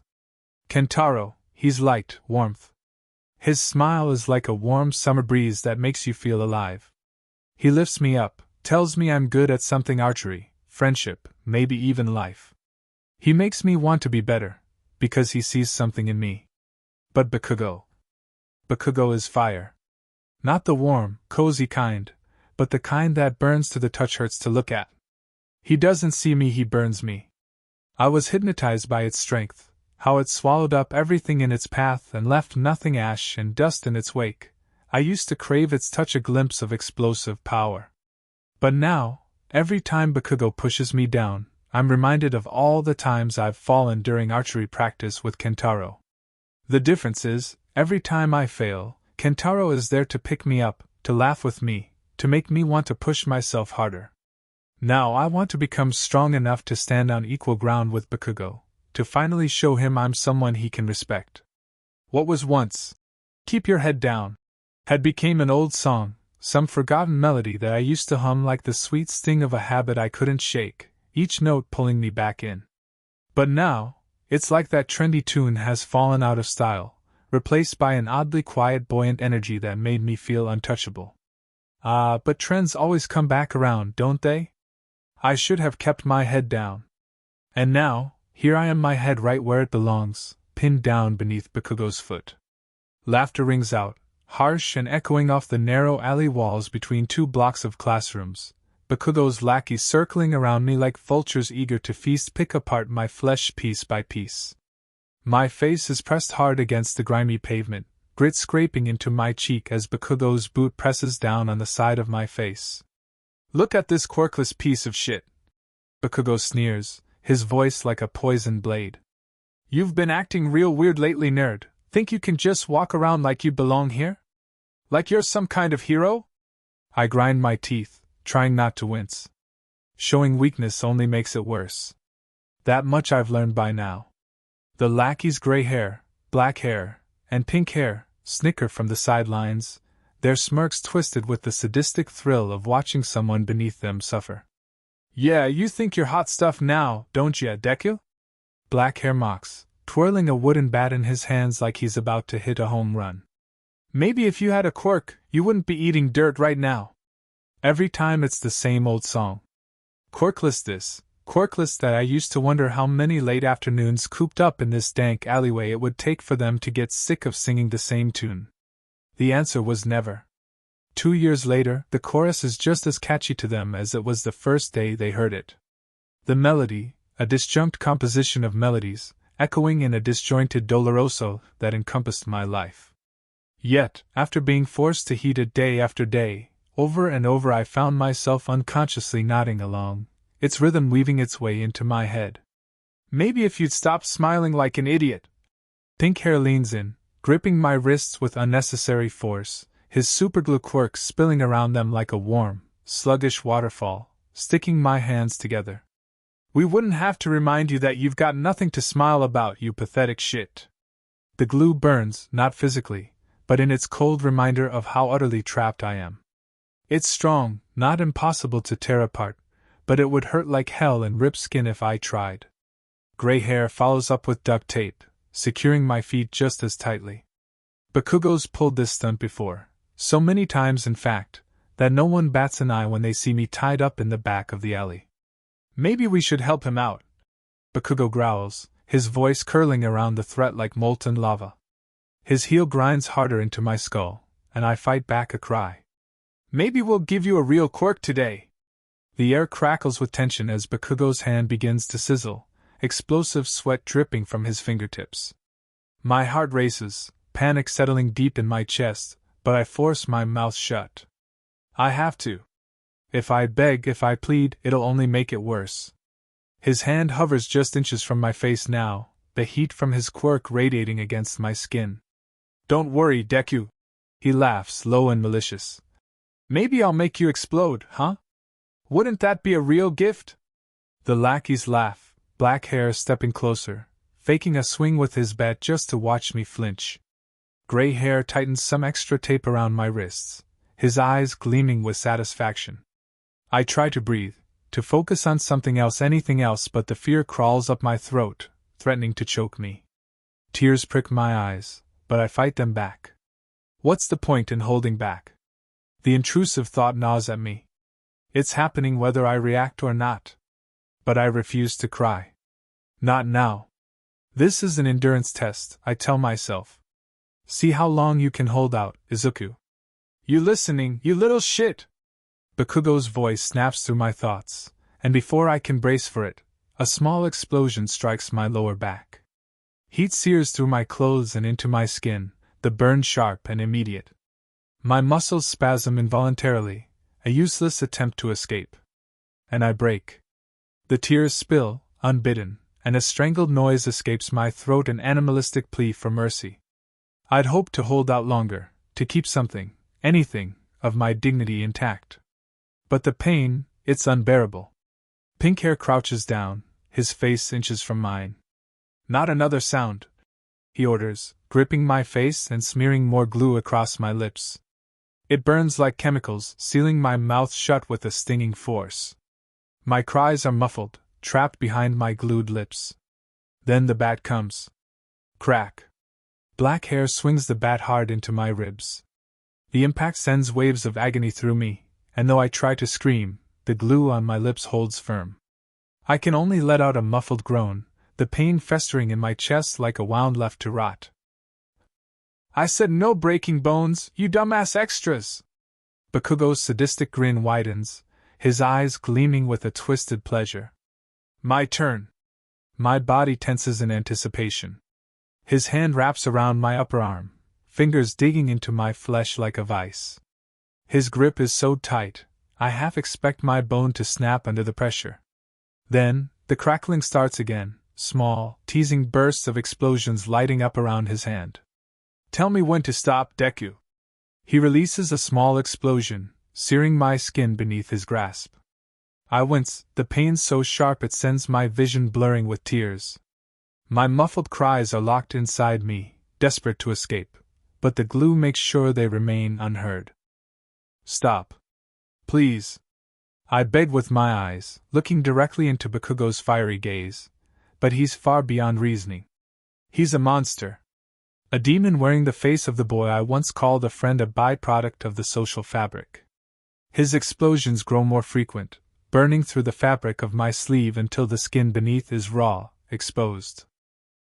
Kentaro, he's light, warmth. His smile is like a warm summer breeze that makes you feel alive. He lifts me up, tells me I'm good at something, archery, friendship, maybe even life. He makes me want to be better, because he sees something in me. But Bakugo is fire. Not the warm, cozy kind, but the kind that burns to the touch, hurts to look at. He doesn't see me, he burns me. I was hypnotized by its strength, how it swallowed up everything in its path and left nothing, ash and dust in its wake. I used to crave its touch, a glimpse of explosive power. But now, every time Bakugo pushes me down, I'm reminded of all the times I've fallen during archery practice with Kentaro. The difference is, every time I fail, Kentaro is there to pick me up, to laugh with me, to make me want to push myself harder. Now I want to become strong enough to stand on equal ground with Bakugo, to finally show him I'm someone he can respect. What was once, "Keep your head down," had become an old song, some forgotten melody that I used to hum like the sweet sting of a habit I couldn't shake, each note pulling me back in. But now, it's like that trendy tune has fallen out of style, replaced by an oddly quiet, buoyant energy that made me feel untouchable. But trends always come back around, don't they? I should have kept my head down. And now, here I am, my head right where it belongs, pinned down beneath Bakugo's foot. Laughter rings out, harsh and echoing off the narrow alley walls between 2 blocks of classrooms. Bakugo's lackeys circling around me like vultures eager to feast, pick apart my flesh piece by piece. My face is pressed hard against the grimy pavement, grit scraping into my cheek as Bakugo's boot presses down on the side of my face. "Look at this quirkless piece of shit," Bakugo sneers, his voice like a poisoned blade. "You've been acting real weird lately, nerd. Think you can just walk around like you belong here? Like you're some kind of hero?" I grind my teeth, trying not to wince. Showing weakness only makes it worse. That much I've learned by now. The lackeys' gray hair, black hair, and pink hair snicker from the sidelines, their smirks twisted with the sadistic thrill of watching someone beneath them suffer. "Yeah, you think you're hot stuff now, don't ya, Deku?" Black hair mocks, twirling a wooden bat in his hands like he's about to hit a home run. Maybe if you had a quirk, you wouldn't be eating dirt right now. Every time it's the same old song. Quirkless this, quirkless that. I used to wonder how many late afternoons cooped up in this dank alleyway it would take for them to get sick of singing the same tune. The answer was never. 2 years later, the chorus is just as catchy to them as it was the first day they heard it. The melody, a disjunct composition of melodies, echoing in a disjointed doloroso that encompassed my life. Yet, after being forced to heed it day after day, over and over, I found myself unconsciously nodding along, its rhythm weaving its way into my head. Maybe if you'd stop smiling like an idiot. ᴡᴇ'ʟ leans in, gripping my wrists with unnecessary force, his superglue quirks spilling around them like a warm, sluggish waterfall, sticking my hands together. We wouldn't have to remind you that you've got nothing to smile about, you pathetic shit. The glue burns, not physically, but in its cold reminder of how utterly trapped I am. It's strong, not impossible to tear apart, but it would hurt like hell and rip skin if I tried. Gray hair follows up with duct tape, securing my feet just as tightly. Bakugo's pulled this stunt before, so many times in fact, that no one bats an eye when they see me tied up in the back of the alley. Maybe we should help him out. Bakugo growls, his voice curling around the threat like molten lava. His heel grinds harder into my skull, and I fight back a cry. Maybe we'll give you a real quirk today. The air crackles with tension as Bakugo's hand begins to sizzle, explosive sweat dripping from his fingertips. My heart races, panic settling deep in my chest, but I force my mouth shut. I have to. If I beg, if I plead, it'll only make it worse. His hand hovers just inches from my face now, the heat from his quirk radiating against my skin. Don't worry, Deku. He laughs, low and malicious. Maybe I'll make you explode, huh? Wouldn't that be a real gift? The lackeys laugh, black hair stepping closer, faking a swing with his bat just to watch me flinch. Gray hair tightens some extra tape around my wrists, his eyes gleaming with satisfaction. I try to breathe, to focus on something else, anything else, but the fear crawls up my throat, threatening to choke me. Tears prick my eyes, but I fight them back. What's the point in holding back? The intrusive thought gnaws at me. It's happening whether I react or not. But I refuse to cry. Not now. This is an endurance test, I tell myself. See how long you can hold out, Izuku. You listening, you little shit? Bakugo's voice snaps through my thoughts, and before I can brace for it, a small explosion strikes my lower back. Heat sears through my clothes and into my skin, the burn sharp and immediate. My muscles spasm involuntarily, a useless attempt to escape. And I break. The tears spill, unbidden, and a strangled noise escapes my throat, an animalistic plea for mercy. I'd hoped to hold out longer, to keep something, anything, of my dignity intact. But the pain, it's unbearable. ᴡᴇ'ʟ crouches down, his face inches from mine. Not another sound, he orders, gripping my face and smearing more glue across my lips. It burns like chemicals, sealing my mouth shut with a stinging force. My cries are muffled, trapped behind my glued lips. Then the bat comes. Crack. Black hair swings the bat hard into my ribs. The impact sends waves of agony through me, and though I try to scream, the glue on my lips holds firm. I can only let out a muffled groan, the pain festering in my chest like a wound left to rot. I said no breaking bones, you dumbass extras! Bakugo's sadistic grin widens, his eyes gleaming with a twisted pleasure. My turn. My body tenses in anticipation. His hand wraps around my upper arm, fingers digging into my flesh like a vice. His grip is so tight, I half expect my bone to snap under the pressure. Then, the crackling starts again, small, teasing bursts of explosions lighting up around his hand. Tell me when to stop, Deku. He releases a small explosion, searing my skin beneath his grasp. I wince, the pain so sharp it sends my vision blurring with tears. My muffled cries are locked inside me, desperate to escape, but the glue makes sure they remain unheard. Stop. Please. I beg with my eyes, looking directly into Bakugo's fiery gaze, but he's far beyond reasoning. He's a monster. A demon wearing the face of the boy I once called a friend, a byproduct of the social fabric. His explosions grow more frequent, burning through the fabric of my sleeve until the skin beneath is raw, exposed.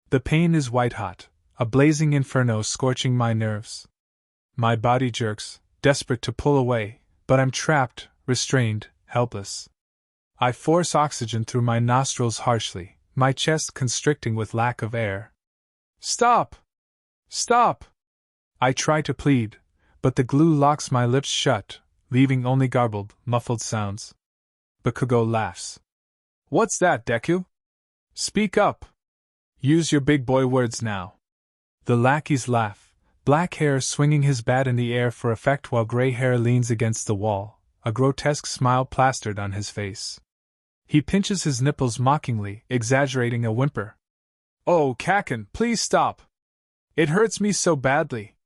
The pain is white-hot, a blazing inferno scorching my nerves. My body jerks, desperate to pull away, but I'm trapped, restrained, helpless. I force oxygen through my nostrils harshly, my chest constricting with lack of air. Stop! Stop! I try to plead, but the glue locks my lips shut, leaving only garbled, muffled sounds. ᴡᴇʟᴜ laughs. What's that, Deku? Speak up! Use your big boy words now. The lackeys laugh, black hair swinging his bat in the air for effect while gray hair leans against the wall, a grotesque smile plastered on his face. He pinches his nipples mockingly, exaggerating a whimper. Oh, Kaken, please stop! It hurts me so badly.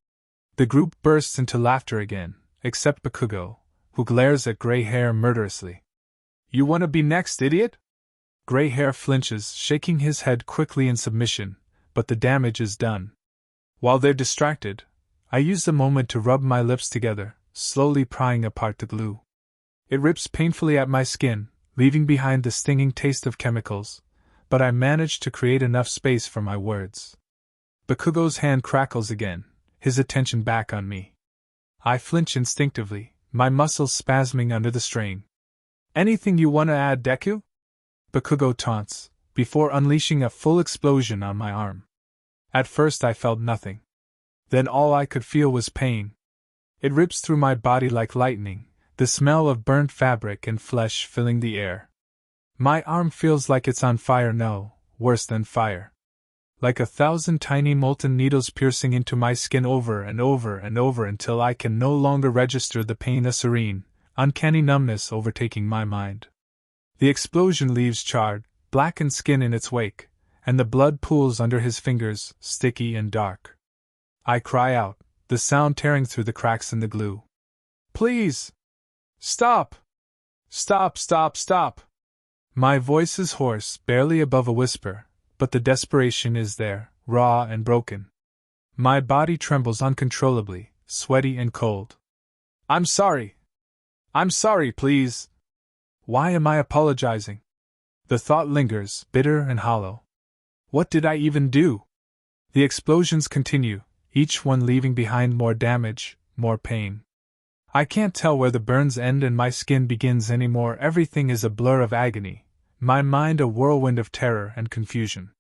The group bursts into laughter again, except ᴡᴇʟᴜ, who glares at gray hair murderously. You want to be next, idiot? Gray hair flinches, shaking his head quickly in submission, but the damage is done. While they're distracted, I use the moment to rub my lips together, slowly prying apart the glue. It rips painfully at my skin, leaving behind the stinging taste of chemicals, but I manage to create enough space for my words. ᴡᴇʟᴜ's hand crackles again, his attention back on me. I flinch instinctively, my muscles spasming under the strain. Anything you want to add, Deku? ᴡᴇʟᴜ taunts, before unleashing a full explosion on my arm. At first I felt nothing. Then all I could feel was pain. It rips through my body like lightning, the smell of burnt fabric and flesh filling the air. My arm feels like it's on fire, no, worse than fire. Like 1,000 tiny molten needles piercing into my skin over and over and over until I can no longer register the pain, a serene, uncanny numbness overtaking my mind. The explosion leaves charred, blackened skin in its wake, and the blood pools under his fingers, sticky and dark. I cry out, the sound tearing through the cracks in the glue. Please! Stop! Stop, stop, stop! My voice is hoarse, barely above a whisper, but the desperation is there, raw and broken. My body trembles uncontrollably, sweaty and cold. I'm sorry! I'm sorry, please! Why am I apologizing? The thought lingers, bitter and hollow. What did I even do? The explosions continue, each one leaving behind more damage, more pain. I can't tell where the burns end and my skin begins anymore. Everything is a blur of agony, my mind a whirlwind of terror and confusion.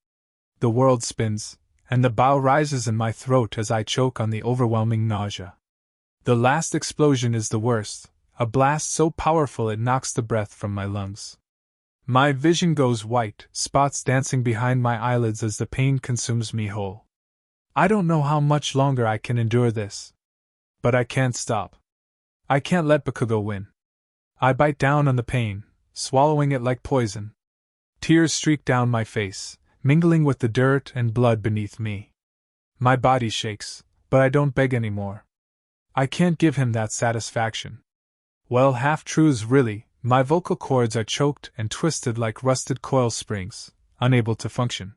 The world spins, and the bow rises in my throat as I choke on the overwhelming nausea. The last explosion is the worst, a blast so powerful it knocks the breath from my lungs. My vision goes white, spots dancing behind my eyelids as the pain consumes me whole. I don't know how much longer I can endure this. But I can't stop. I can't let ᴡᴇʟᴜ win. I bite down on the pain, swallowing it like poison. Tears streak down my face, mingling with the dirt and blood beneath me. My body shakes, but I don't beg anymore. I can't give him that satisfaction. Well, half-truths really, my vocal cords are choked and twisted like rusted coil springs, unable to function.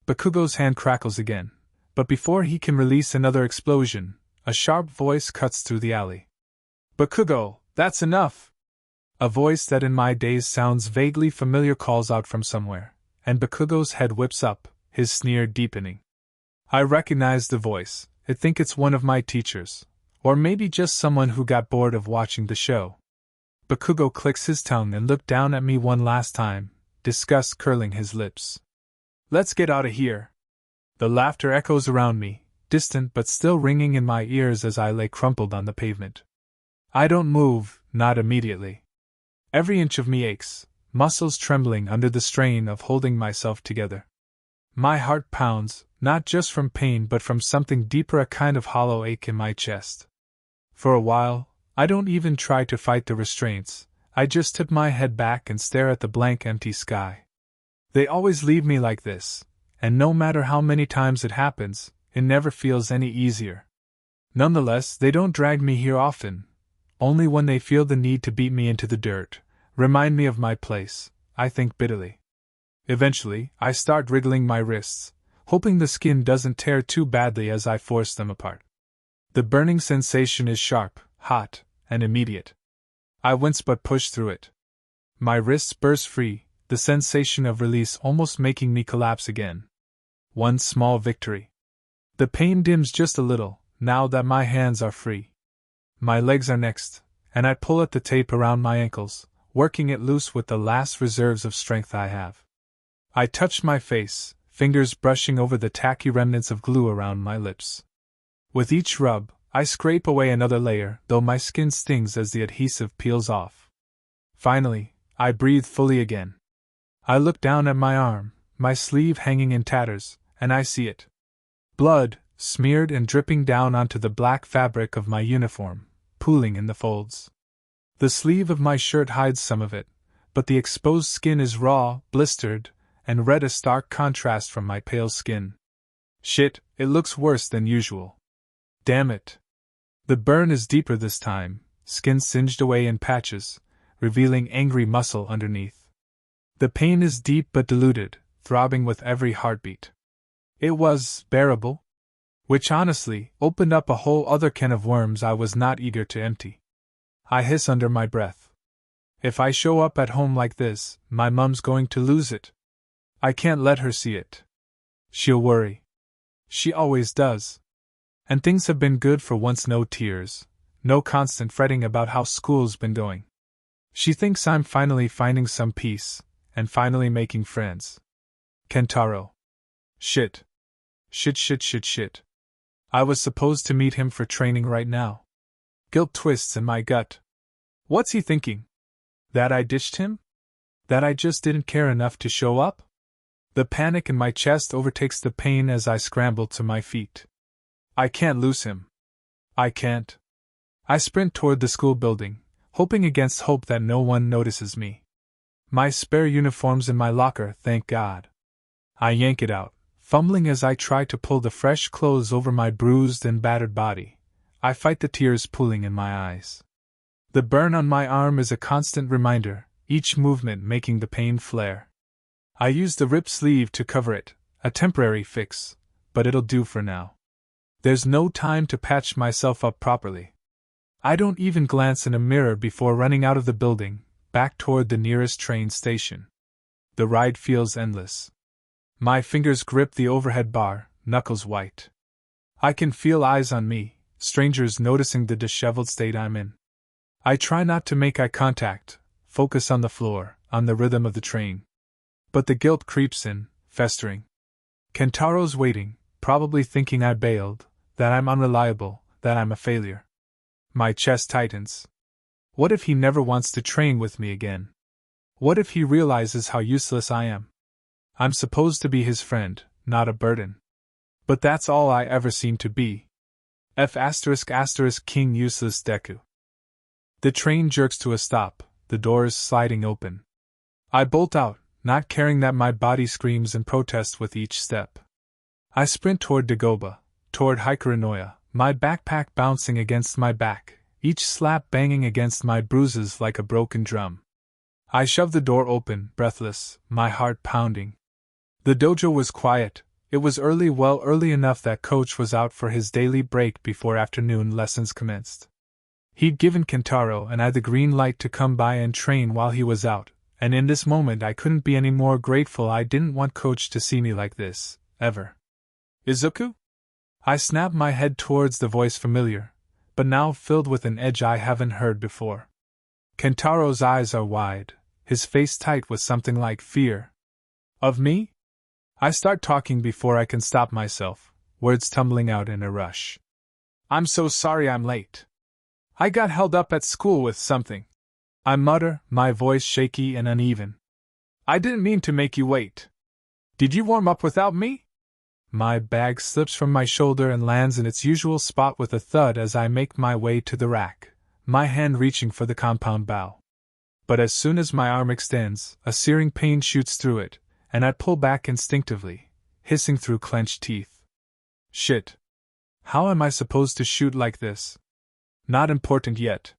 ᴡᴇʟᴜ's hand crackles again, but before he can release another explosion, a sharp voice cuts through the alley. ᴡᴇʟᴜ, that's enough! A voice that in my days sounds vaguely familiar calls out from somewhere, and ᴡᴇʟᴜ's head whips up, his sneer deepening. I recognize the voice. I think it's one of my teachers, or maybe just someone who got bored of watching the show. ᴡᴇʟᴜ clicks his tongue and looked down at me one last time, disgust curling his lips. Let's get out of here. The laughter echoes around me, distant but still ringing in my ears as I lay crumpled on the pavement. I don't move, not immediately. Every inch of me aches, muscles trembling under the strain of holding myself together. My heart pounds, not just from pain but from something deeper, a kind of hollow ache in my chest. For a while, I don't even try to fight the restraints, I just tip my head back and stare at the blank, empty sky. They always leave me like this, and no matter how many times it happens, it never feels any easier. Nonetheless, they don't drag me here often. Only when they feel the need to beat me into the dirt, remind me of my place, I think bitterly. Eventually, I start wriggling my wrists, hoping the skin doesn't tear too badly as I force them apart. The burning sensation is sharp, hot, and immediate. I wince but push through it. My wrists burst free, the sensation of release almost making me collapse again. One small victory. The pain dims just a little, now that my hands are free. My legs are next, and I pull at the tape around my ankles, working it loose with the last reserves of strength I have. I touch my face, fingers brushing over the tacky remnants of glue around my lips. With each rub, I scrape away another layer, though my skin stings as the adhesive peels off. Finally, I breathe fully again. I look down at my arm, my sleeve hanging in tatters, and I see it. Blood, smeared and dripping down onto the black fabric of my uniform, pooling in the folds. The sleeve of my shirt hides some of it, but the exposed skin is raw, blistered, and red, a stark contrast from my pale skin. Shit, it looks worse than usual. Damn it. The burn is deeper this time, skin singed away in patches, revealing angry muscle underneath. The pain is deep but diluted, throbbing with every heartbeat. It was bearable, which honestly opened up a whole other can of worms I was not eager to empty. I hiss under my breath. If I show up at home like this, my mum's going to lose it. I can't let her see it. She'll worry. She always does. And things have been good for once, no tears, no constant fretting about how school's been going. She thinks I'm finally finding some peace, and finally making friends. Kentaro. Shit. Shit. I was supposed to meet him for training right now. Guilt twists in my gut. What's he thinking? That I ditched him? That I just didn't care enough to show up? The panic in my chest overtakes the pain as I scramble to my feet. I can't lose him. I can't. I sprint toward the school building, hoping against hope that no one notices me. My spare uniform's in my locker, thank God. I yank it out, fumbling as I try to pull the fresh clothes over my bruised and battered body. I fight the tears pooling in my eyes. The burn on my arm is a constant reminder, each movement making the pain flare. I use the ripped sleeve to cover it, a temporary fix, but it'll do for now. There's no time to patch myself up properly. I don't even glance in a mirror before running out of the building, back toward the nearest train station. The ride feels endless. My fingers grip the overhead bar, knuckles white. I can feel eyes on me, strangers noticing the disheveled state I'm in. I try not to make eye contact, focus on the floor, on the rhythm of the train. But the guilt creeps in, festering. Kentaro's waiting, probably thinking I bailed, that I'm unreliable, that I'm a failure. My chest tightens. What if he never wants to train with me again? What if he realizes how useless I am? I'm supposed to be his friend, not a burden. But that's all I ever seem to be. King useless Deku. The train jerks to a stop, the doors sliding open. I bolt out, not caring that my body screams in protest with each step. I sprint toward Dagoba, toward ᴅᴇʟᴄ, my backpack bouncing against my back, each slap banging against my bruises like a broken drum. I shove the door open, breathless, my heart pounding. The dojo was quiet. It was early, well early enough that coach was out for his daily break before afternoon lessons commenced. He'd given Kentaro and I the green light to come by and train while he was out, and in this moment I couldn't be any more grateful. I didn't want coach to see me like this, ever. Izuku? I snapped my head towards the voice familiar, but now filled with an edge I haven't heard before. Kentaro's eyes are wide, his face tight with something like fear. Of me? I start talking before I can stop myself, words tumbling out in a rush. I'm so sorry I'm late. I got held up at school with something. I mutter, my voice shaky and uneven. I didn't mean to make you wait. Did you warm up without me? My bag slips from my shoulder and lands in its usual spot with a thud as I make my way to the rack, my hand reaching for the compound bow. But as soon as my arm extends, a searing pain shoots through it, and I pull back instinctively, hissing through clenched teeth. Shit. How am I supposed to shoot like this? Not important yet.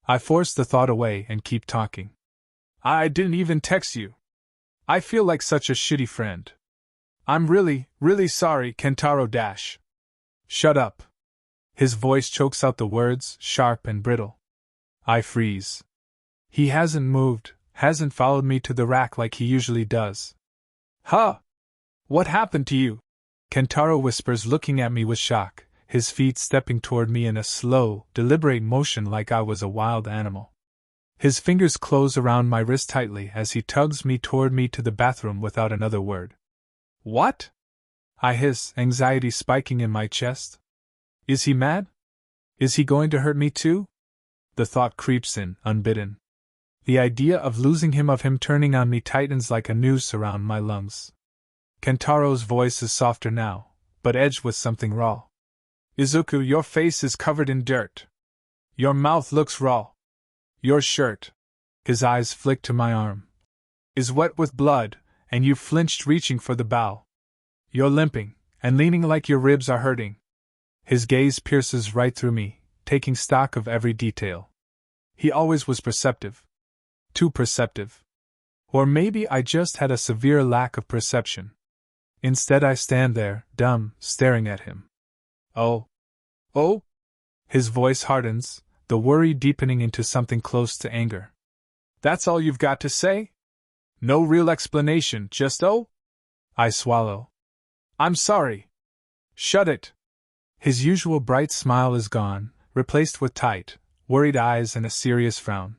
I force the thought away and keep talking. I didn't even text you. I feel like such a shitty friend. I'm really sorry, Kentaro dash. Shut up. His voice chokes out the words, sharp and brittle. I freeze. He hasn't moved, hasn't followed me to the rack like he usually does. Huh? What happened to you? Kentaro whispers, looking at me with shock, his feet stepping toward me in a slow, deliberate motion like I was a wild animal. His fingers close around my wrist tightly as he tugs me toward me to the bathroom without another word. What? I hiss, anxiety spiking in my chest. Is he mad? Is he going to hurt me too? The thought creeps in, unbidden. The idea of losing him, of him turning on me, tightens like a noose around my lungs. Kentaro's voice is softer now, but edged with something raw. Izuku, your face is covered in dirt. Your mouth looks raw. Your shirt, his eyes flick to my arm, is wet with blood, and you flinched reaching for the bow. You're limping, and leaning like your ribs are hurting. His gaze pierces right through me, taking stock of every detail. He always was perceptive. Too perceptive. Or maybe I just had a severe lack of perception. Instead I stand there, dumb, staring at him. Oh? Oh? His voice hardens, the worry deepening into something close to anger. That's all you've got to say? No real explanation, just oh? I swallow. I'm sorry. Shut it. His usual bright smile is gone, replaced with tight, worried eyes and a serious frown.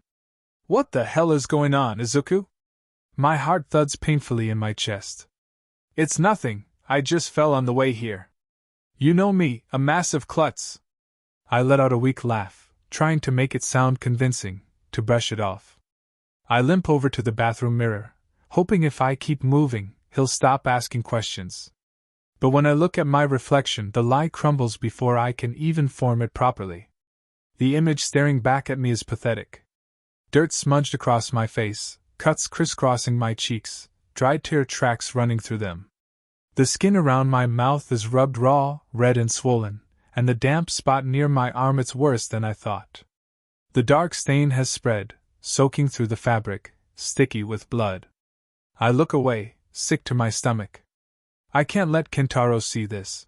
What the hell is going on, Izuku? My heart thuds painfully in my chest. It's nothing, I just fell on the way here. You know me, a massive klutz. I let out a weak laugh, trying to make it sound convincing, to brush it off. I limp over to the bathroom mirror, hoping if I keep moving, he'll stop asking questions. But when I look at my reflection, the lie crumbles before I can even form it properly. The image staring back at me is pathetic. Dirt smudged across my face, cuts crisscrossing my cheeks, dry tear tracks running through them. The skin around my mouth is rubbed raw, red and swollen, and the damp spot near my arm, it's worse than I thought. The dark stain has spread, soaking through the fabric, sticky with blood. I look away, sick to my stomach. I can't let Kentaro see this.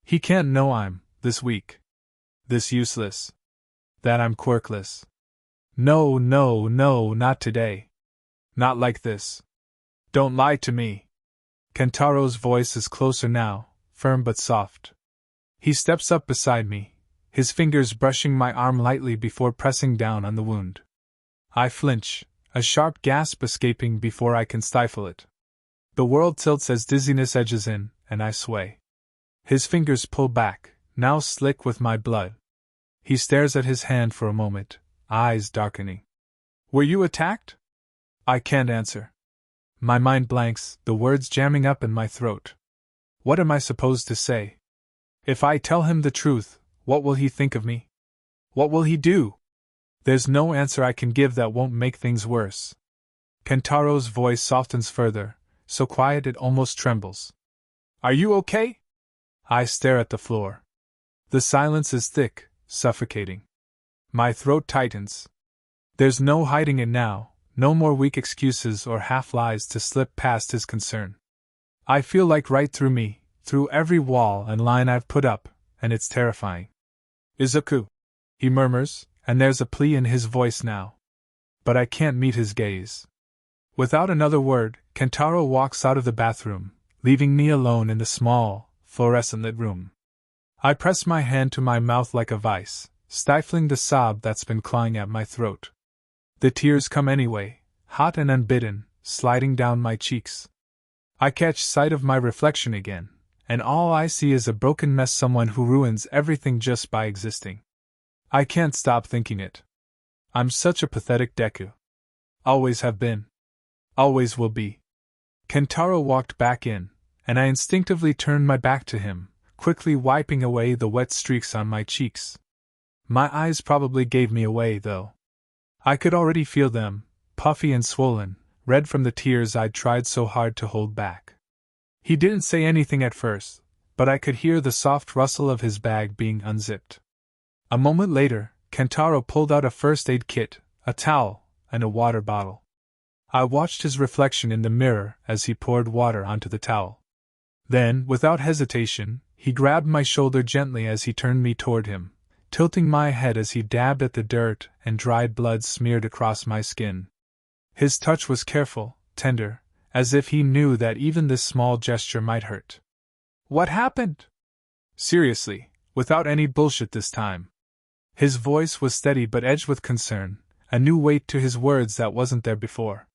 He can't know I'm this weak, this useless, that I'm quirkless. No, not today. Not like this. Don't lie to me. Kentaro's voice is closer now, firm but soft. He steps up beside me, his fingers brushing my arm lightly before pressing down on the wound. I flinch, a sharp gasp escaping before I can stifle it. The world tilts as dizziness edges in, and I sway. His fingers pull back, now slick with my blood. He stares at his hand for a moment, eyes darkening. Were you attacked? I can't answer. My mind blanks, the words jamming up in my throat. What am I supposed to say? If I tell him the truth, what will he think of me? What will he do? There's no answer I can give that won't make things worse. Kentaro's voice softens further, so quiet it almost trembles. Are you okay? I stare at the floor. The silence is thick, suffocating. My throat tightens. There's no hiding it now, no more weak excuses or half-lies to slip past his concern. I feel like right through me, through every wall and line I've put up, and it's terrifying. Izuku, he murmurs, and there's a plea in his voice now. But I can't meet his gaze. Without another word, Kentaro walks out of the bathroom, leaving me alone in the small, fluorescent-lit room. I press my hand to my mouth like a vice, stifling the sob that's been clawing at my throat. The tears come anyway, hot and unbidden, sliding down my cheeks. I catch sight of my reflection again, and all I see is a broken mess, someone who ruins everything just by existing. I can't stop thinking it. I'm such a pathetic Deku. Always have been. Always will be. Kentaro walked back in, and I instinctively turned my back to him, quickly wiping away the wet streaks on my cheeks. My eyes probably gave me away, though. I could already feel them, puffy and swollen, red from the tears I'd tried so hard to hold back. He didn't say anything at first, but I could hear the soft rustle of his bag being unzipped. A moment later, Kentaro pulled out a first aid kit, a towel, and a water bottle. I watched his reflection in the mirror as he poured water onto the towel. Then, without hesitation, he grabbed my shoulder gently as he turned me toward him, tilting my head as he dabbed at the dirt and dried blood smeared across my skin. His touch was careful, tender, as if he knew that even this small gesture might hurt. What happened? Seriously, without any bullshit this time. His voice was steady but edged with concern, a new weight to his words that wasn't there before.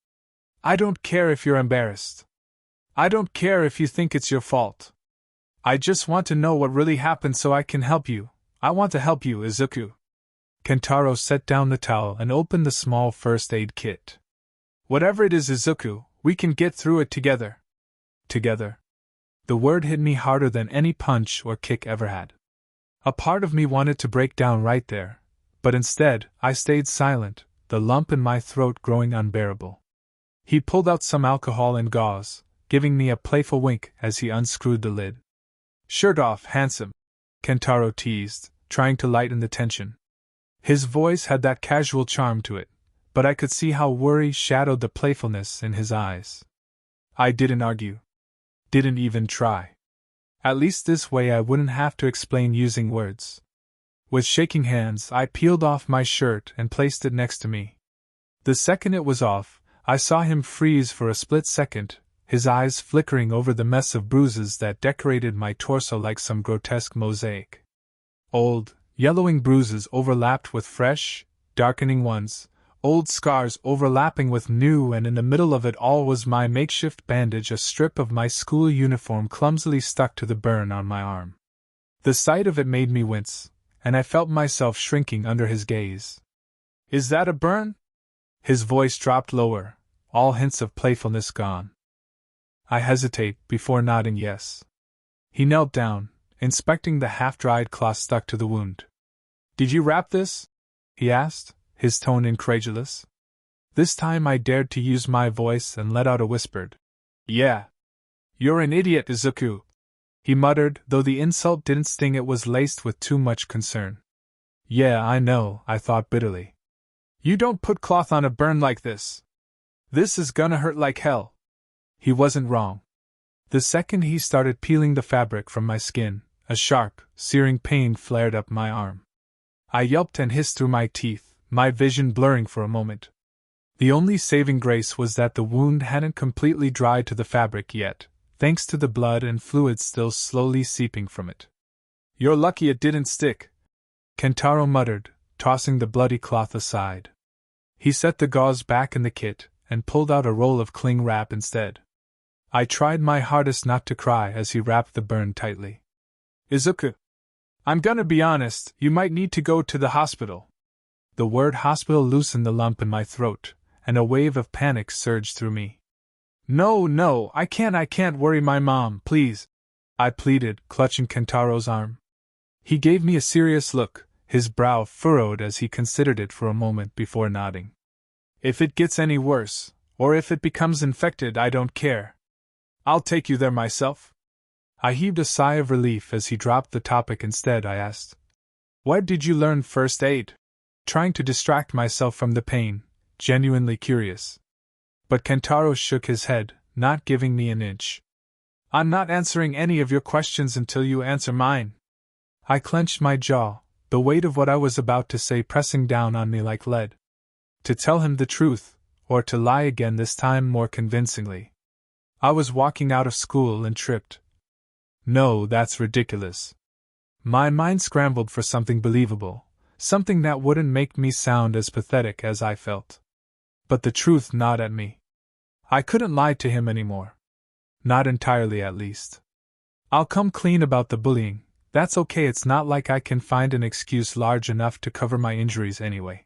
I don't care if you're embarrassed. I don't care if you think it's your fault. I just want to know what really happened so I can help you. I want to help you, Izuku. Kentaro set down the towel and opened the small first aid kit. Whatever it is, Izuku, we can get through it together. Together. The word hit me harder than any punch or kick ever had. A part of me wanted to break down right there, but instead, I stayed silent, the lump in my throat growing unbearable. He pulled out some alcohol and gauze, giving me a playful wink as he unscrewed the lid. Shirt off, handsome, Kentaro teased, trying to lighten the tension. His voice had that casual charm to it, but I could see how worry shadowed the playfulness in his eyes. I didn't argue. Didn't even try. At least this way I wouldn't have to explain using words. With shaking hands, I peeled off my shirt and placed it next to me. The second it was off, I saw him freeze for a split second, his eyes flickering over the mess of bruises that decorated my torso like some grotesque mosaic. Old, yellowing bruises overlapped with fresh, darkening ones, old scars overlapping with new, and in the middle of it all was my makeshift bandage, a strip of my school uniform clumsily stuck to the burn on my arm. The sight of it made me wince, and I felt myself shrinking under his gaze. Is that a burn? His voice dropped lower, all hints of playfulness gone. I hesitate before nodding yes. He knelt down, inspecting the half-dried cloth stuck to the wound. Did you wrap this? He asked, his tone incredulous. This time I dared to use my voice and let out a whispered, yeah. You're an idiot, Izuku, he muttered, though the insult didn't sting, it was laced with too much concern. Yeah, I know, I thought bitterly. You don't put cloth on a burn like this. This is gonna hurt like hell. He wasn't wrong. The second he started peeling the fabric from my skin, a sharp, searing pain flared up my arm. I yelped and hissed through my teeth, my vision blurring for a moment. The only saving grace was that the wound hadn't completely dried to the fabric yet, thanks to the blood and fluid still slowly seeping from it. You're lucky it didn't stick, Kentaro muttered, tossing the bloody cloth aside. He set the gauze back in the kit and pulled out a roll of cling wrap instead. I tried my hardest not to cry as he wrapped the burn tightly. Izuku, I'm gonna be honest, you might need to go to the hospital. The word hospital loosened the lump in my throat, and a wave of panic surged through me. No, I can't worry my mom, please, I pleaded, clutching Kentaro's arm. He gave me a serious look, his brow furrowed as he considered it for a moment before nodding. If it gets any worse, or if it becomes infected, I don't care. I'll take you there myself. I heaved a sigh of relief as he dropped the topic instead. I asked, where did you learn first aid? Trying to distract myself from the pain, genuinely curious. But Kentaro shook his head, not giving me an inch. I'm not answering any of your questions until you answer mine. I clenched my jaw, the weight of what I was about to say pressing down on me like lead. To tell him the truth, or to lie again, this time more convincingly. I was walking out of school and tripped. No, that's ridiculous. My mind scrambled for something believable, something that wouldn't make me sound as pathetic as I felt. But the truth gnawed at me. I couldn't lie to him anymore. Not entirely, at least. I'll come clean about the bullying. That's okay, it's not like I can find an excuse large enough to cover my injuries anyway.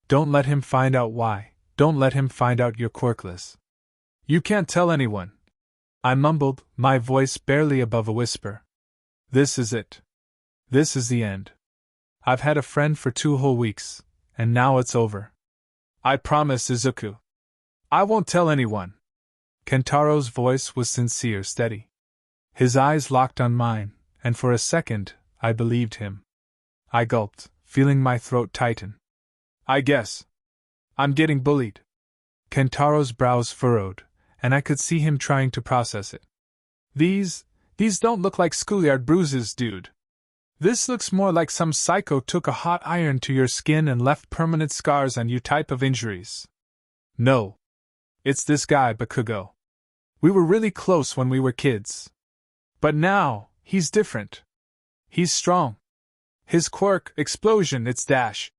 Don't let him find out why. Don't let him find out you're quirkless. You can't tell anyone, I mumbled, my voice barely above a whisper. This is it. This is the end. I've had a friend for 2 whole weeks, and now it's over. I promise, Izuku. I won't tell anyone. Kentaro's voice was sincere, steady. His eyes locked on mine, and for a second, I believed him. I gulped, feeling my throat tighten. I guess I'm getting bullied. Kentaro's brows furrowed, and I could see him trying to process it. These These don't look like schoolyard bruises, dude. This looks more like some psycho took a hot iron to your skin and left permanent scars on you type of injuries. No. It's this guy, Bakugo. We were really close when we were kids. But he's different. He's strong. His quirk, explosion, it's dash.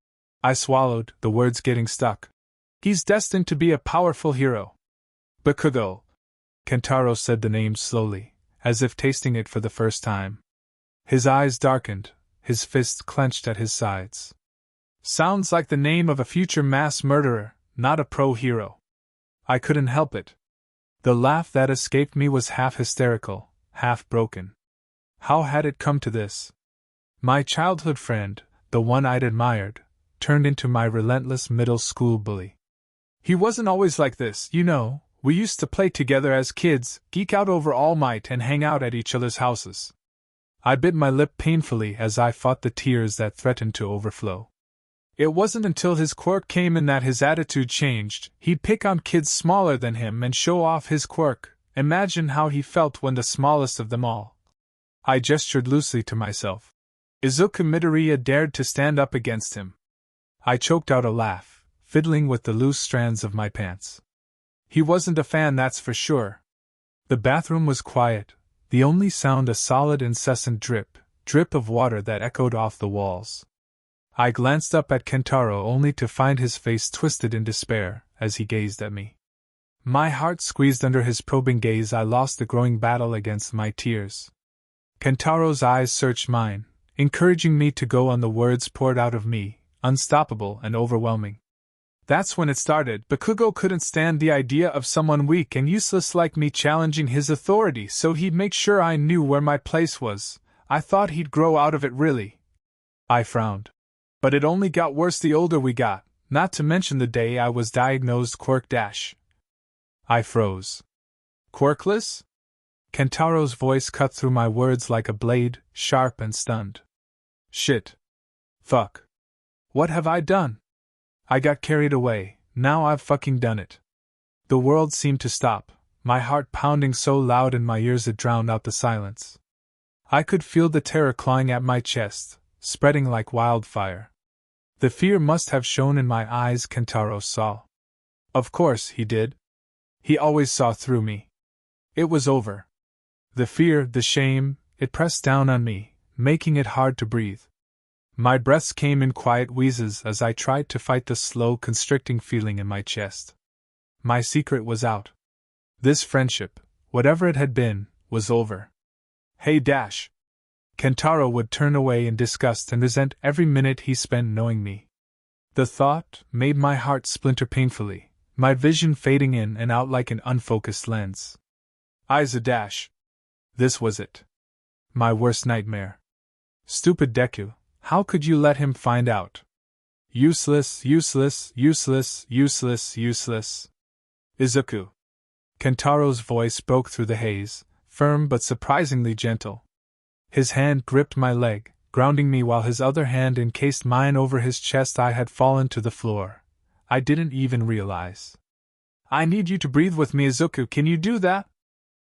I swallowed, the words getting stuck. He's destined to be a powerful hero. Bakugo. Kentaro said the name slowly, as if tasting it for the first time. His eyes darkened, his fists clenched at his sides. Sounds like the name of a future mass murderer, not a pro-hero. I couldn't help it. The laugh that escaped me was half hysterical, half broken. How had it come to this? My childhood friend, the one I'd admired, turned into my relentless middle school bully. He wasn't always like this, you know. We used to play together as kids, geek out over All Might and hang out at each other's houses. I bit my lip painfully as I fought the tears that threatened to overflow. It wasn't until his quirk came in that his attitude changed. He'd pick on kids smaller than him and show off his quirk. Imagine how he felt when the smallest of them all. I gestured loosely to myself. Izuku Midoriya dared to stand up against him. I choked out a laugh, fiddling with the loose strands of my pants. He wasn't a fan, that's for sure. The bathroom was quiet, the only sound a solid incessant drip of water that echoed off the walls. I glanced up at Kentaro only to find his face twisted in despair as he gazed at me. My heart squeezed under his probing gaze. I lost the growing battle against my tears. Kentaro's eyes searched mine, encouraging me to go on. The words poured out of me, unstoppable and overwhelming. That's when it started. Bakugo couldn't stand the idea of someone weak and useless like me challenging his authority, so he'd make sure I knew where my place was. I thought he'd grow out of it, really. I frowned. But it only got worse the older we got, not to mention the day I was diagnosed quirk dash. I froze. Quirkless? Kentaro's voice cut through my words like a blade, sharp and stunned. Shit. Fuck. What have I done? I got carried away. Now I've fucking done it. The world seemed to stop, my heart pounding so loud in my ears it drowned out the silence. I could feel the terror clawing at my chest, spreading like wildfire. The fear must have shone in my eyes. Kentaro saw. Of course he did. He always saw through me. It was over. The fear, the shame, it pressed down on me, making it hard to breathe. My breaths came in quiet wheezes as I tried to fight the slow, constricting feeling in my chest. My secret was out. This friendship, whatever it had been, was over. Hey Dash! Kentaro would turn away in disgust and resent every minute he spent knowing me. The thought made my heart splinter painfully, my vision fading in and out like an unfocused lens. Dash! This was it. My worst nightmare. Stupid Deku. How could you let him find out? Useless, useless, useless, useless, useless. Izuku. Kentaro's voice broke through the haze, firm but surprisingly gentle. His hand gripped my leg, grounding me while his other hand encased mine over his chest. I had fallen to the floor. I didn't even realize. I need you to breathe with me, Izuku. Can you do that?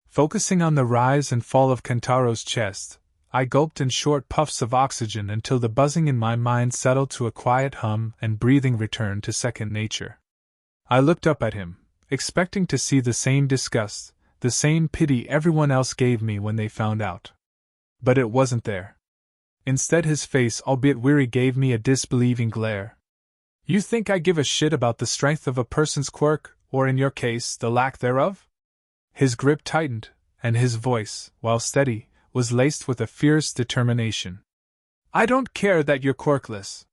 Focusing on the rise and fall of Kentaro's chest, I gulped in short puffs of oxygen until the buzzing in my mind settled to a quiet hum and breathing returned to second nature. I looked up at him, expecting to see the same disgust, the same pity everyone else gave me when they found out. But it wasn't there. Instead, his face, albeit weary, gave me a disbelieving glare. You think I give a shit about the strength of a person's quirk, or in your case, the lack thereof? His grip tightened, and his voice, while steady, was laced with a fierce determination. I don't care that you're quirkless.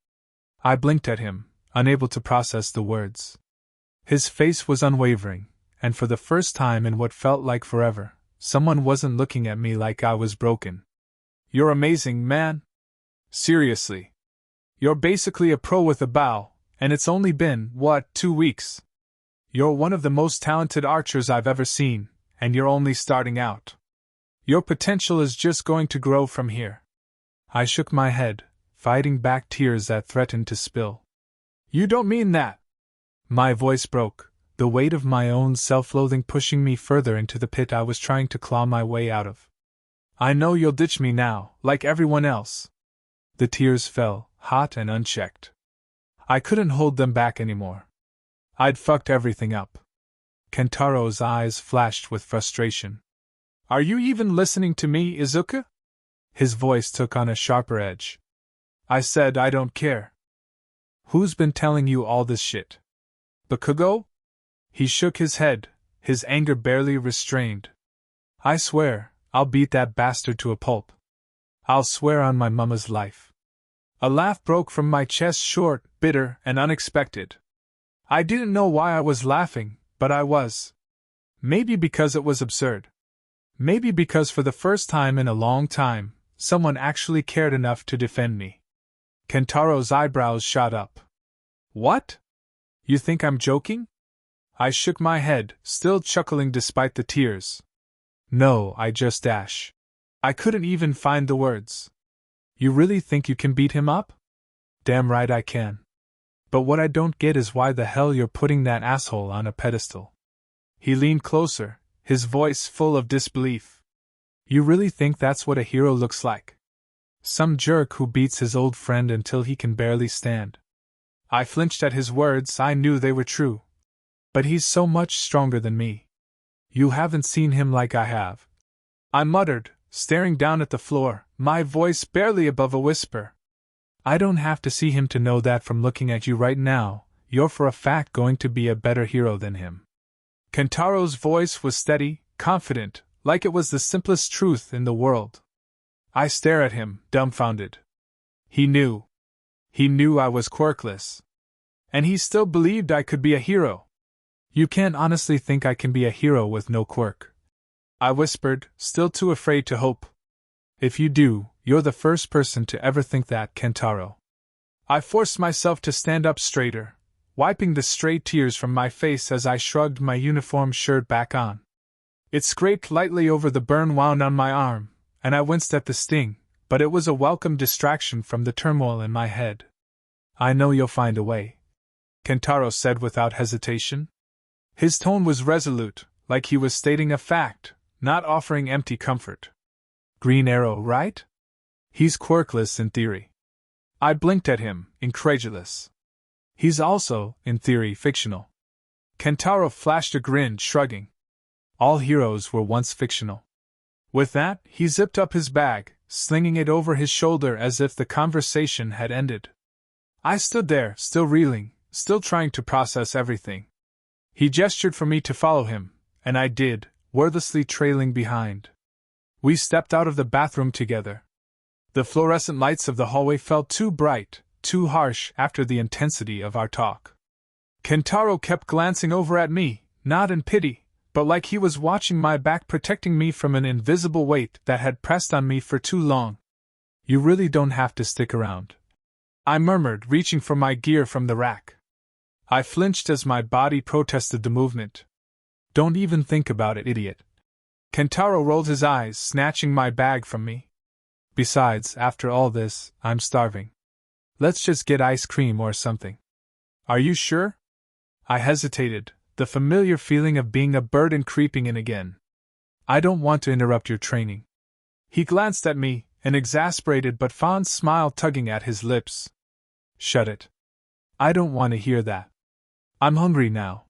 I blinked at him, unable to process the words. His face was unwavering, and for the first time in what felt like forever, someone wasn't looking at me like I was broken. You're amazing, man. Seriously. You're basically a pro with a bow, and it's only been, 2 weeks? You're one of the most talented archers I've ever seen, and you're only starting out. Your potential is just going to grow from here. I shook my head, fighting back tears that threatened to spill. You don't mean that! My voice broke, the weight of my own self-loathing pushing me further into the pit I was trying to claw my way out of. I know you'll ditch me now, like everyone else. The tears fell, hot and unchecked. I couldn't hold them back anymore. I'd fucked everything up. Kentaro's eyes flashed with frustration. Are you even listening to me, Izuku? His voice took on a sharper edge. I said I don't care. Who's been telling you all this shit? Bakugo? He shook his head, his anger barely restrained. I swear, I'll beat that bastard to a pulp. I'll swear on my mama's life. A laugh broke from my chest, short, bitter, and unexpected. I didn't know why I was laughing, but I was. Maybe because it was absurd. Maybe because for the first time in a long time, someone actually cared enough to defend me. Kentaro's eyebrows shot up. What? You think I'm joking? I shook my head, still chuckling despite the tears. No, I just dash. I couldn't even find the words. You really think you can beat him up? Damn right I can. But what I don't get is why the hell you're putting that asshole on a pedestal. He leaned closer, his voice full of disbelief. You really think that's what a hero looks like? Some jerk who beats his old friend until he can barely stand. I flinched at his words. I knew they were true. But he's so much stronger than me. You haven't seen him like I have. I muttered, staring down at the floor, my voice barely above a whisper. I don't have to see him to know that from looking at you right now, you're for a fact going to be a better hero than him. Kentaro's voice was steady, confident, like it was the simplest truth in the world. I stared at him, dumbfounded. He knew. He knew I was quirkless. And he still believed I could be a hero. You can't honestly think I can be a hero with no quirk. I whispered, still too afraid to hope. If you do, you're the first person to ever think that, Kentaro. I forced myself to stand up straighter, wiping the stray tears from my face as I shrugged my uniform shirt back on. It scraped lightly over the burn wound on my arm, and I winced at the sting, but it was a welcome distraction from the turmoil in my head. I know you'll find a way, Kentaro said without hesitation. His tone was resolute, like he was stating a fact, not offering empty comfort. Green Arrow, right? He's quirkless in theory. I blinked at him, incredulous. He's also, in theory, fictional. Kentaro flashed a grin, shrugging. All heroes were once fictional. With that, he zipped up his bag, slinging it over his shoulder as if the conversation had ended. I stood there, still reeling, still trying to process everything. He gestured for me to follow him, and I did, wordlessly trailing behind. We stepped out of the bathroom together. The fluorescent lights of the hallway felt too bright, too harsh after the intensity of our talk. Kentaro kept glancing over at me, not in pity, but like he was watching my back, protecting me from an invisible weight that had pressed on me for too long. You really don't have to stick around, I murmured, reaching for my gear from the rack. I flinched as my body protested the movement. Don't even think about it, idiot. Kentaro rolled his eyes, snatching my bag from me. Besides, after all this, I'm starving. Let's just get ice cream or something. Are you sure? I hesitated, the familiar feeling of being a burden creeping in again. I don't want to interrupt your training. He glanced at me, an exasperated but fond smile tugging at his lips. Shut it. I don't want to hear that. I'm hungry now.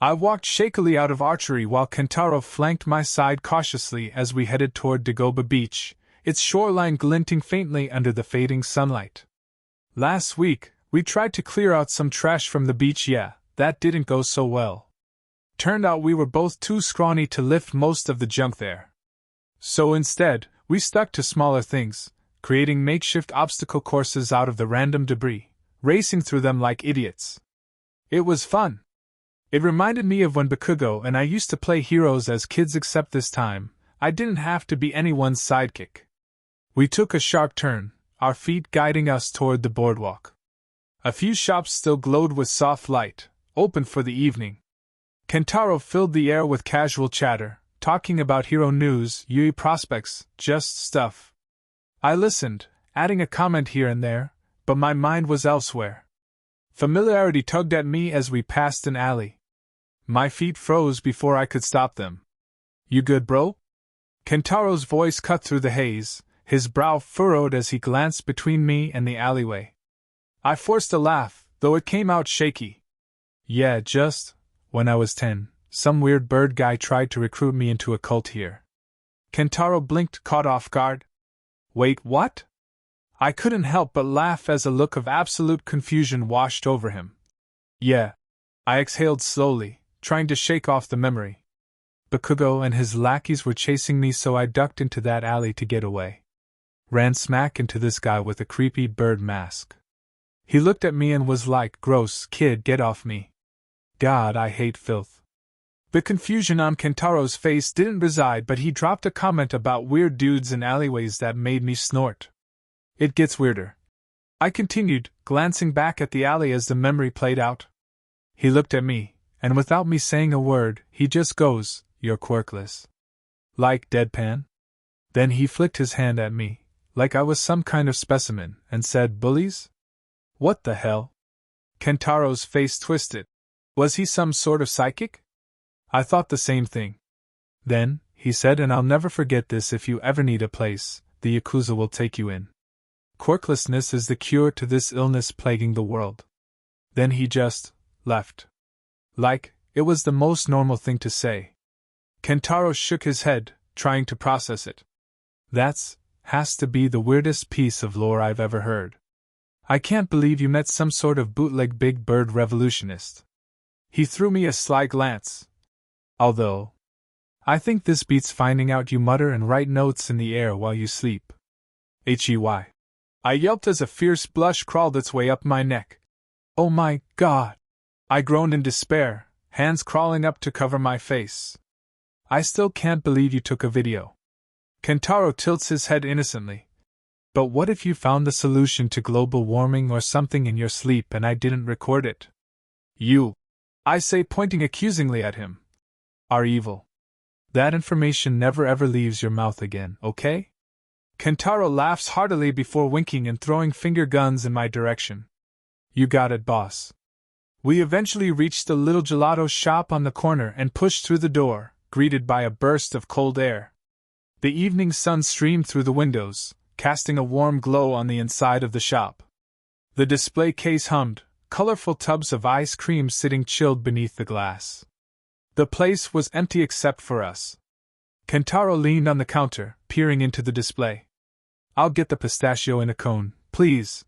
I walked shakily out of archery while Kentaro flanked my side cautiously as we headed toward Dagoba Beach, its shoreline glinting faintly under the fading sunlight. Last week, we tried to clear out some trash from the beach. That didn't go so well. Turned out we were both too scrawny to lift most of the junk there. So instead, we stuck to smaller things, creating makeshift obstacle courses out of the random debris, racing through them like idiots. It was fun. It reminded me of when Bakugo and I used to play heroes as kids, except this time, I didn't have to be anyone's sidekick. We took a sharp turn, our feet guiding us toward the boardwalk. A few shops still glowed with soft light, open for the evening. Kentaro filled the air with casual chatter, talking about hero news, UE prospects, just stuff. I listened, adding a comment here and there, but my mind was elsewhere. Familiarity tugged at me as we passed an alley. My feet froze before I could stop them. You good, bro? Kentaro's voice cut through the haze, his brow furrowed as he glanced between me and the alleyway. I forced a laugh, though it came out shaky. Yeah, just when I was 10, some weird bird guy tried to recruit me into a cult here. Kentaro blinked, caught off guard. Wait, what? I couldn't help but laugh as a look of absolute confusion washed over him. Yeah. I exhaled slowly, trying to shake off the memory. Bakugo and his lackeys were chasing me, so I ducked into that alley to get away. Ran smack into this guy with a creepy bird mask. He looked at me and was like, "Gross, kid, get off me. God, I hate filth." The confusion on Kentaro's face didn't reside, but he dropped a comment about weird dudes in alleyways that made me snort. It gets weirder. I continued, glancing back at the alley as the memory played out. He looked at me, and without me saying a word, he just goes, "You're quirkless." Like deadpan. Then he flicked his hand at me, like I was some kind of specimen, and said, "Bullies?" What the hell? Kentaro's face twisted. Was he some sort of psychic? I thought the same thing. Then, he said, and I'll never forget this, if you ever need a place, the Yakuza will take you in. Quirklessness is the cure to this illness plaguing the world. Then he just left. Like, it was the most normal thing to say. Kentaro shook his head, trying to process it. Has to be the weirdest piece of lore I've ever heard. I can't believe you met some sort of bootleg big bird revolutionist. He threw me a sly glance. Although, I think this beats finding out you mutter and write notes in the air while you sleep. Hey. I yelped as a fierce blush crawled its way up my neck. Oh my God! I groaned in despair, hands crawling up to cover my face. I still can't believe you took a video. Kentaro tilts his head innocently. But what if you found the solution to global warming or something in your sleep and I didn't record it? You, I say, pointing accusingly at him, are evil. That information never ever leaves your mouth again, okay? Kentaro laughs heartily before winking and throwing finger guns in my direction. You got it, boss. We eventually reached the little gelato shop on the corner and pushed through the door, greeted by a burst of cold air. The evening sun streamed through the windows, casting a warm glow on the inside of the shop. The display case hummed, colorful tubs of ice cream sitting chilled beneath the glass. The place was empty except for us. Kentaro leaned on the counter, peering into the display. I'll get the pistachio in a cone, please.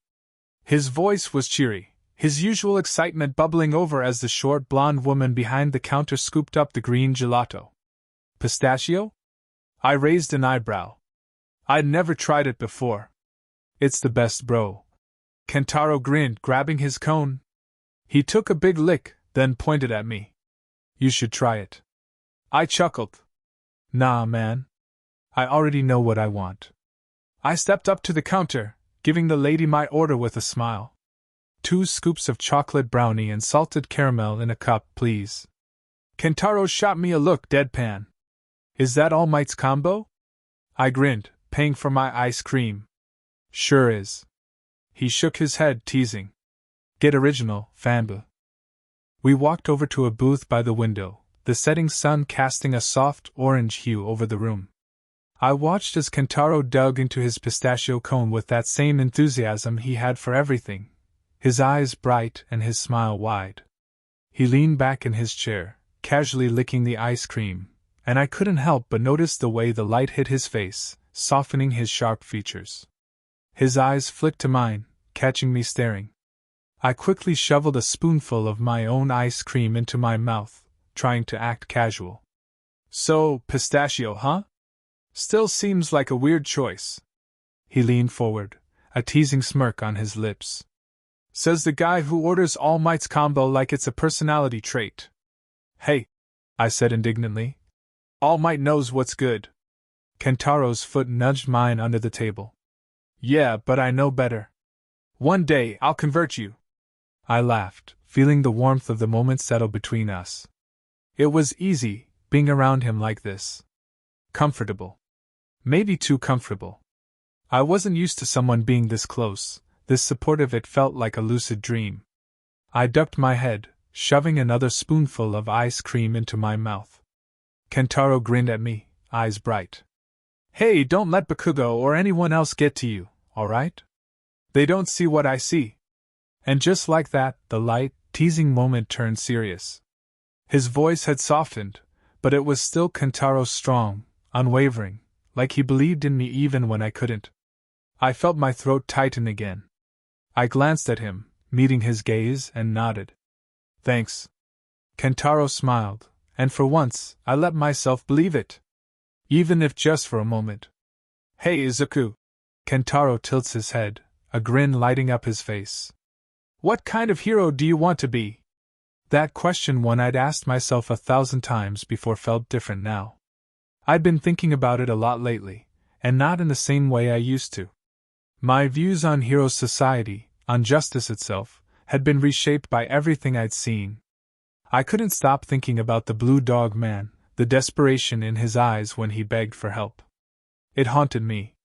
His voice was cheery, his usual excitement bubbling over as the short blonde woman behind the counter scooped up the green gelato. Pistachio? I raised an eyebrow. I'd never tried it before. It's the best, bro. Kentaro grinned, grabbing his cone. He took a big lick, then pointed at me. You should try it. I chuckled. Nah, man. I already know what I want. I stepped up to the counter, giving the lady my order with a smile. 2 scoops of chocolate brownie and salted caramel in a cup, please. Kentaro shot me a look deadpan. Is that All Might's combo? I grinned, paying for my ice cream. Sure is. He shook his head, teasing. Get original, fanboy. We walked over to a booth by the window, the setting sun casting a soft orange hue over the room. I watched as Kentaro dug into his pistachio cone with that same enthusiasm he had for everything, his eyes bright and his smile wide. He leaned back in his chair, casually licking the ice cream, and I couldn't help but notice the way the light hit his face, softening his sharp features. His eyes flicked to mine, catching me staring. I quickly shoveled a spoonful of my own ice cream into my mouth, trying to act casual. So, pistachio, huh? Still seems like a weird choice. He leaned forward, a teasing smirk on his lips. Says the guy who orders All Might's combo like it's a personality trait. Hey, I said indignantly. All Might knows what's good. Kentaro's foot nudged mine under the table. Yeah, but I know better. One day I'll convert you. I laughed, feeling the warmth of the moment settle between us. It was easy, being around him like this. Comfortable. Maybe too comfortable. I wasn't used to someone being this close, this supportive. It felt like a lucid dream. I ducked my head, shoving another spoonful of ice cream into my mouth. Kentaro grinned at me, eyes bright. Hey, don't let Bakugo or anyone else get to you, alright? They don't see what I see. And just like that, the light, teasing moment turned serious. His voice had softened, but it was still Kentaro's strong, unwavering, like he believed in me even when I couldn't. I felt my throat tighten again. I glanced at him, meeting his gaze, and nodded. Thanks. Kentaro smiled, and for once, I let myself believe it. Even if just for a moment. Hey Izuku. Kentaro tilts his head, a grin lighting up his face. What kind of hero do you want to be? That question one I'd asked myself 1,000 times before felt different now. I'd been thinking about it a lot lately, and not in the same way I used to. My views on hero society, on justice itself, had been reshaped by everything I'd seen. I couldn't stop thinking about the blue dog man, the desperation in his eyes when he begged for help. It haunted me.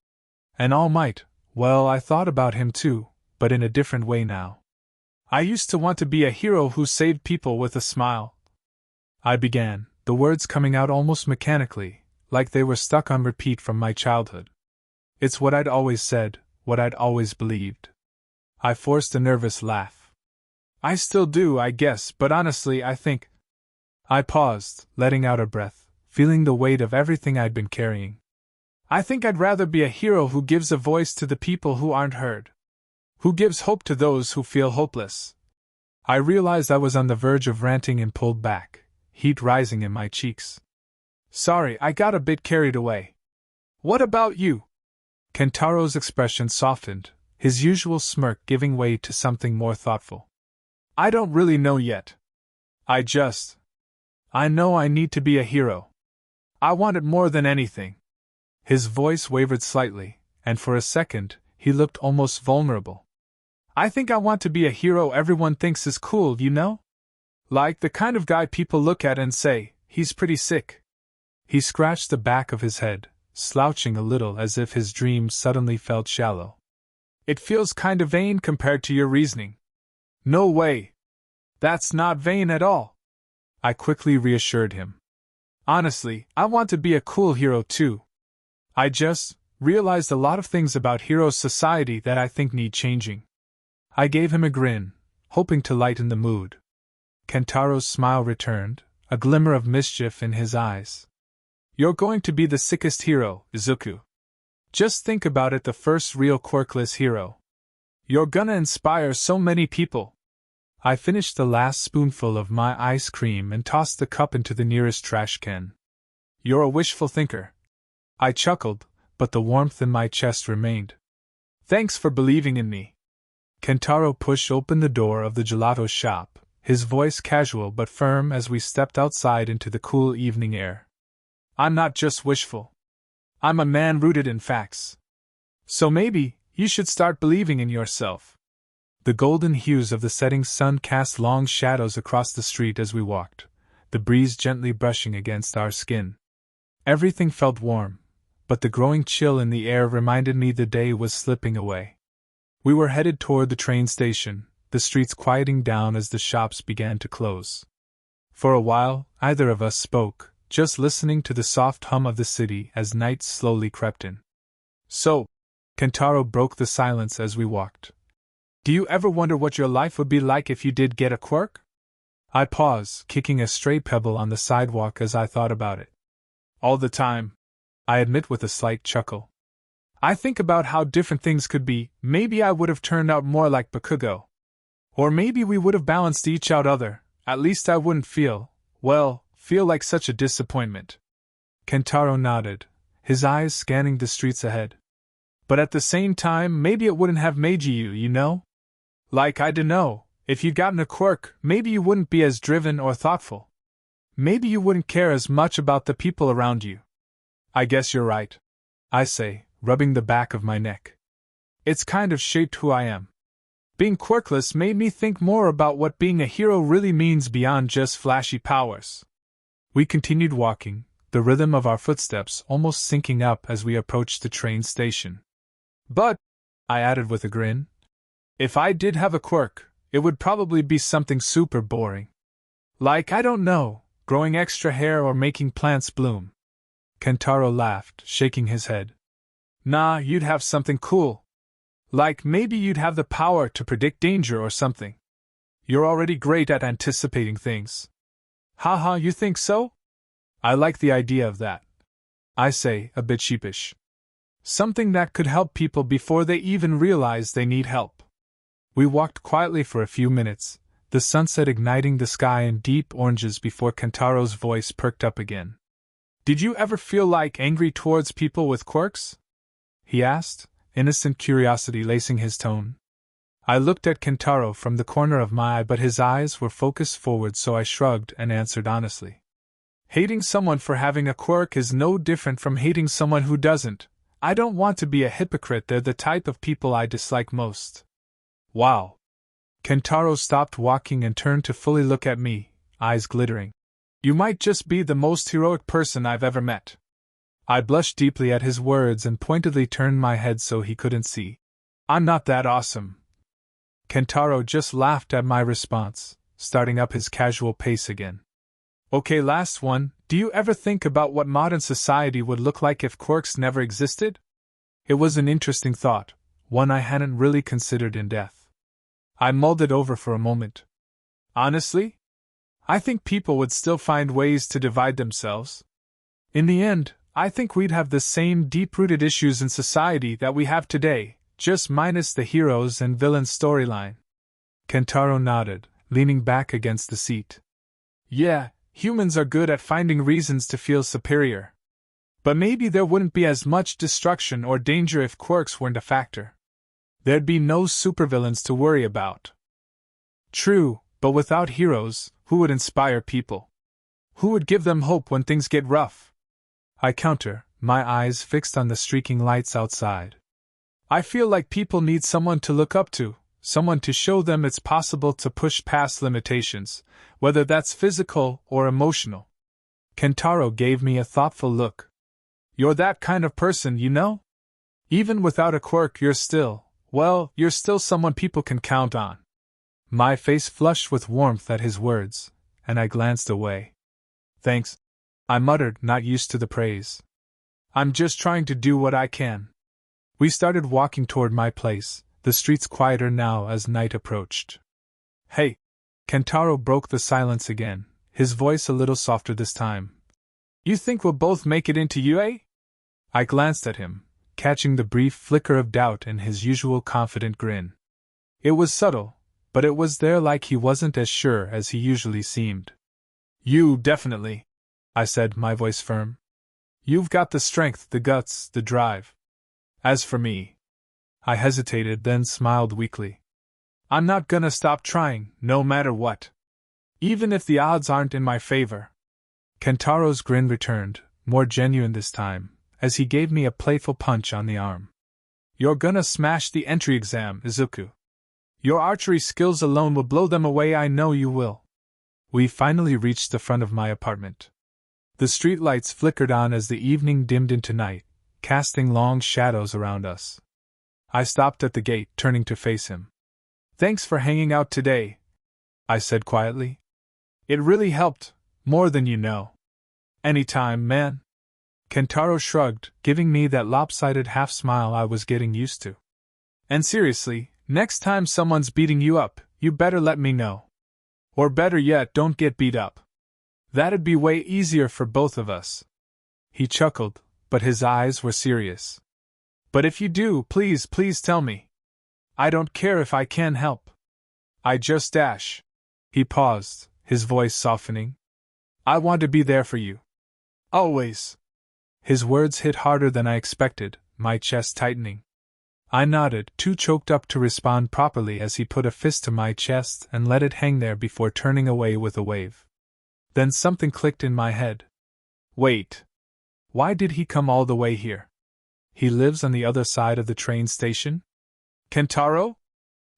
And All Might, well, I thought about him too, but in a different way now. I used to want to be a hero who saved people with a smile. I began, the words coming out almost mechanically, like they were stuck on repeat from my childhood. It's what I'd always said, what I'd always believed. I forced a nervous laugh. I still do, I guess, but honestly, I think. I paused, letting out a breath, feeling the weight of everything I'd been carrying. I think I'd rather be a hero who gives a voice to the people who aren't heard. Who gives hope to those who feel hopeless. I realized I was on the verge of ranting and pulled back, heat rising in my cheeks. Sorry, I got a bit carried away. What about you? Kentaro's expression softened, his usual smirk giving way to something more thoughtful. I don't really know yet. I know I need to be a hero. I want it more than anything. His voice wavered slightly, and for a second, he looked almost vulnerable. I think I want to be a hero everyone thinks is cool, you know? Like the kind of guy people look at and say, he's pretty sick. He scratched the back of his head, slouching a little as if his dreams suddenly felt shallow. It feels kind of vain compared to your reasoning. No way. That's not vain at all. I quickly reassured him. Honestly, I want to be a cool hero too. I just realized a lot of things about hero society that I think need changing. I gave him a grin, hoping to lighten the mood. Kentaro's smile returned, a glimmer of mischief in his eyes. You're going to be the sickest hero, Izuku. Just think about it, the first real quirkless hero. You're gonna inspire so many people. I finished the last spoonful of my ice cream and tossed the cup into the nearest trash can. You're a wishful thinker. I chuckled, but the warmth in my chest remained. Thanks for believing in me. Kentaro pushed open the door of the gelato shop, his voice casual but firm as we stepped outside into the cool evening air. I'm not just wishful. I'm a man rooted in facts. So maybe you should start believing in yourself. The golden hues of the setting sun cast long shadows across the street as we walked, the breeze gently brushing against our skin. Everything felt warm, but the growing chill in the air reminded me the day was slipping away. We were headed toward the train station, the streets quieting down as the shops began to close. For a while, neither of us spoke, just listening to the soft hum of the city as night slowly crept in. So, Kentaro broke the silence as we walked. Do you ever wonder what your life would be like if you did get a quirk? I paused, kicking a stray pebble on the sidewalk as I thought about it. All the time, I admit with a slight chuckle. I think about how different things could be. Maybe I would have turned out more like Bakugo. Or maybe we would have balanced each other. At least I wouldn't feel like such a disappointment. Kentaro nodded, his eyes scanning the streets ahead. But at the same time, maybe it wouldn't have made you know? Like, I dunno, if you'd gotten a quirk, maybe you wouldn't be as driven or thoughtful. Maybe you wouldn't care as much about the people around you. I guess you're right, I say, rubbing the back of my neck. It's kind of shaped who I am. Being quirkless made me think more about what being a hero really means beyond just flashy powers. We continued walking, the rhythm of our footsteps almost syncing up as we approached the train station. But, I added with a grin, if I did have a quirk, it would probably be something super boring. Like, I don't know, growing extra hair or making plants bloom. Kentaro laughed, shaking his head. Nah, you'd have something cool. Like maybe you'd have the power to predict danger or something. You're already great at anticipating things. Haha, you think so? I like the idea of that. I say, a bit sheepish. Something that could help people before they even realize they need help. We walked quietly for a few minutes, the sunset igniting the sky in deep oranges before Kentaro's voice perked up again. Did you ever feel like angry towards people with quirks? He asked, innocent curiosity lacing his tone. I looked at Kentaro from the corner of my eye, but his eyes were focused forward, so I shrugged and answered honestly. Hating someone for having a quirk is no different from hating someone who doesn't. I don't want to be a hypocrite, they're the type of people I dislike most. Wow. Kentaro stopped walking and turned to fully look at me, eyes glittering. You might just be the most heroic person I've ever met. I blushed deeply at his words and pointedly turned my head so he couldn't see. I'm not that awesome. Kentaro just laughed at my response, starting up his casual pace again. Okay, last one. Do you ever think about what modern society would look like if quirks never existed? It was an interesting thought, one I hadn't really considered in depth. I mulled it over for a moment. Honestly, I think people would still find ways to divide themselves. In the end, I think we'd have the same deep-rooted issues in society that we have today, just minus the heroes and villains storyline. Kentaro nodded, leaning back against the seat. Yeah, humans are good at finding reasons to feel superior. But maybe there wouldn't be as much destruction or danger if quirks weren't a factor. There'd be no supervillains to worry about. True, but without heroes, who would inspire people? Who would give them hope when things get rough? I counter, my eyes fixed on the streaking lights outside. I feel like people need someone to look up to, someone to show them it's possible to push past limitations, whether that's physical or emotional. Kentaro gave me a thoughtful look. You're that kind of person, you know? Even without a quirk, you're still someone people can count on. My face flushed with warmth at his words, and I glanced away. Thanks, I muttered, not used to the praise. I'm just trying to do what I can. We started walking toward my place, the streets quieter now as night approached. Hey! Kentaro broke the silence again, his voice a little softer this time. You think we'll both make it into UA? I glanced at him, catching the brief flicker of doubt in his usual confident grin. It was subtle, but it was there, like he wasn't as sure as he usually seemed. You definitely, I said, my voice firm. You've got the strength, the guts, the drive. As for me, I hesitated, then smiled weakly. I'm not gonna stop trying, no matter what. Even if the odds aren't in my favor. Kentaro's grin returned, more genuine this time, as he gave me a playful punch on the arm. You're gonna smash the entry exam, Izuku. Your archery skills alone will blow them away, I know you will. We finally reached the front of my apartment. The streetlights flickered on as the evening dimmed into night, casting long shadows around us. I stopped at the gate, turning to face him. Thanks for hanging out today, I said quietly. It really helped, more than you know. Anytime, man. Kentaro shrugged, giving me that lopsided half-smile I was getting used to. And seriously, next time someone's beating you up, you better let me know. Or better yet, don't get beat up. That'd be way easier for both of us. He chuckled, but his eyes were serious. But if you do, please tell me. I don't care if I can't help. I just dash. He paused, his voice softening. I want to be there for you. Always. His words hit harder than I expected, my chest tightening. I nodded, too choked up to respond properly, as he put a fist to my chest and let it hang there before turning away with a wave. Then something clicked in my head. Wait. Why did he come all the way here? He lives on the other side of the train station? Kentaro?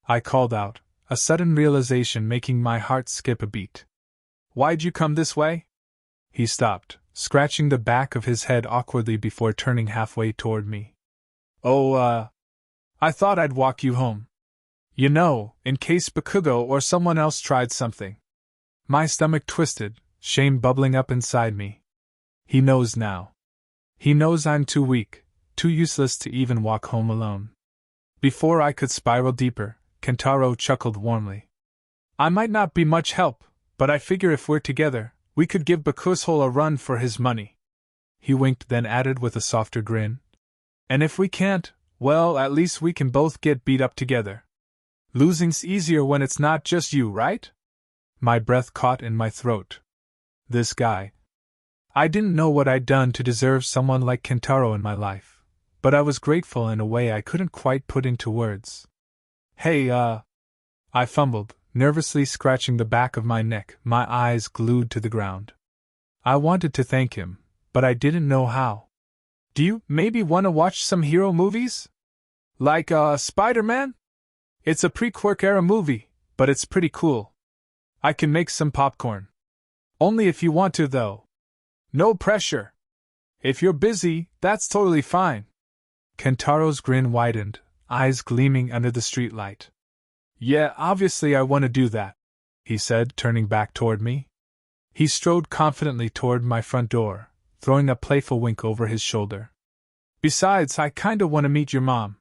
I called out, a sudden realization making my heart skip a beat. Why'd you come this way? He stopped, scratching the back of his head awkwardly before turning halfway toward me. I thought I'd walk you home. You know, in case Bakugo or someone else tried something. My stomach twisted, shame bubbling up inside me. He knows now. He knows I'm too weak, too useless to even walk home alone. Before I could spiral deeper, Kentaro chuckled warmly. I might not be much help, but I figure if we're together, we could give Bakusol a run for his money. He winked, then added with a softer grin. And if we can't, well, at least we can both get beat up together. Losing's easier when it's not just you, right? My breath caught in my throat. This guy. I didn't know what I'd done to deserve someone like Kentaro in my life, but I was grateful in a way I couldn't quite put into words. Hey, I fumbled, nervously scratching the back of my neck, my eyes glued to the ground. I wanted to thank him, but I didn't know how. Do you maybe want to watch some hero movies? Like, Spider-Man? It's a pre-Quirk era movie, but it's pretty cool. I can make some popcorn. Only if you want to, though. No pressure. If you're busy, that's totally fine. Kentaro's grin widened, eyes gleaming under the streetlight. Yeah, obviously I want to do that, he said, turning back toward me. He strode confidently toward my front door, throwing a playful wink over his shoulder. Besides, I kinda want to meet your mom.